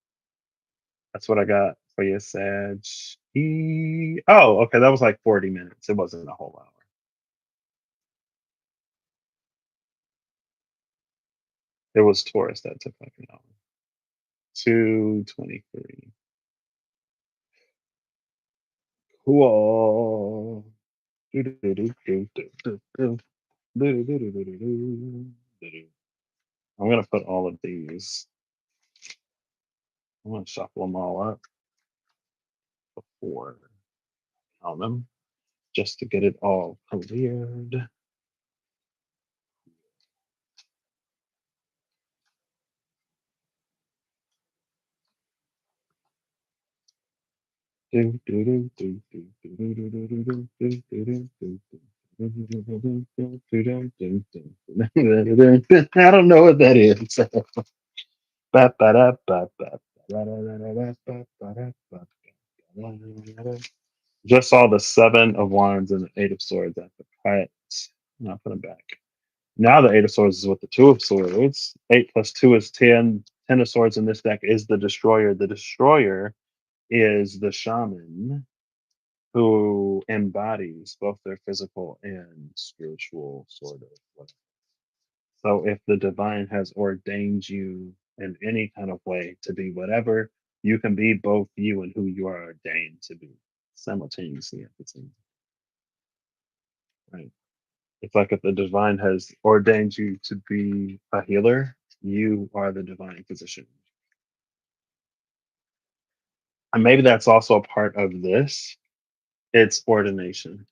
That's what I got for you, Sag. Oh, okay, that was like 40 minutes. It wasn't a whole hour. It was Taurus that took like an hour. 2:23. Cool. Do-do-do-do-do-do-do. Do-do-do-do-do-do-do. I'm gonna put all of these. I'm gonna shuffle them all up before count them just to get it all cleared. Do, do, do, do, do, do, do, do, do, do, do, do, do, do, do, do. I don't know what that is. Just saw the seven of wands and the eight of swords at the cut. And I'll put them back. Now the eight of swords is with the two of swords. 8 + 2 is 10. 10 of swords in this deck is the destroyer. The destroyer is the shaman who embodies both their physical and spiritual sort of. So if the divine has ordained you in any kind of way to be whatever, you can be both you and who you are ordained to be simultaneously at the same time. Right. It's like if the divine has ordained you to be a healer, you are the divine physician. And maybe that's also a part of this. It's ordination,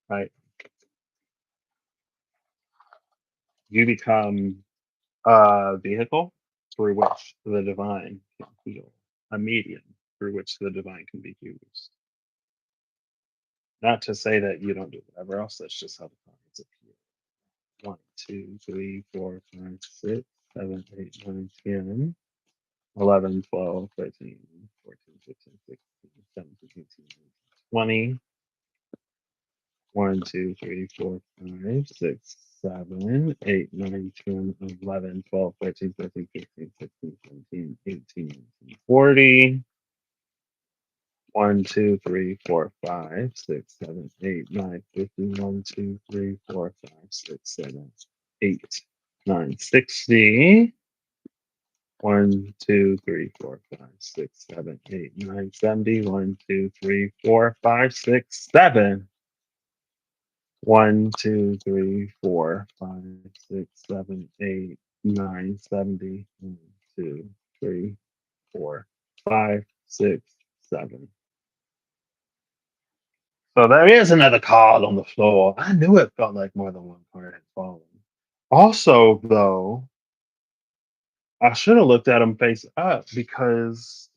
right? You become a vehicle through which the divine can heal, a medium through which the divine can be used. Not to say that you don't do whatever else, that's just how the cards appear. 1, 2, 3, 4, 5, 6, 7, 8, 9, 10, 11, 12, 13, 14, 15, 16, 17, 18, 19, 20. 1, 2, 3, 4, 5, 6, 7, 8, 9, 10, 11, 12, 13, 14, 15, 16, 17, 18, 19, 40. 1, 2, 3, 4, 5, 6, 7, 8, 9, 50. 1, 2, 3, 4, 5, 6, 7, 8, 9, 60. 1, 2, 3, 4, 5, 6, 7, 8, 9, 70. 1, 2, 3, 4, 5, 6, 7. 1, 2, 3, 4, 5, 6, 7, 8, 9, 70. 1, 2, 3, 4, 5, 6, 7. So there is another card on the floor. I knew it felt like more than one card had fallen. Also, though, I should have looked at them face up because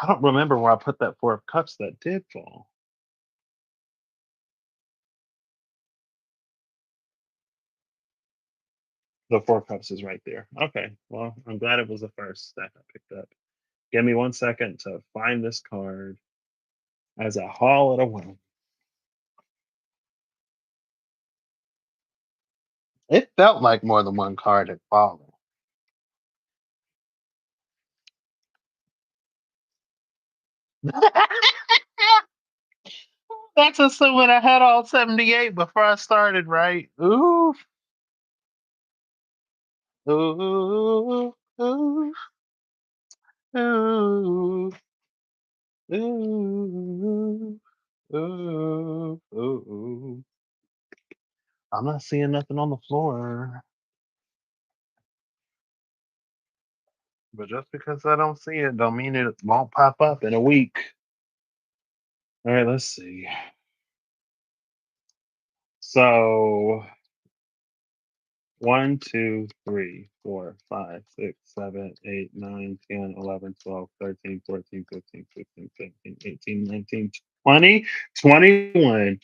I don't remember where I put that Four of Cups that did fall. The Four of Cups is right there. Okay, well, I'm glad it was the first that I picked up. Give me 1 second to find this card as I haul it away. It felt like more than one card had fallen. That's assuming I had all 78 before I started, right? Ooh, ooh, ooh, ooh, ooh, ooh, ooh. I'm not seeing nothing on the floor, but just because I don't see it, don't mean it won't pop up in a week. All right, let's see. So 1, 2, 3, 4, 5, 6, 7, 8, 9, 10, 11, 12, 13, 14, 15, 16, 17, 18, 19, 20, 21.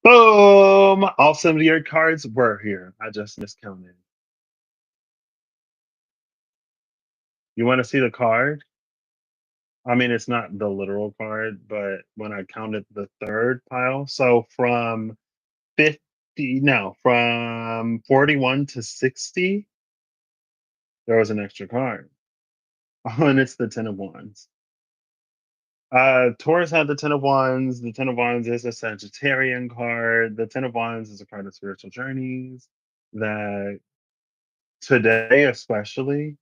Boom! All 78 cards were here. I just miscounted. You want to see the card? I mean, it's not the literal card, but when I counted the third pile, so from 50, no, from 41 to 60, there was an extra card. Oh, and it's the Ten of Wands. Taurus had the Ten of Wands. The Ten of Wands is a Sagittarian card. The Ten of Wands is a card of spiritual journeys that today, especially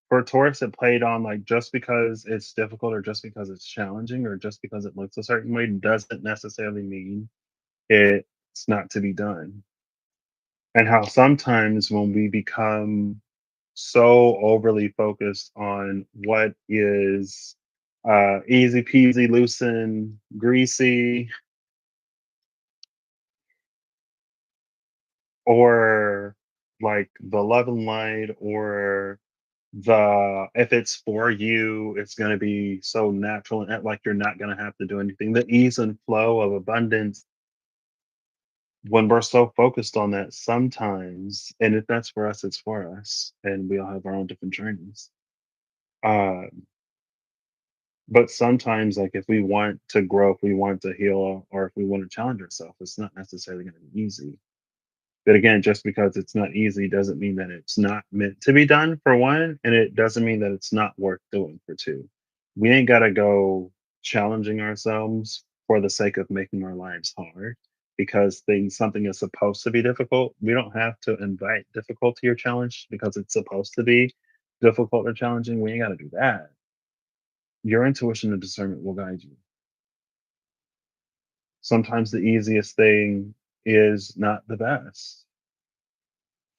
for Taurus, it played on like just because it's difficult or just because it's challenging or just because it looks a certain way doesn't necessarily mean it's not to be done. And how sometimes when we become so overly focused on what is easy peasy, loosen, greasy, or like the love and light, or the if it's for you, it's going to be so natural and like you're not going to have to do anything. The ease and flow of abundance, when we're so focused on that, sometimes, and if that's for us, it's for us, and we all have our own different journeys. Uh, But sometimes, like, if we want to grow, if we want to heal, or if we want to challenge ourselves, it's not necessarily going to be easy. But again, just because it's not easy doesn't mean that it's not meant to be done, for one, and it doesn't mean that it's not worth doing, for two. We ain't got to go challenging ourselves for the sake of making our lives hard because something is supposed to be difficult. We don't have to invite difficulty or challenge because it's supposed to be difficult or challenging. We ain't got to do that. Your intuition and discernment will guide you. Sometimes the easiest thing is not the best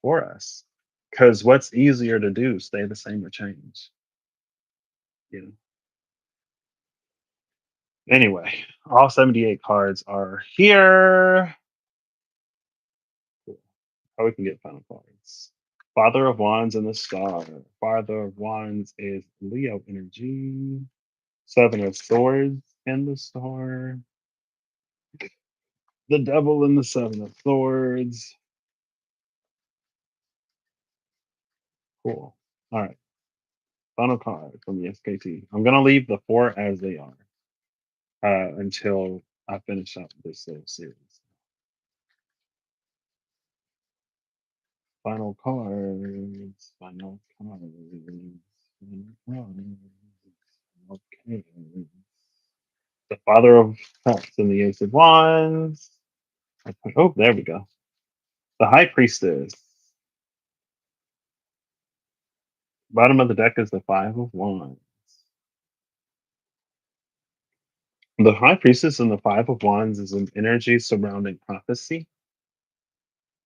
for us. Because what's easier to do, stay the same or change? You know. Anyway, all 78 cards are here. Cool. How we can get final cards. Father of Wands and the Star. Father of Wands is Leo energy. Seven of Swords and the Star. The Devil and the Seven of Swords. Cool. All right. Final card from the SKT. I'm gonna leave the four as they are until I finish up this little series. Final cards. Final cards. Final cards. Okay. The Father of Cups and the Ace of Wands. Oh, there we go. The High Priestess. Bottom of the deck is the Five of Wands. The High Priestess and the Five of Wands is an energy surrounding prophecy,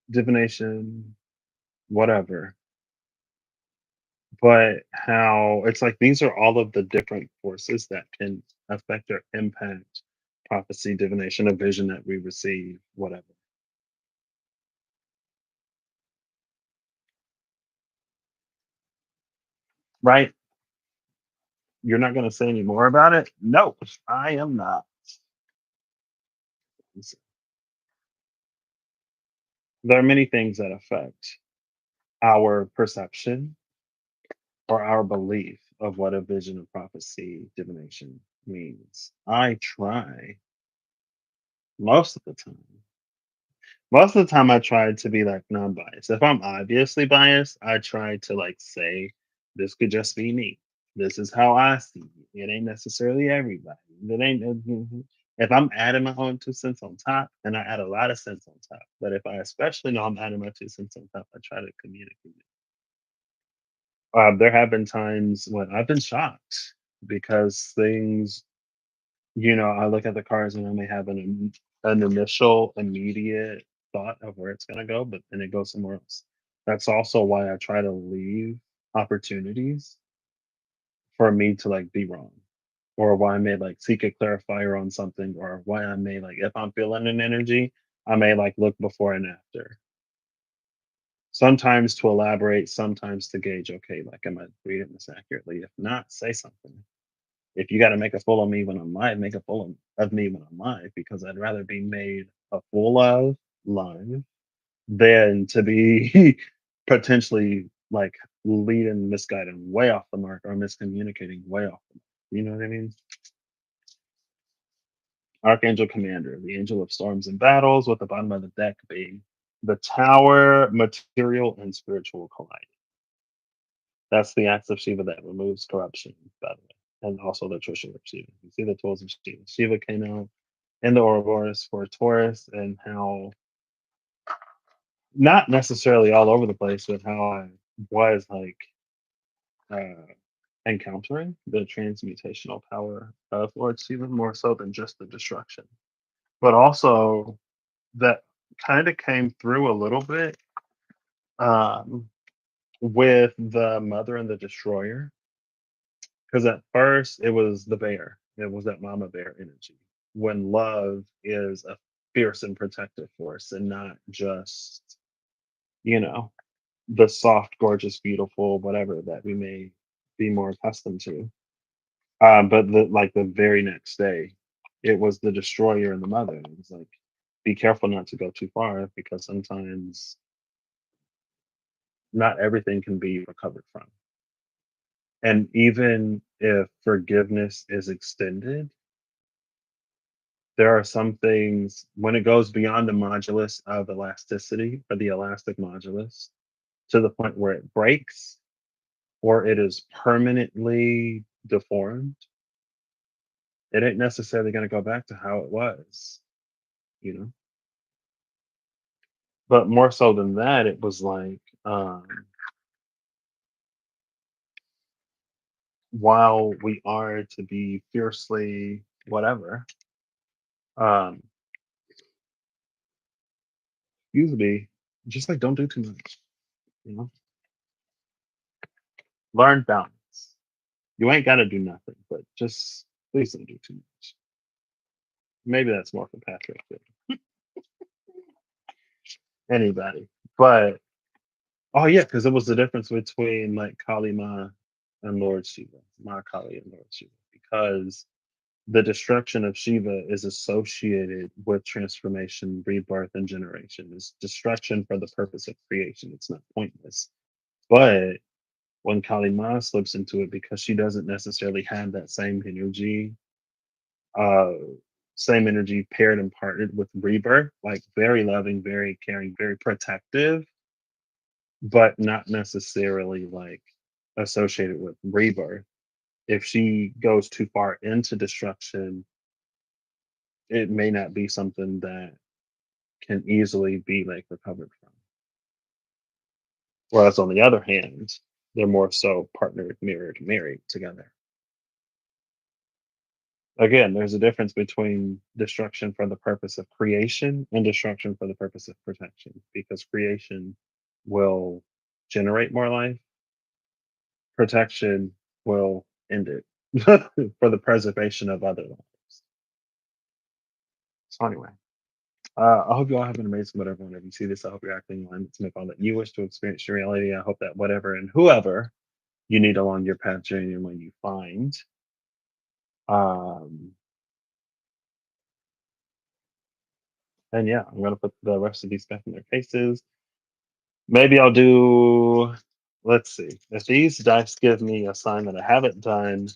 divination, whatever. But how it's like these are all of the different forces that can affect or impact prophecy, divination, a vision that we receive, whatever. Right? You're not going to say any more about it? No, I am not. There are many things that affect our perception or our belief of what a vision of prophecy, divination means. I try most of the time. Most of the time, I try to be like non-biased. If I'm obviously biased, I try to like say, "This could just be me. This is how I see it. It ain't necessarily everybody. It ain't." If I'm adding my own 2 cents on top, and I add a lot of cents on top, but if I especially know I'm adding my 2 cents on top, I try to communicate it. There have been times when I've been shocked because things, I look at the cards and I may have an initial immediate thought of where it's gonna go, but then it goes somewhere else. That's also why I try to leave opportunities for me to like be wrong. Or why I may like seek a clarifier on something, or why I may like if I'm feeling an energy, I may like look before and after. Sometimes to elaborate, sometimes to gauge, okay, like am I reading this accurately? If not, say something. If you got to make a fool of me when I'm live, make a fool of me when I'm live because I'd rather be made a fool of live than to be potentially like leading, misguiding way off the mark or miscommunicating way off the mark. You know what I mean? Archangel Commander, the angel of storms and battles, with the bottom of the deck being the tower, material, and spiritual collide. That's the axe of Shiva that removes corruption, by the way, and also the Trisha of Shiva. You see the tools of Shiva. Shiva came out in the Ouroboros for Taurus, and how not necessarily all over the place, but how I was like uh, encountering the transmutational power of Lord Shiva more so than just the destruction, but also that kind of came through a little bit um, with the Mother and the Destroyer. Because at first it was the bear, it was that mama bear energy. When love is a fierce and protective force and not just, you know, the soft, gorgeous, beautiful, whatever that we may be more accustomed to. But the very next day, it was the destroyer and the mother. And it was like, be careful not to go too far because sometimes not everything can be recovered from. And even if forgiveness is extended, there are some things when it goes beyond the modulus of elasticity or the elastic modulus to the point where it breaks or it is permanently deformed, it ain't necessarily going to go back to how it was, you know. But more so than that, it was like while we are to be fiercely whatever, um, excuse me, just like don't do too much, you know. Learn balance. You ain't got to do nothing, but just please don't do too much. Maybe that's more for Patrick than anybody. But oh yeah, because it was the difference between like Kali Ma and Lord Shiva, Ma Kali and Lord Shiva, because the destruction of Shiva is associated with transformation, rebirth, and generation. It's destruction for the purpose of creation. It's not pointless. But when Kali Ma slips into it, because she doesn't necessarily have that uh, same energy paired and partnered with rebirth, like very loving, very caring, very protective, but not necessarily like associated with rebirth. If she goes too far into destruction, it may not be something that can easily be like recovered from. Whereas on the other hand, they're more so partnered, mirrored, married together. Again, there's a difference between destruction for the purpose of creation and destruction for the purpose of protection, because creation will generate more life, protection will end it for the preservation of other lives. So anyway, I hope you all have an amazing whatever whenever you see this. I hope you're acting in line to make all that you wish to experience your reality. I hope that whatever and whoever you need along your path journey and when you find. Um, and yeah, I'm gonna put the rest of these back in their cases. Maybe I'll do. Let's see. If these dice give me a sign that I haven't done,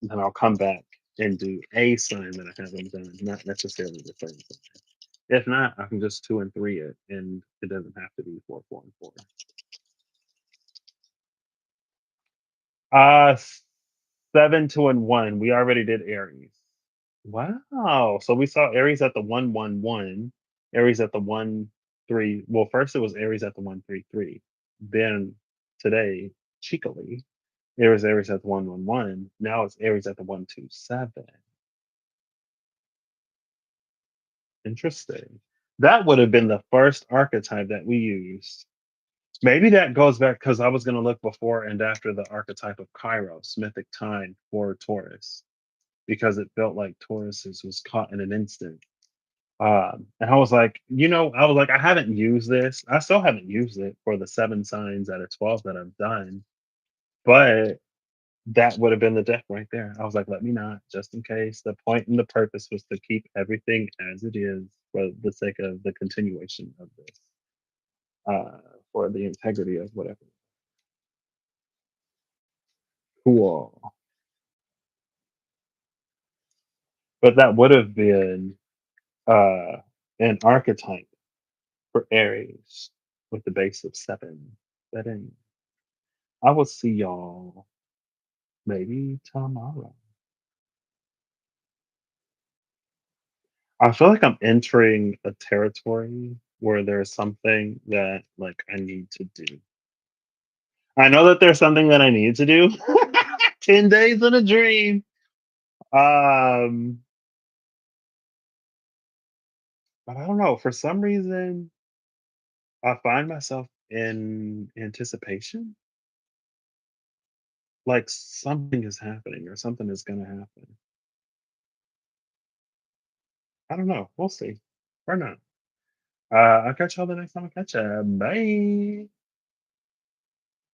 then I'll come back and do a sign that I haven't done, not necessarily the same sign. If not, I can just 2 and 3 it, and it doesn't have to be 4, 4, and 4. Uh, 7, 2, and 1. We already did Aries. Wow. So we saw Aries at the 1, 1, 1, Aries at the 1, 3. Well, first it was Aries at the 1, 3, 3. Then today, cheekily, it was Aries at the 1, 1, 1. Now it's Aries at the 1, 2, 7. Interesting. That would have been the first archetype that we used. Maybe that goes back because I was going to look before and after the archetype of Kairos, mythic time for Taurus, because it felt like Taurus's was caught in an instant. And I was like, I haven't used this. I still haven't used it for the 7 signs out of 12 that I've done, but that would have been the deck right there. I was like, let me not, just in case. The point and the purpose was to keep everything as it is for the sake of the continuation of this, uh, for the integrity of whatever. Cool. But that would have been uh, an archetype for Aries with the base of 7. But anyway, I will see y'all maybe tomorrow. I feel like I'm entering a territory where there's something that like I need to do. I know that there's something that I need to do. 10 days in a dream. Um, but I don't know. For some reason, I find myself in anticipation. Like something is happening or something is gonna happen. I don't know. We'll see. Or not. I'll catch y'all the next time I catch ya. Bye.